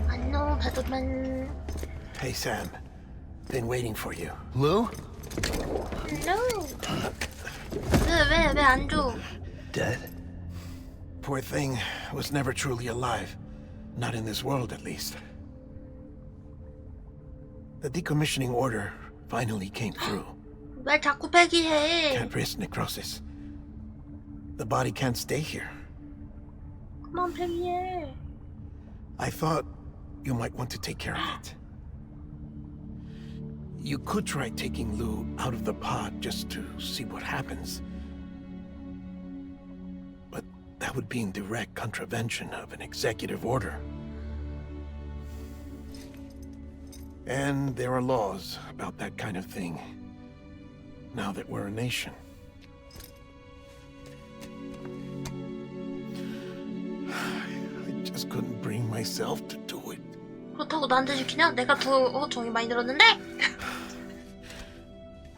안녕, 배드맨. Hey, Sam. Been waiting for you. Lou? Hello. 왜 안 줘? Dead? Poor thing was never truly alive. Not in this world, at least. The decommissioning order finally came through. 왜 자꾸 폐기해? Can't risk necrosis. The body can't stay here. 그만 폐기해. I thought you might want to take care of it. You could try taking Lou out of the pod just to see what happens. But that would be in direct contravention of an executive order. And there are laws about that kind of thing, now that we're a nation. I just couldn't bring myself to do it. 그렇다고 나한테 시키냐? 내가 더 정이 많이 들었는데?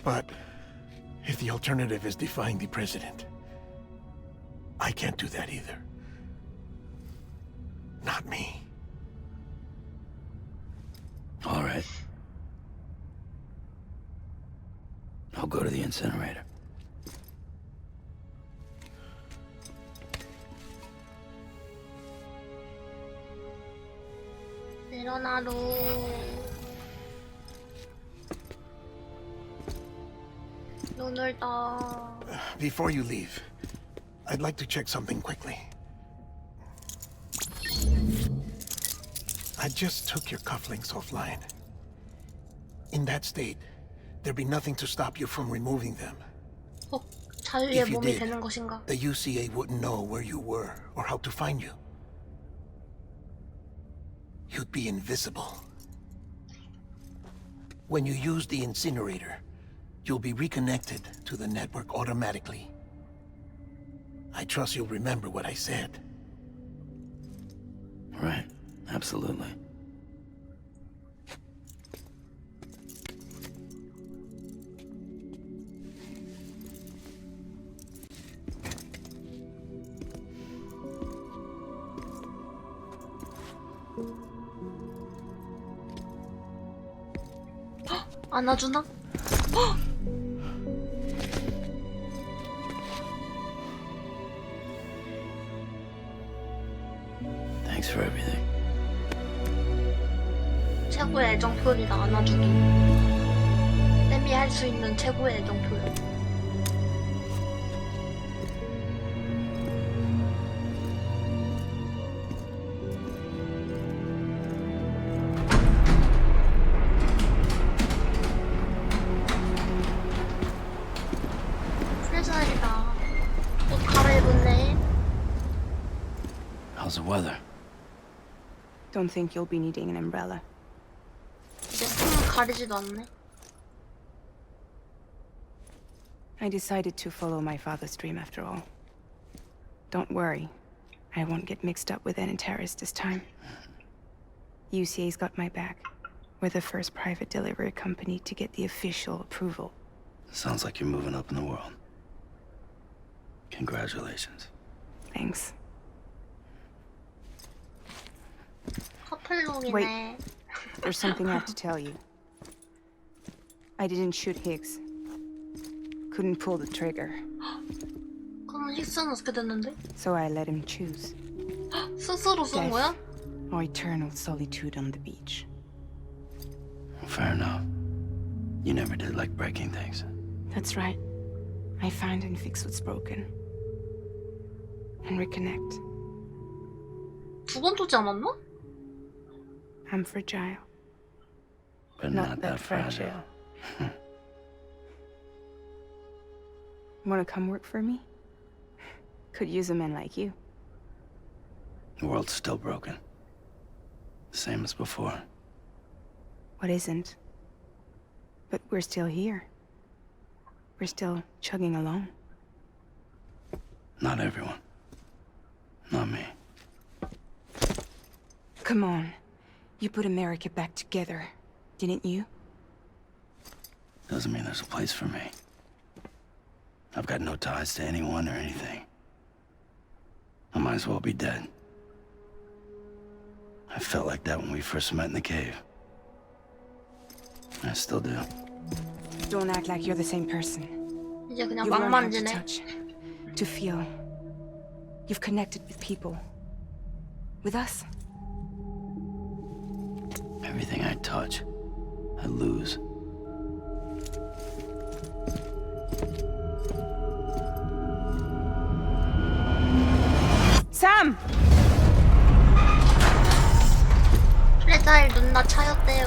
But if the alternative is defying the president, I can't do that either. Not me. I'll go to the incinerator. 일어나로. 눈을 떠. Before you leave, I'd like to check something quickly. I just took your cufflinks offline. In that state, there'd be nothing to stop you from removing them. 자유의 If you 몸이 did, 되는 것인가? the UCA wouldn't know where you were or how to find you. You'd be invisible. When you use the incinerator, you'll be reconnected to the network automatically. I trust you'll remember what I said. Right. Absolutely. 안아주나? Thanks for everything. 최고의 애정 표현이다. 안아주기. 쌤이 할 수 있는 최고의 애정 표현. 프레셔이다. 옷 갈아입었네. How's the weather? Don't think you'll be needing an umbrella. 이제 숨을 가리지도 않네. I decided to follow my father's dream after all. Don't worry. I won't get mixed up with any terrorists this time. UCA's got my back. We're the first private delivery company to get the official approval. Sounds like you're moving up in the world. Congratulations. Thanks. 커플룩이네. Wait. There's something I have to tell you. I didn't shoot Higgs. Couldn't pull the trigger. 그럼 힉스는 어떻게 됐는데? So I let him choose. 스스로 쏜 거야? Or eternal solitude on the beach. Fair enough. You never did like breaking things. That's right. I find and fix what's broken. And reconnect. 두 번 쏘지 않았나? I'm fragile. But not that fragile. Wanna come work for me? Could use a man like you. The world's still broken. Same as before. What isn't? But we're still here. We're still chugging along. Not everyone. Not me. Come on. You put America back together, didn't you? Doesn't mean there's a place for me. I've got no ties to anyone or anything. I might as well be dead. I felt like that when we first met in the cave. I still do. Don't act like you're the same person. 이제 그냥 You've 막 learned how to 만지네. touch, to feel. You've connected with people. With us. Everything I touch, I lose. Sam! 프레자일 눈나 차였대요.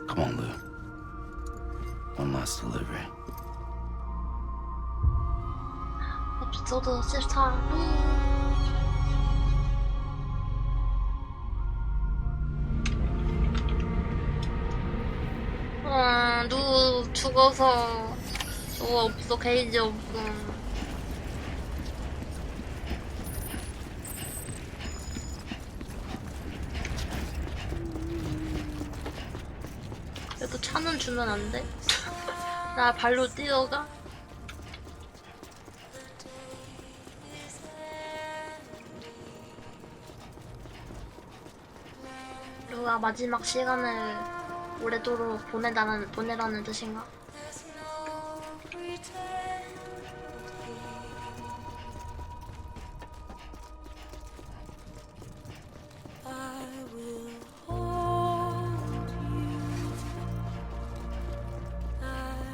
Come on, Lou. One last delivery. 에피소드 14. 누구 죽어서 저거 없어. 게이지 없음. 그래도 차는 주면 안 돼? 나 발로 뛰어가? 누가 마지막 시간을 오래도록 보내라는 뜻인가?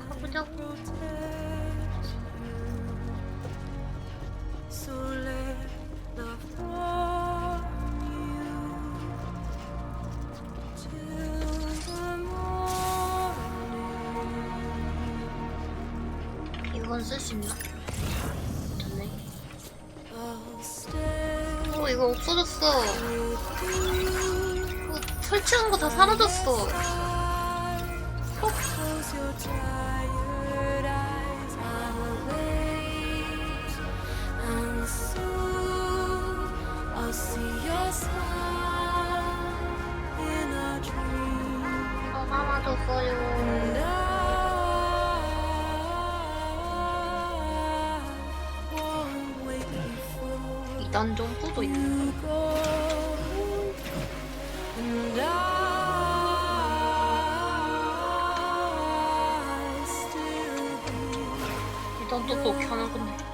가보자고. 이건 쓸 수 있나? 좋네. 이거 없어졌어. 이거 설치한 거 다 사라졌어. 이단 점프도 있는 이단 점프 어떻게 하는 건데?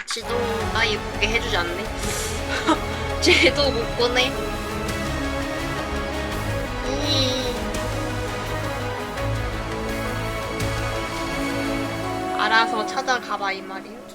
지도 나 예쁘게 해주지 않네? 쟤도 못 보네. 알아서 찾아가봐 이 말이에요.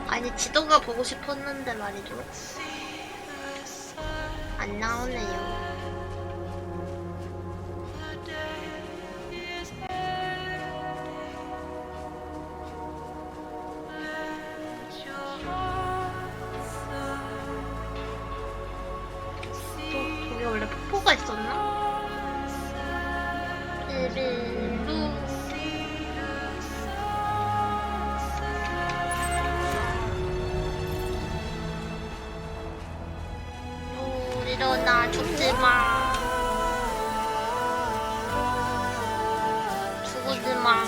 아니 지도가 보고 싶었는데 말이죠. 안 나오네요. 또 저기 원래 폭포가 있었나? 일어나 죽지마. 죽지마.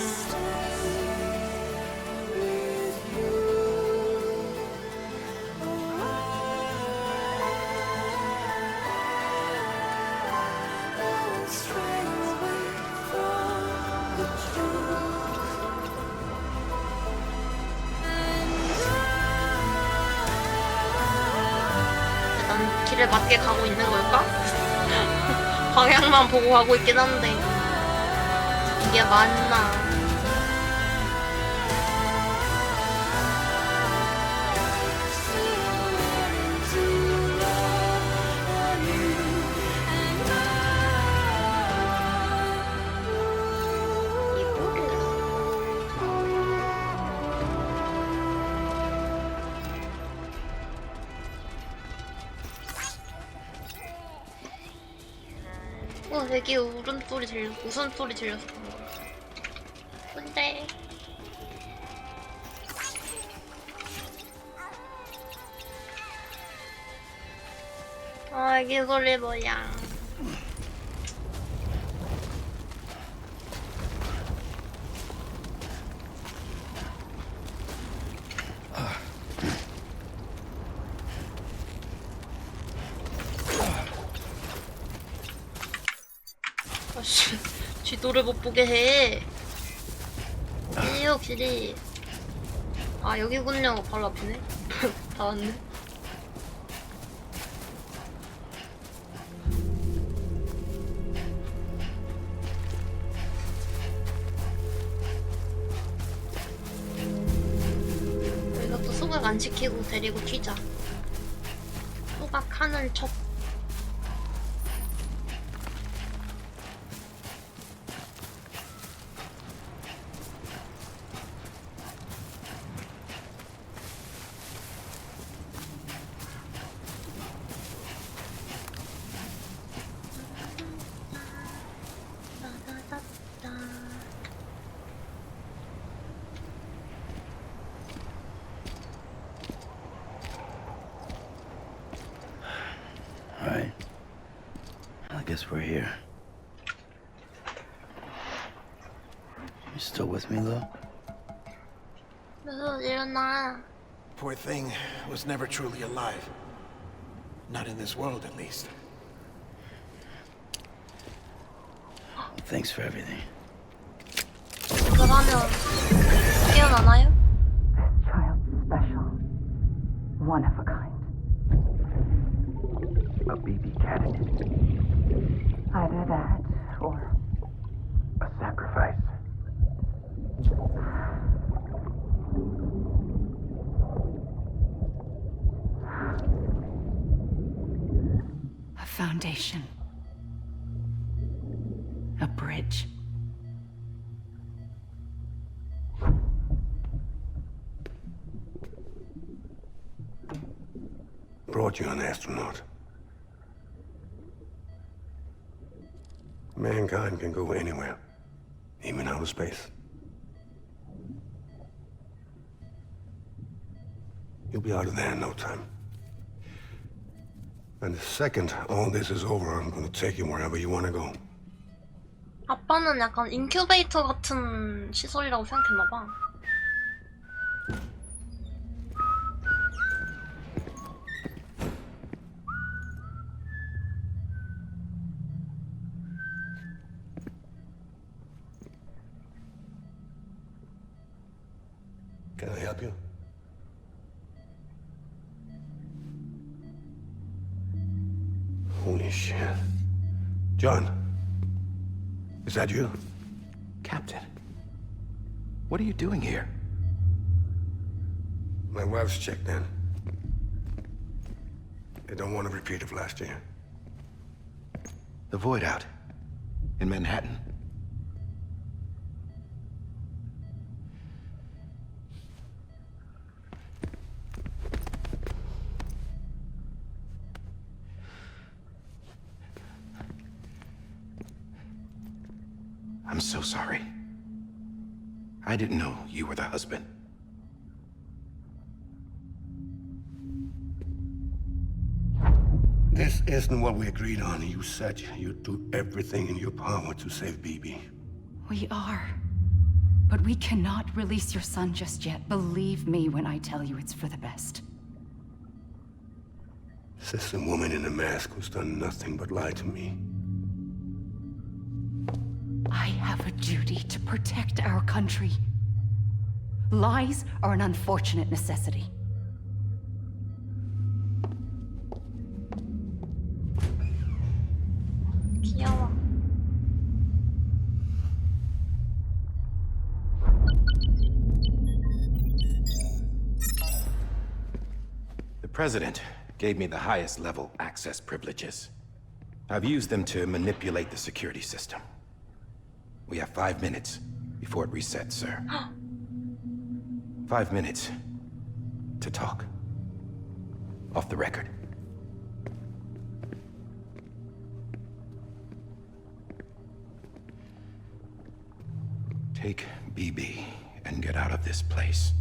난 길을 맞게 가고 있는 걸까? 방향만 보고 가고 있긴 한데 이게 맞나? 되게 울음소리 웃음소리 들렸어. 근데 이게 소리 뭐야? 아씨, 지도를 못 보게 해. 길이요, 길이. 아, 여기군요. 바로 앞이네. 다 왔네. 이것도 소각 안 지키고 데리고 튀자. 소각하는 척. Alright. I guess we're here. You still with me, though? 일어나. Poor thing was never truly alive. Not in this world, at least. Thanks for everything. 이걸 하면 깨어나나요? Child's special. One of a kind. A BB candidate. Either that, or A sacrifice. A foundation. A bridge. Brought you an astronaut. Mankind can go anywhere, even outer space. You'll be out of there in no time. And the second all this is over, I'm gonna take you wherever you wanna go. 아빠는 약간 인큐베이터 같은 시설이라고 생각했나봐. Can I help you? Holy shit. John, is that you? Captain, what are you doing here? My wife's checked in. They don't want a repeat of last year. The Void Out in Manhattan. I'm so sorry. I didn't know you were the husband. This isn't what we agreed on. You said you'd do everything in your power to save BB. We are. But we cannot release your son just yet. Believe me when I tell you it's for the best. This woman in a mask who's done nothing but lie to me. I have a duty to protect our country. Lies are an unfortunate necessity. 귀여워. The President gave me the highest level access privileges. I've used them to manipulate the security system. We have 5 minutes before it resets, sir. 5 minutes to talk. Off the record. Take BB and get out of this place.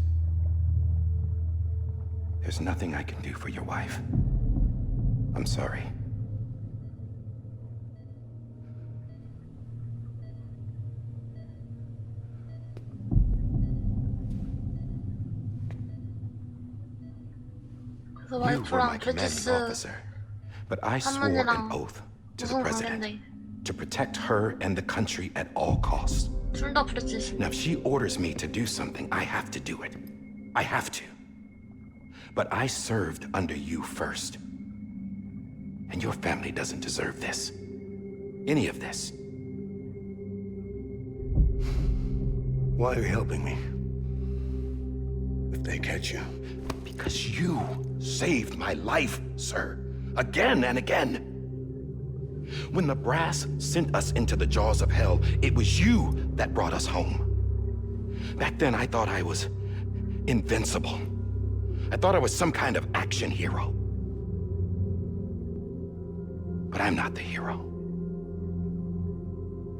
There's nothing I can do for your wife. I'm sorry. 그래서 You were my 와이프랑 commanding 브리티스 officer, but I swore an 할머니랑 oath to the 무슨 President. 관계인데? to protect her and the country at all costs. 둘 다 브레스. Now, if she orders me to do something, I have to do it. I have to. But I served under you first. And your family doesn't deserve this. Any of this. Why are you helping me? If they catch you. Because you saved my life, sir. Again and again. When the brass sent us into the jaws of hell, it was you that brought us home. Back then, I thought I was invincible. I thought I was some kind of action hero. But I'm not the hero.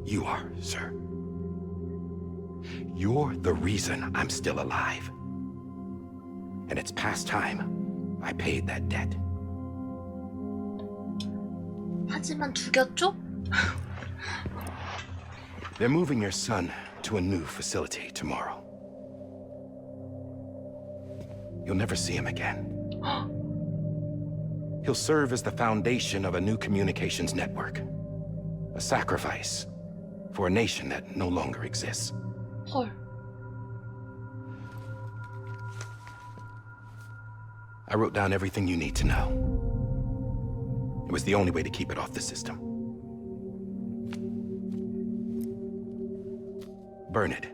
You are, sir. You're the reason I'm still alive. And it's past time I paid that debt. 하지만 죽였죠? They're moving your son to a new facility tomorrow. You'll never see him again. He'll serve as the foundation of a new communications network. A sacrifice for a nation that no longer exists. 헐. I wrote down everything you need to know. It was the only way to keep it off the system. Burn it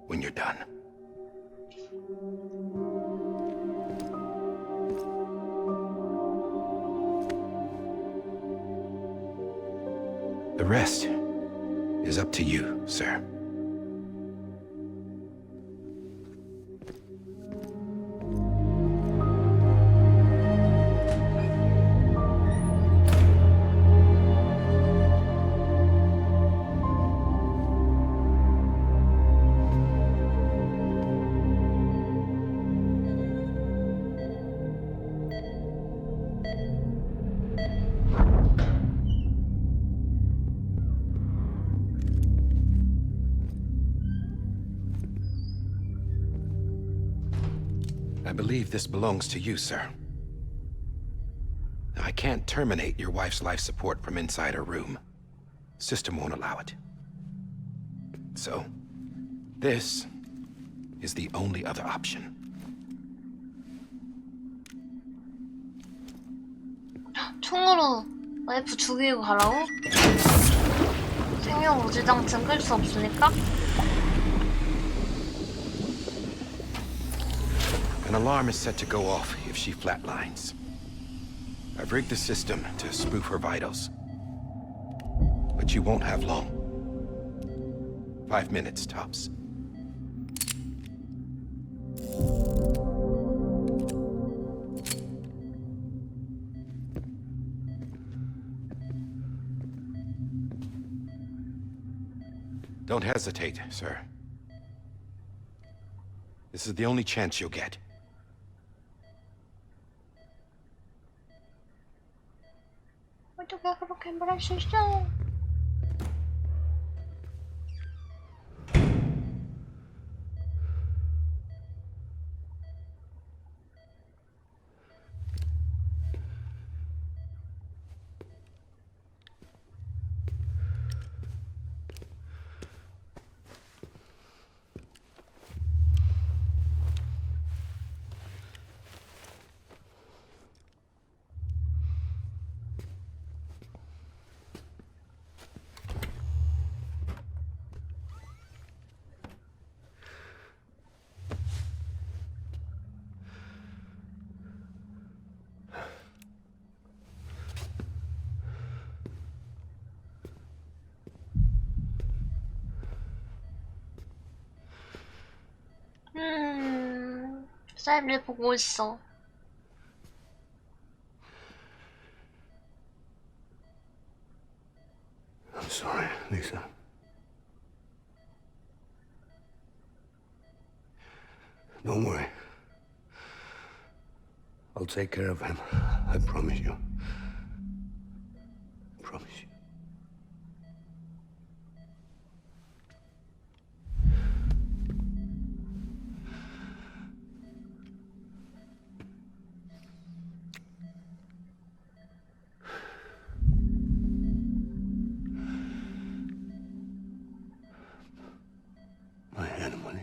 when you're done. The rest is up to you, sir. I believe this belongs to you, sir. Now, I can't terminate your wife's life support from inside her room. The system won't allow it. So, this is the only other option. 총으로 와이프 죽이고 가라고? 생명 무지장층 끌 수 없으니까? An alarm is set to go off if she flatlines. I've rigged the system to spoof her vitals. But you won't have long. 5 minutes, tops. Don't hesitate, sir. This is the only chance you'll get. 어떻게 그렇게 말할 수 있어? 쌀을 보고 있어. I'm sorry, Lisa. Don't worry. I'll take care of him. I promise you. I promise you.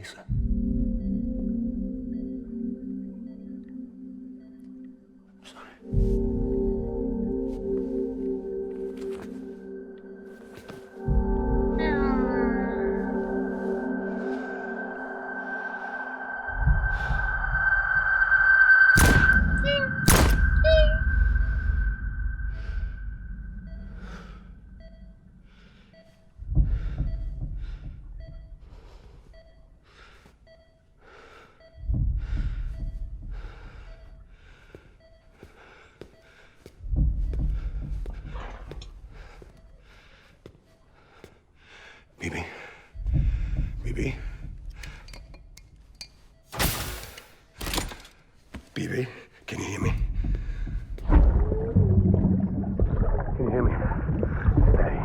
Lisa. I'm sorry. BB? BB? BB, can you hear me? Can you hear me? Steady.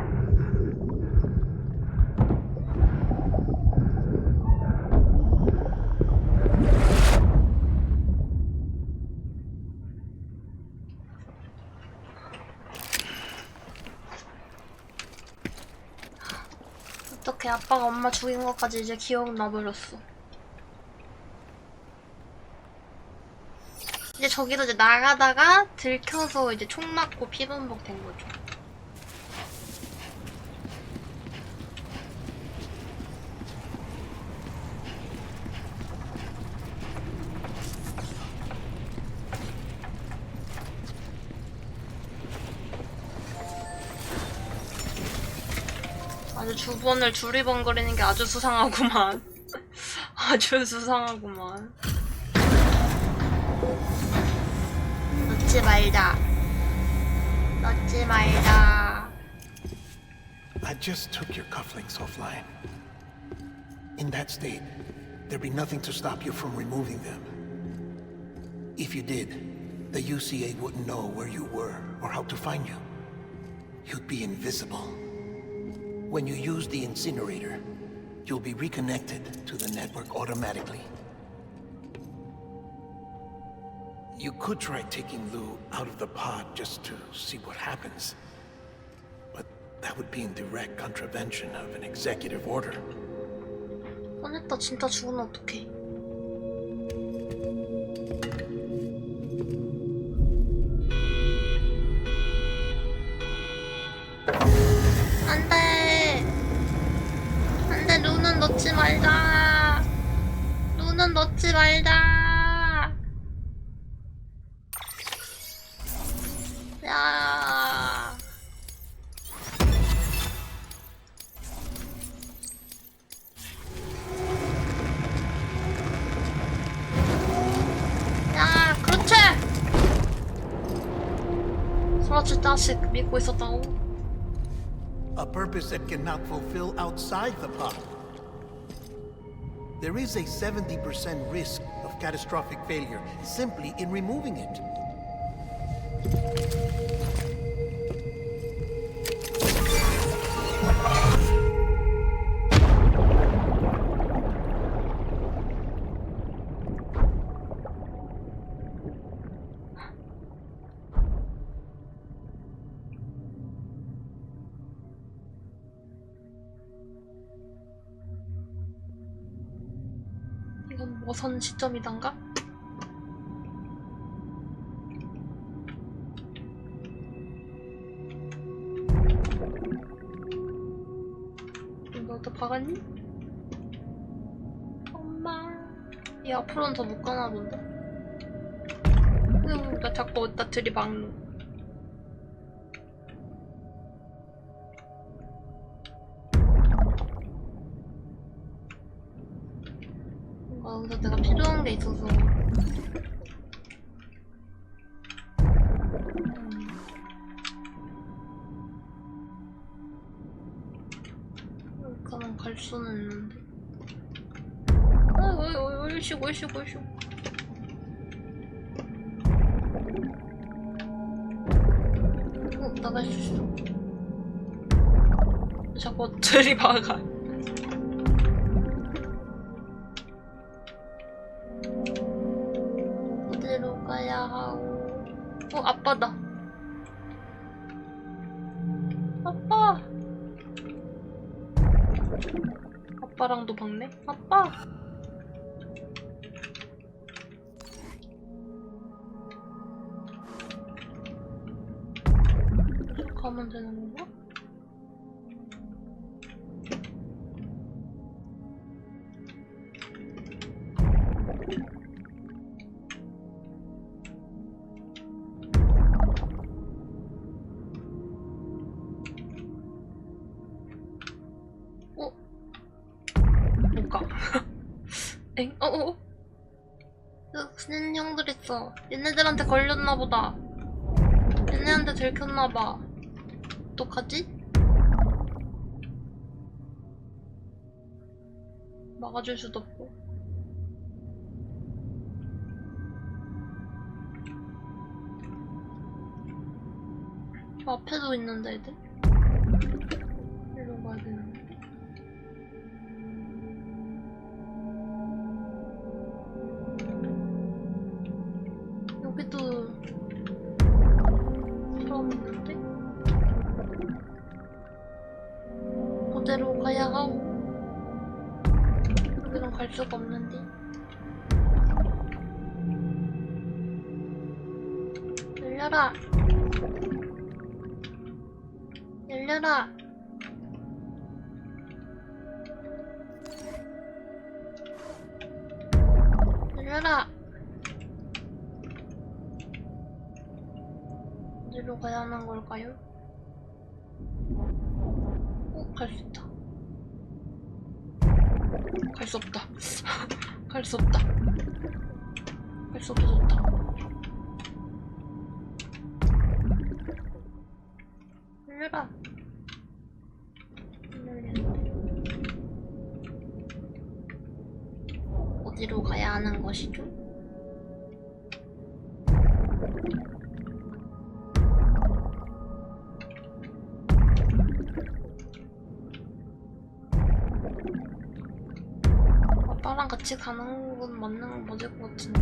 어떡해, 아빠가 엄마 죽인 것까지 이제 기억나버렸어. 이제 저기서 이제 나가다가 들켜서 이제 총 맞고 피범벅 된 거죠. 아주 주번을 두리번거리는 게 아주 수상하구만. 아주 수상하구만. 넣지 말자. 넣지 말자. I just took your cufflinks offline. In that state, there'd be nothing to stop you from removing them. If you did, the UCA wouldn't know where you were or how to find you. You'd be invisible. When you use the incinerator, you'll be reconnected to the network automatically. You could try taking Lou out of the pod just to see what happens. But that would be in direct contravention of an executive order. 꺼냈다 진짜 죽으면 어떡해. 안돼. 안돼, 루는 넣지 말자. 루는 넣지 말자. 야. 야, 그렇지. 그렇지, 자식 믿고 있었다고. A purpose that cannot fulfill outside the pod. There is a 70% risk of catastrophic failure simply in removing it. 이건 뭐선 시점이던가? 이거 또 박았니? 엄마. 얘 앞으로는 더 못 가나 본데? 나 자꾸 어디다 들이박는. 여기서 내가 필요한 게 있어서. 여기까지 갈 수는 있는데. 얼씨구. 나갈 수 있어. 자꾸 들이박아. 어디로 가야 하오? 아빠다. 아빠. 아빠랑도 박네? 아빠. 가면 되는 건가? 못 가. 엥? 그 형들 있어. 얘네들한테 걸렸나보다. 얘네한테 들켰나봐. 어떡하지? 막아줄 수도 없고. 저 앞에도 있는데 애들? 이리로 가야 되는데. 여기도 사람 있는데? 그대로 가야 하고 여기는 갈 수가 없는데. 열려라! 열려라! 열려라! 어디로 가야 하는 걸까요? 갈 수 있다. 갈 수 없다. 갈 수 없다. 갈 수 없어졌다. 열려라. 안 열리는데. 어디로 가야 하는 것이죠? 아빠랑 같이 가는 건 맞는 건 맞을 것 같은데.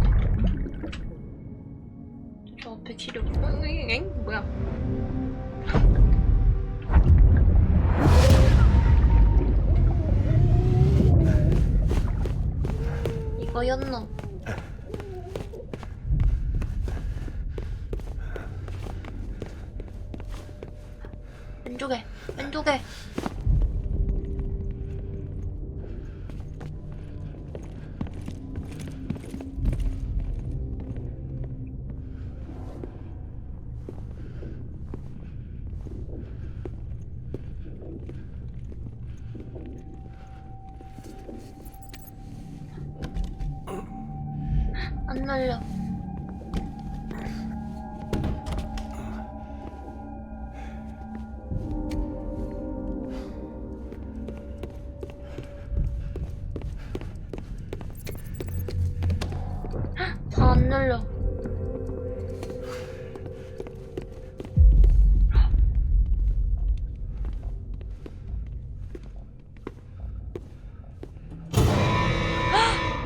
저 앞에 길이 없어. 엥? 뭐야? 이거였노? 왼쪽에! 왼쪽에! 안 날려. 다 안 날려.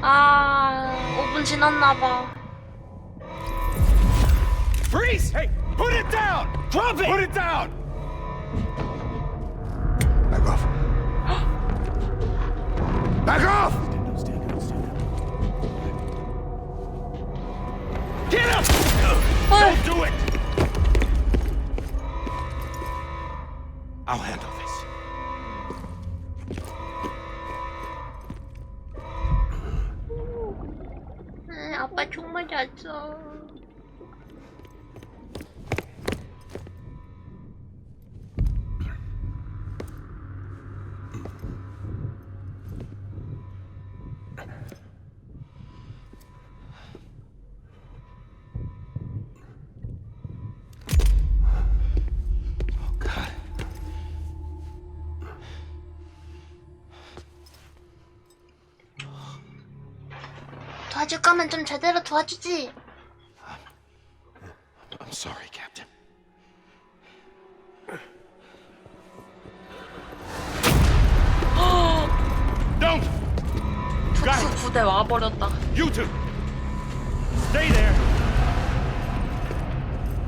아, 5분 지났나봐. Freeze! Hey, put it down! Drop it! Put it down! Back off. Back off! Get up! Don't do it! I'll handle this. 아빠 총 맞았어. 도와줄 거면 좀 제대로 도와주지. I'm sorry, Captain. Don't! 특수 부대 와버렸다. You two! Stay there!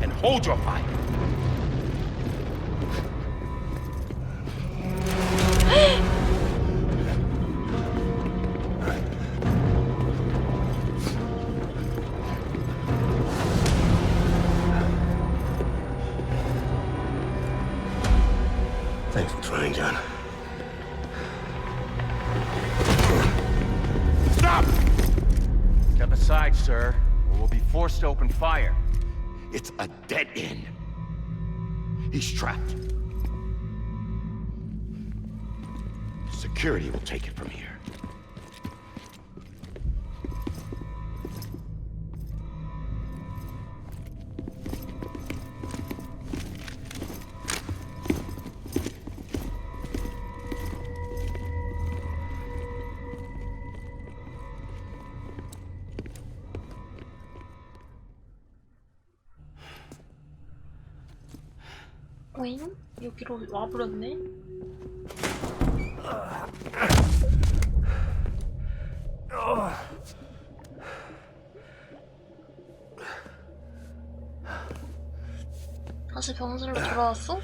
And hold your fire. running gun. Stop! Step aside, sir, or we'll be forced to open fire. It's a dead end. He's trapped. Security will take it from here. 오잉? 여기로 와버렸네? 다시 병실로 돌아왔어?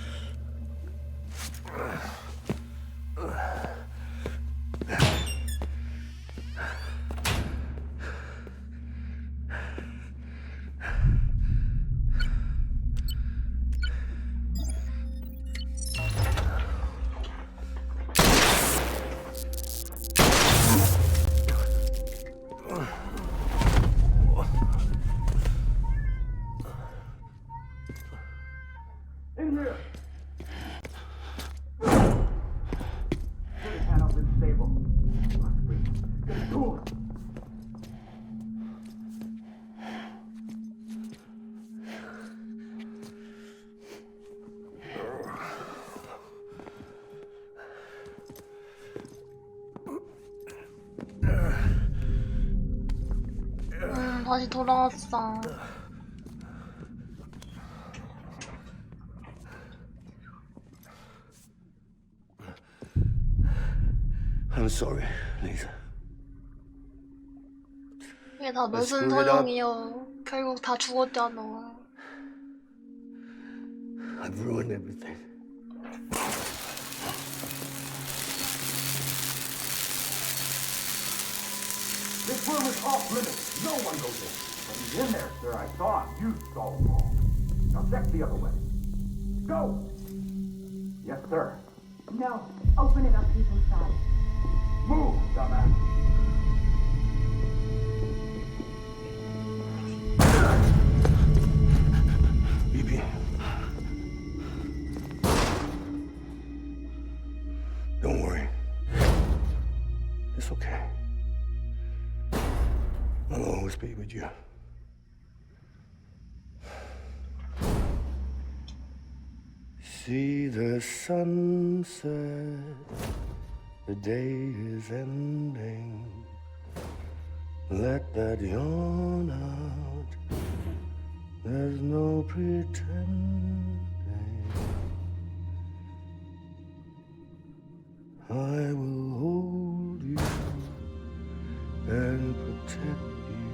다시 돌아왔어. I'm sorry, Lisa. 이게 다 무슨 소용이여. 결국 다 죽었잖아. I've ruined everything. This room is off limits. No one goes in. But he's in there, sir. I saw him. You saw him all. Now check the other way. Go! Yes, sir. No. Open it up, he's inside. Move, dumbass. BB. Don't worry. It's okay. I'll always be with you. See the sunset, the day is ending. Let that yawn out, there's no pretending. I will hold you and protect you.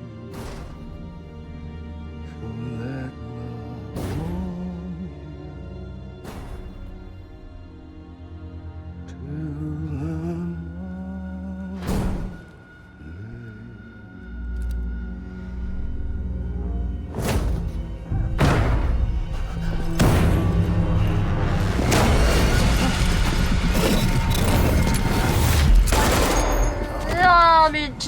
So let love warm you till the 야, 미친.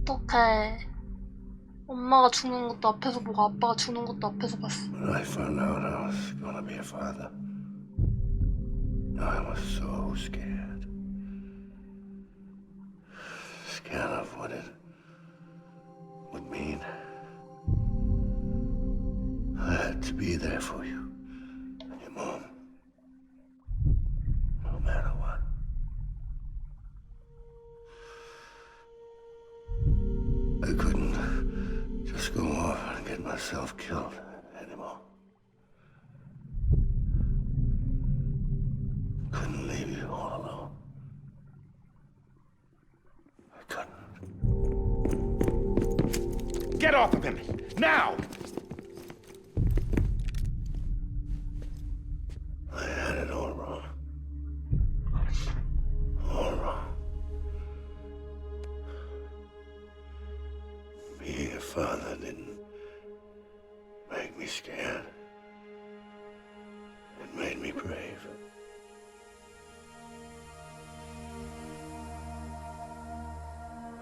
어떡해. 엄마가 죽는 것도 앞에서 보고 아빠가 죽는 것도 앞에서 봤어. When I found out I was gonna be a father, I was so scared. Scared of what it would mean. I had to be there for you and your mom, no matter what. I couldn't just go off and get myself killed anymore. Couldn't leave you all alone. I couldn't. Get off of him! Now! I had it all wrong. All wrong. father didn't make me scared. It made me brave.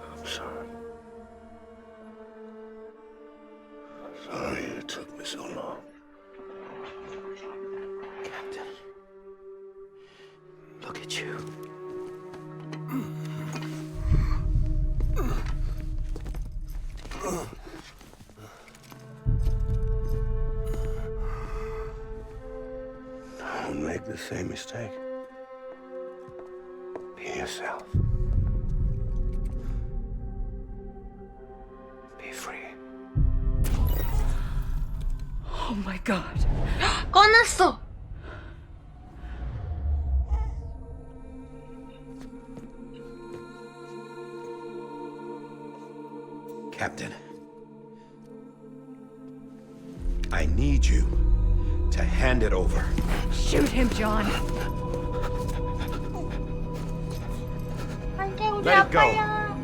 I'm sorry. Sorry it took me so long. Captain, look at you. Don't make the same mistake. Be yourself. Be free. Oh my god. 꺼냈어. Captain, I need you to hand it over. Shoot him, John. 안돼 우리 Let it go. 아빠야.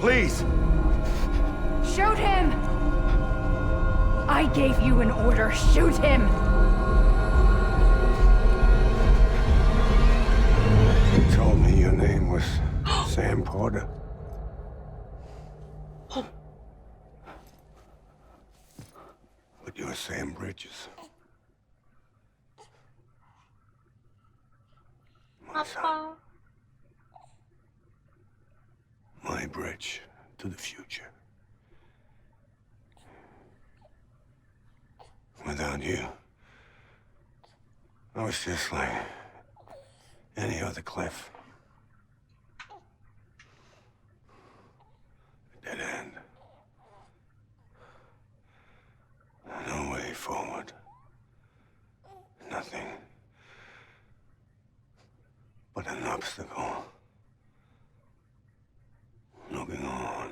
Please. Shoot him! I gave you an order. Shoot him! You told me your name was Sam Porter. But you're Sam Bridges. My son. 아빠. My bridge to the future. Without you, I was just like any other Cliff. A dead end. No way forward. Nothing but an obstacle. Looking on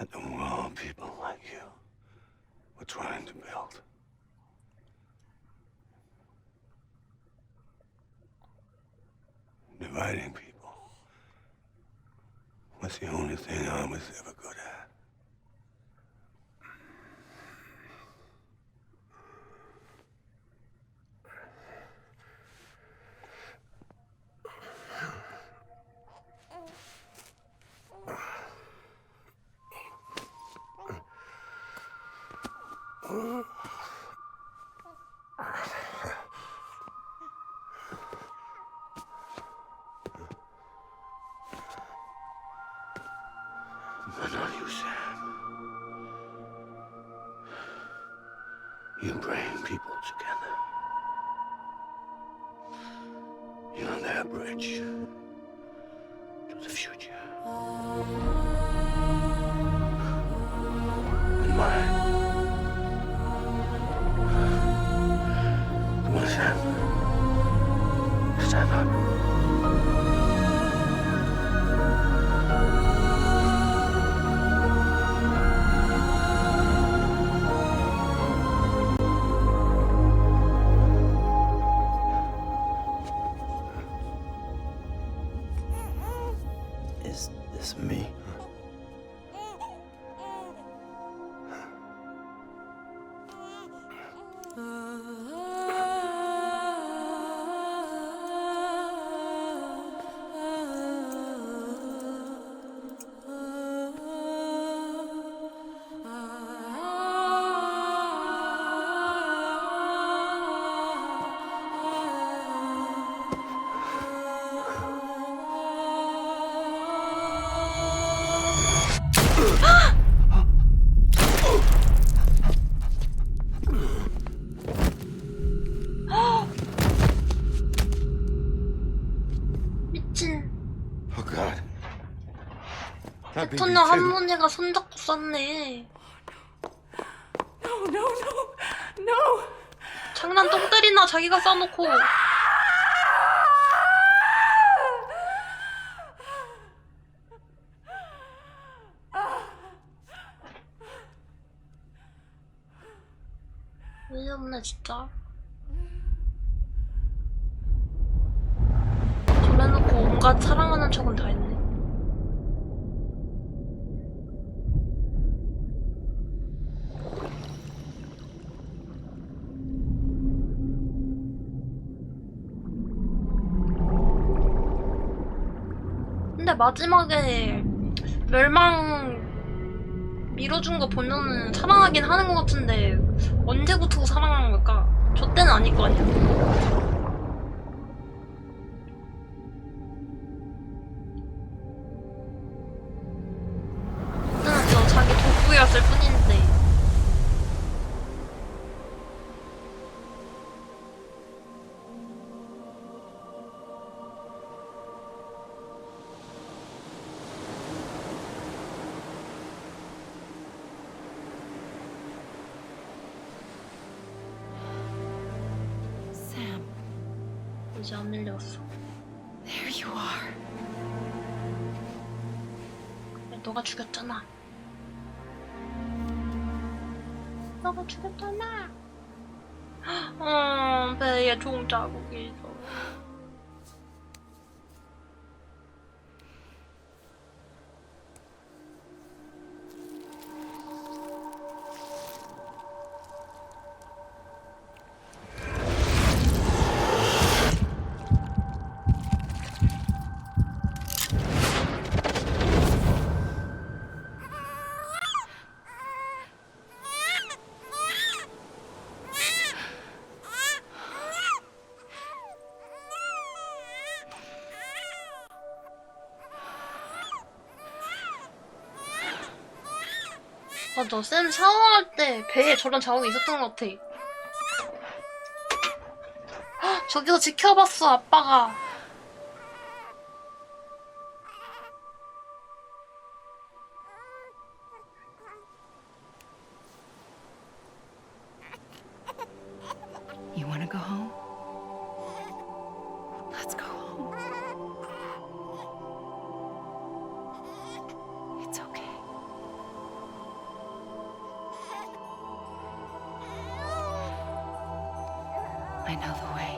at the world people like you were trying to build. Dividing people was the only thing I was ever good at. But not you, Sam. You bring people together. You're their bridge to the future. And mine. Come on, Sam. Stand up. Is this me? 미친. Oh God. Not BB2. 패턴을 할머니가 손잡고 쐈네. No, no, no, no! 장난 똥 때리나 자기가 쏴놓고. 왜 없네 진짜. 저래놓고 온갖 사랑하는 척은 다 했네. 마지막에 멸망 밀어준 거 보면은 사랑하긴 하는 것 같은데 언제부터 사랑하는 걸까? 저 때는 아닐 거 아니야. 그때는 저 자기 덕후였을 뿐인데. 이제 안 밀려왔어. There you are. 그래, 너가 죽였잖아. 너가 죽였잖아. 배에 종자국이 있어. 맞아, 쌤 샤워할 때 배에 저런 자국이 있었던 것 같아. 헉, 저기서 지켜봤어, 아빠가. You wanna go home? Let's go home. It's okay. I know the way.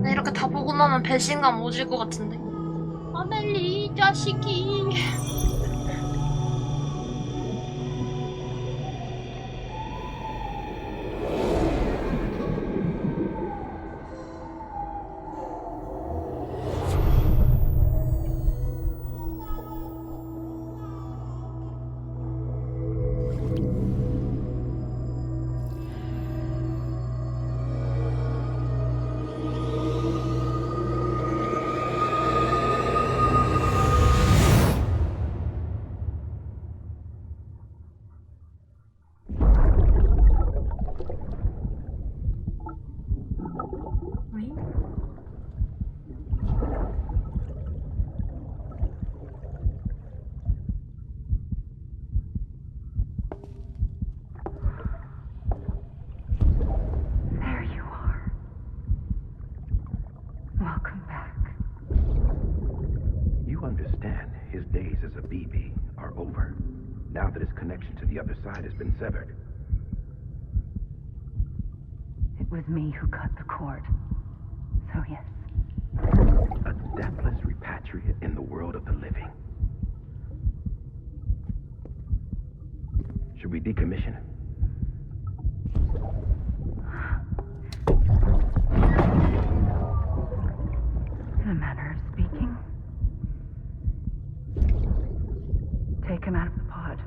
나 이렇게 다 보고 나면 배신감 오질 것 같은데. 아멜리, 이 자식이. His days as a BB are over, now that his connection to the other side has been severed. It was me who cut the cord. So yes. A deathless repatriate in the world of the living. Should we decommission him? In a manner of speaking. Take him out of the pod.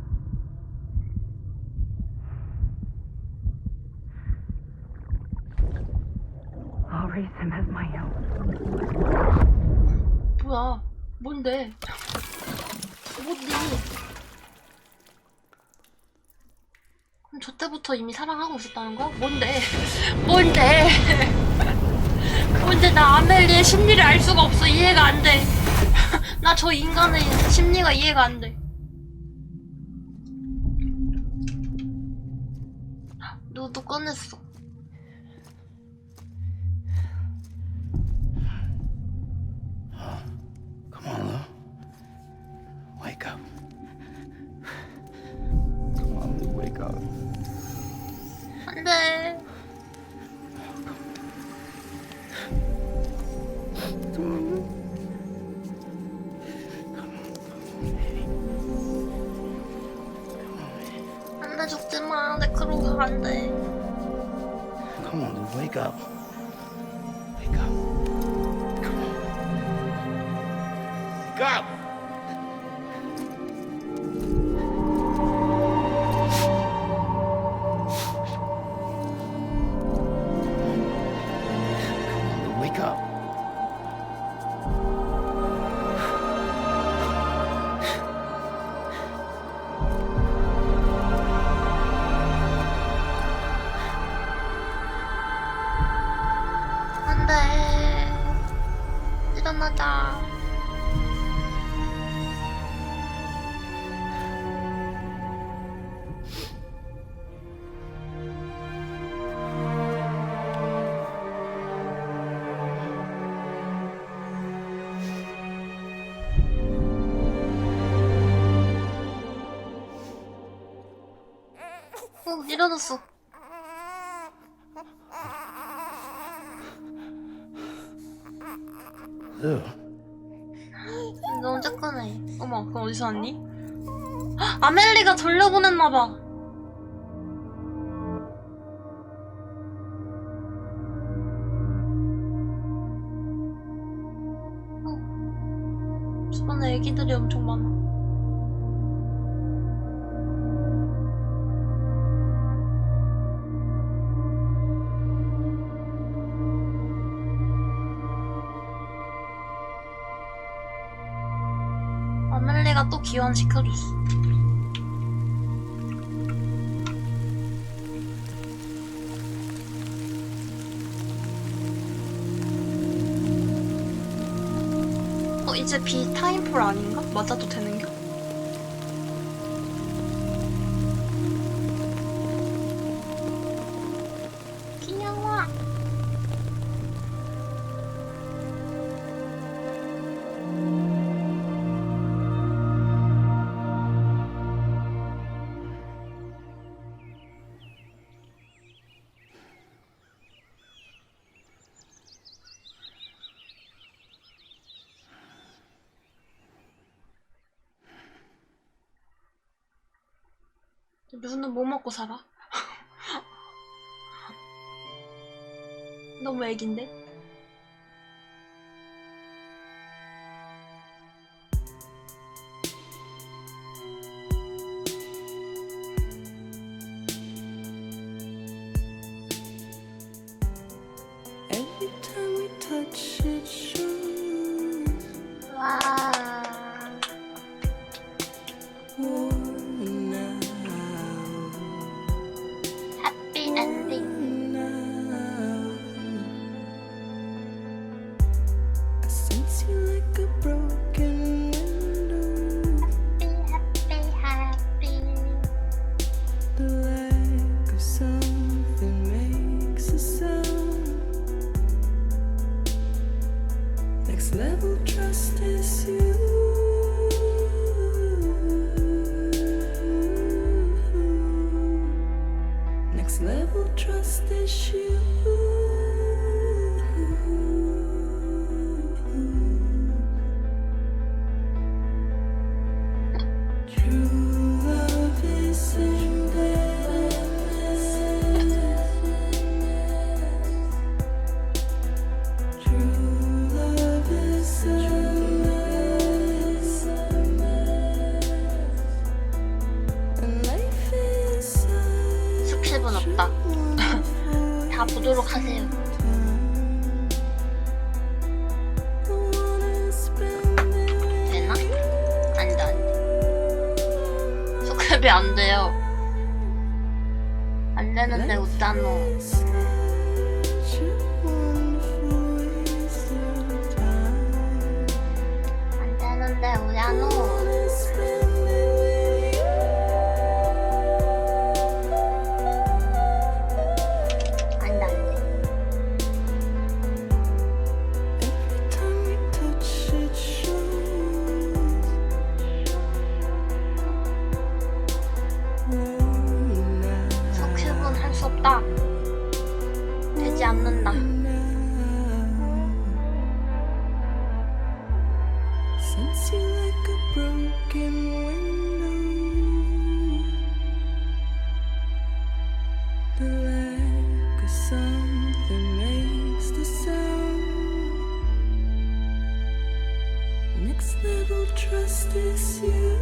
I'll raise him as my own. 뭐야? 뭔데? 뭔데? 그럼 저 때부터 이미 사랑하고 있었다는 거야? 뭔데? 뭔데? 뭔데? 나 아멜리의 심리를 알 수가 없어. 이해가 안 돼. 나 저 인간의 심리가 이해가 안 돼. 누구 꺼냈어. Come on, Lou. Wake up. Come on, Lou, wake up. 안돼. 안돼, 죽지마. 내 크로가 안돼. Come on, Lou, wake up. Wake up. Come on. Wake up! Wake up. 안돼. 일어나자. 일어났어. Lou. 너 언제 꺼내? 어머, 그럼 어디서 왔니? 헉, 아멜리가 돌려보냈나봐. 주변에 애기들이 엄청 많아. 아멜리가 또 기원시켜줬어. 이제 비 타임풀 아닌가? 맞아도 되는겨? 귀여워. 누는 뭐 먹고 살아? 너무 애긴데? Every time we touch it shows. 와. Worn out. 해피 엔딩. I sense you like a broken window. Happy, happy. The lack of something makes a sound. Next level trust is you. Next level trust is you. True love is in True love is and life is 스킵은 없다. 다 보도록 하세요. 되나? 안돼 안돼. 스킵이 안 돼요. 안 되는데 웃잖아. 안 되는데 우잖아. 않는다. 되지 않는다. Sense you like a broken window. The lack of something makes the sound. Next level trust is you.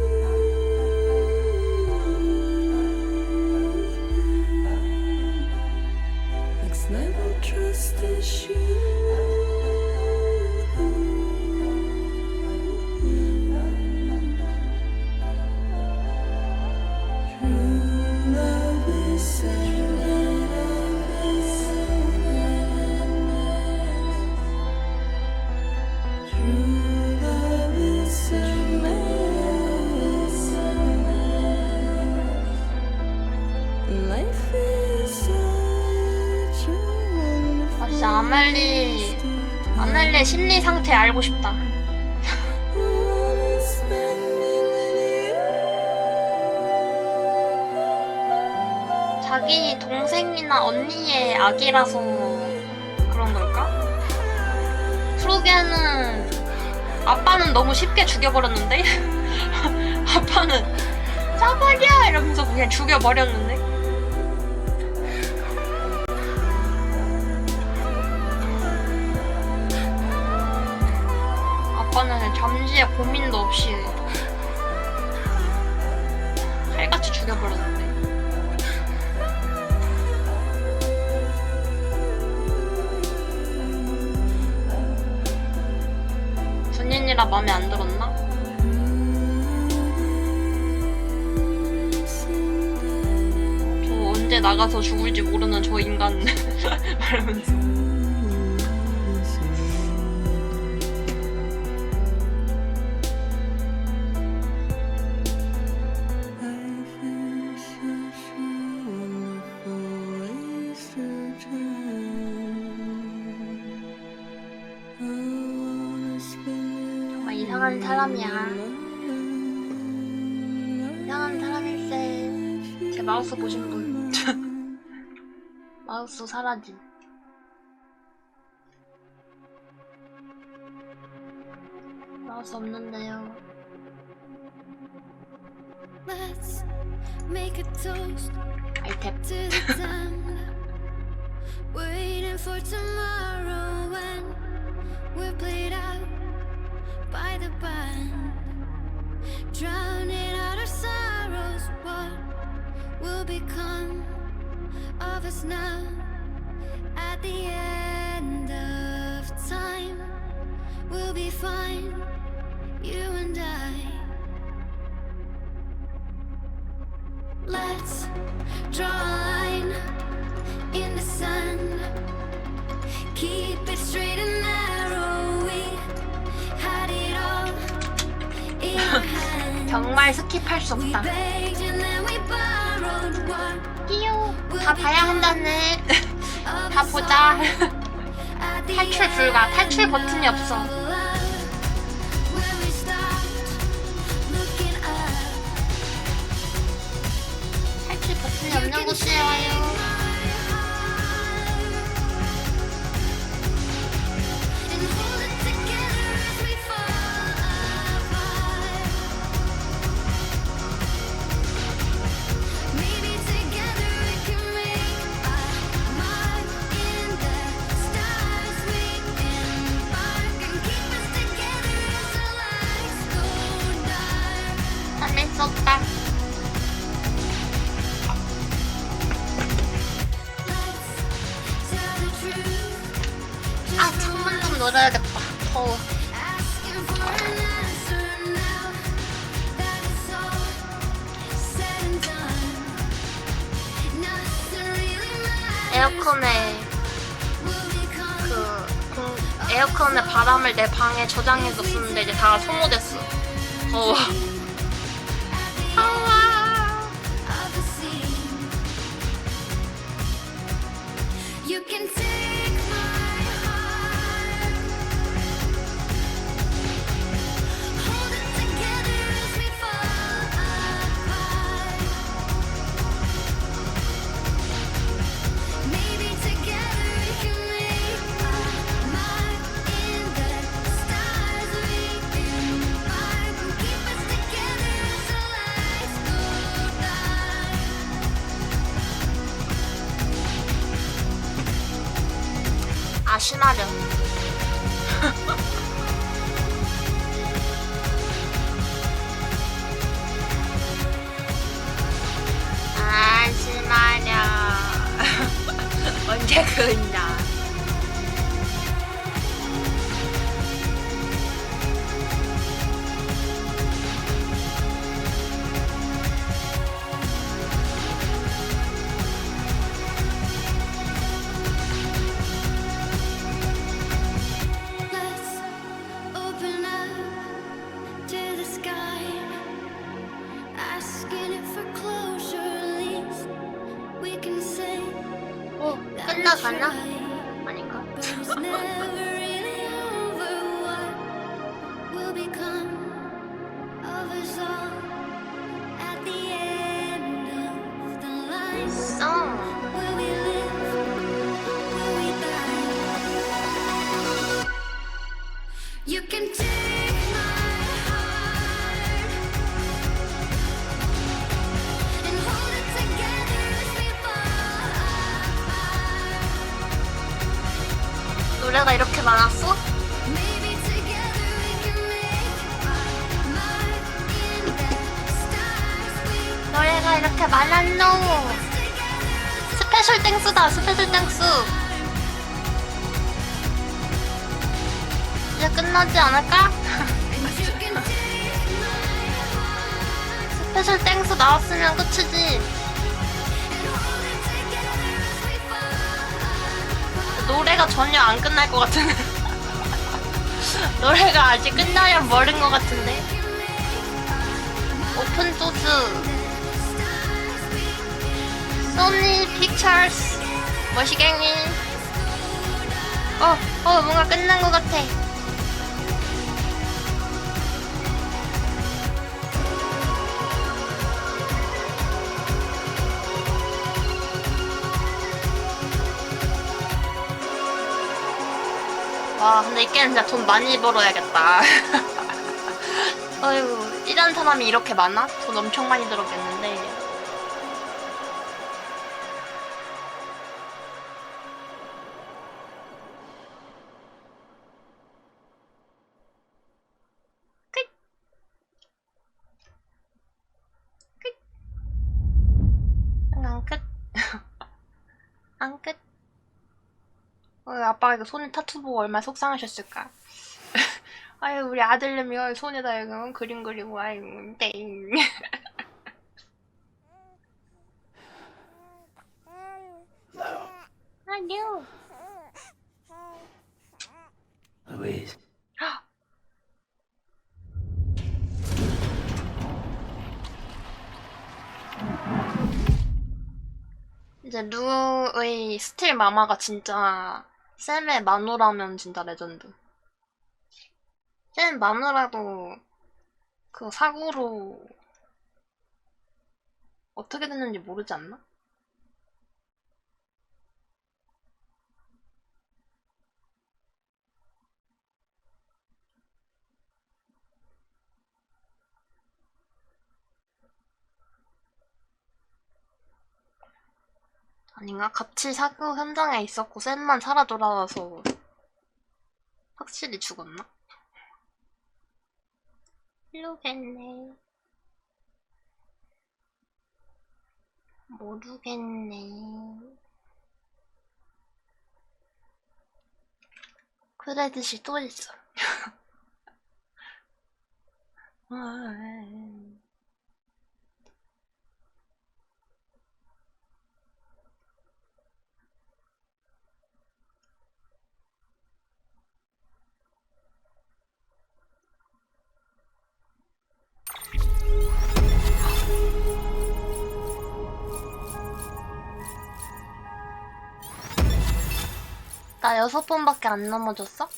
Next level trust is you. 아 진짜 아멜리의 심리 상태 알고 싶다. 자기 동생이나 언니의 아기라서 그런 걸까? 프로게는 아빠는 너무 쉽게 죽여버렸는데? 아빠는 짜버려! 이러면서 그냥 죽여버렸는데? 아빠는 잠시의 고민도 없이 칼같이 죽여버렸는데. 군인이라 맘에 안 들었나? 저 언제 나가서 죽을지 모르는 저 인간 말하면서. 정말 이상한 사람이야. 이상한 사람일세. 제 마우스 보신 분. 마우스 사라짐. 마우스 없는데요. Let's make a toast 아이템. to the time. Waiting for tomorrow when we're played out by the band. Drowning out our sorrows, what will become of us now? At the end of time, we'll be fine, you and I. Let's draw a line in the sun. Keep it straight and narrow. We had it all in our hands. 정말 스킵할 수 없다. 끼요. 다 봐야 한다네. 다 보자. 탈출 불가. 탈출 버튼이 없어. 탈출 버튼이 없는 곳에 와요. 썼다. 아, 창문 좀 열어야겠다. 더워. 에어컨에 바람을 내 방에 저장해서 쓰는데 이제 다 소모됐어. 더워. 안심하렴. 안심하렴. 언제 그랬나? Let's open up to the sky, asking it for closure. At least we can say that we 끝나가나? tried. 아닌가? But it's never really over. What will become of us all at the end of the line? Will we live? Will we die? You can take my heart and hold it together as we fall apart. 노래가 이렇게 많았어? Maybe together we can make our mark in the stars. We 노래가 이렇게 많았노. 스페셜 땡스다. 스페셜 땡스. 이제 끝나지 않을까? 스페셜 땡스 나왔으면 끝이지. 노래가 전혀 안 끝날 것 같은데. 노래가 아직 끝나면 멀은 것 같은데. 오픈 소스. 소니 픽처스. 멋있겠니? 뭔가 끝난 것 같아. 와, 근데 이 게임 진짜 돈 많이 벌어야겠다. 어휴, 이런 사람이 이렇게 많아? 돈 엄청 많이 들었겠는데. 안 끝. 안 끝. 아빠가 이거 손에 타투 보고 얼마나 속상하셨을까. 아유, 우리 아들내미 손에다 이거 그림 그리고, 아유, 땡. 아니요. Louise. 이제 루의 스틸 마마가 진짜 샘의 마누라면 진짜 레전드. 샘 마누라도 그 사고로 어떻게 됐는지 모르지 않나? 아닌가? 같이 사고 현장에 있었고 샘만 살아 돌아와서 확실히 죽었나? 모르겠네. 모르겠네. 크레딧이 또 있어. 나 6번밖에 안 넘어졌어?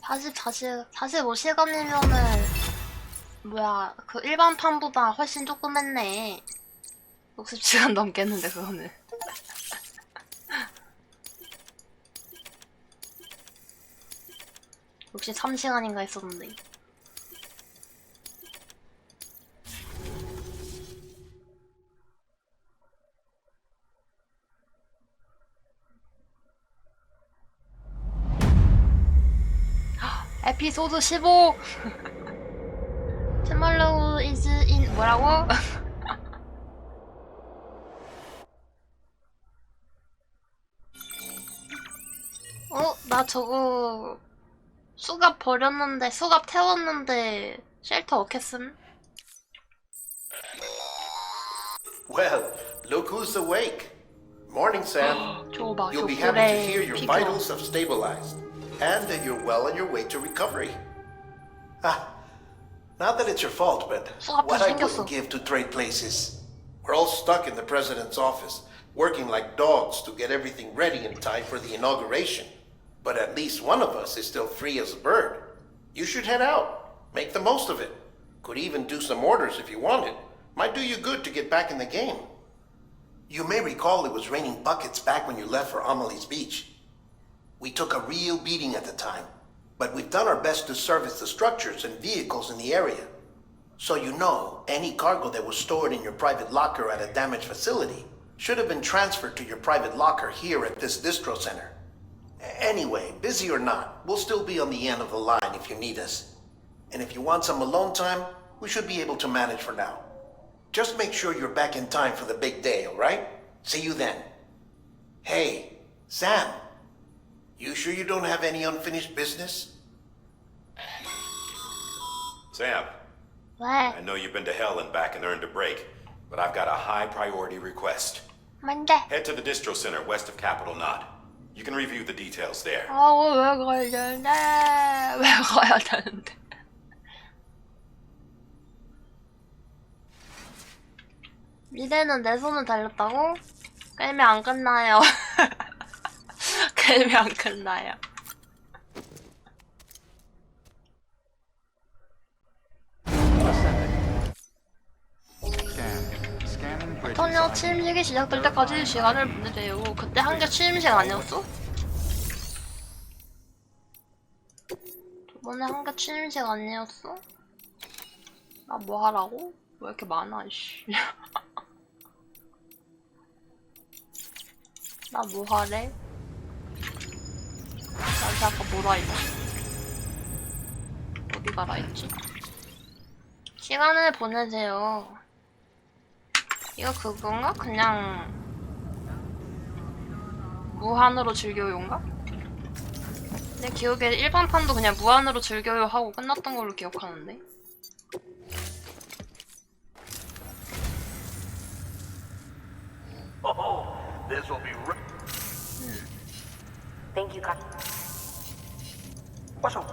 사실 45시간이면은 뭐야 그 일반 판보다 훨씬 조금 했네. 60시간 넘겠는데 그거는. 역시 3시간인가 했었는데. 에피소드 15. Tomorrow is in 뭐라고? 나 저거 수갑 버렸는데 수갑 태웠는데 쉘터 어딨음? Well, look who's awake. Morning, Sam. 저거 봐, You'll 저 be happy to 불에 hear your 비교. vitals have stabilized and that you're well on your way to recovery. Not that it's your fault, but what I wouldn't give to trade places. We're all stuck in the president's office, working like dogs to get everything ready in time for the inauguration. But at least one of us is still free as a bird. You should head out. Make the most of it. Could even do some orders if you wanted. Might do you good to get back in the game. You may recall it was raining buckets back when you left for Amelie's Beach. We took a real beating at the time, but we've done our best to service the structures and vehicles in the area. So you know, any cargo that was stored in your private locker at a damaged facility should have been transferred to your private locker here at this distro center. Anyway, busy or not, we'll still be on the end of the line if you need us. And if you want some alone time, we should be able to manage for now. Just make sure you're back in time for the big day, alright? See you then. Hey, Sam. You sure you don't have any unfinished business? Sam. What? I know you've been to hell and back and earned a break, but I've got a high priority request. 뭔데? Head to the distro center west of Capitol Knot. You can review the details there. 왜 가야 되는데? 왜 가야 되는데? 미래는 내 손을 달렸다고? 게임이 안 끝나요. 게임이 안 끝나요. 토녀 취임식이 시작될 때까지 시간을 보내세요. 그때 한 게 취임식 아니었어? 저번에 한 게 취임식 아니었어? 나 뭐 하라고? 왜 이렇게 많아, 이씨. 나 뭐 하래? 나한테 아까 뭐라 했지? 어디 가라 했지? 시간을 보내세요. 이거 그건가? 그냥 무한으로 즐겨요인가? 내 기억에 일반판도 그냥 무한으로 즐겨요 하고 끝났던 걸로 기억하는데. Oh, this will be Thank you, Kyle. What's up?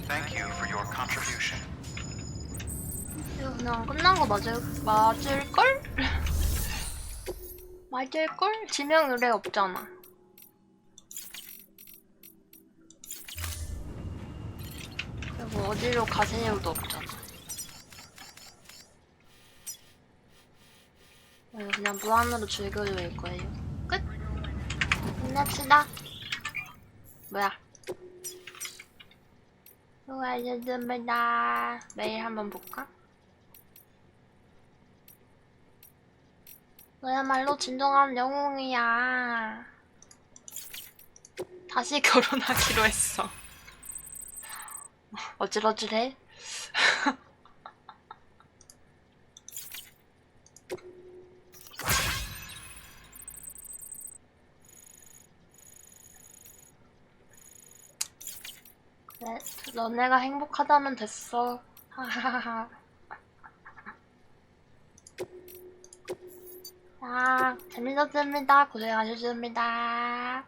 Thank you for your contribution. 이거 그냥 끝난 거 맞을걸? 맞을걸? 지명 의뢰 없잖아. 그리고 어디로 가세요도 없잖아. 이거 그냥 무한으로 즐겨요일 거예요. 끝! 끝냅시다. 뭐야? 수고하셨습니다. 메일 한번 볼까? 너야말로 진정한 영웅이야. 다시 결혼하기로 했어. 어질어질해? 그래, 너네가 행복하다면 됐어. 하하하하. 자, 재밌었습니다. 고생하셨습니다.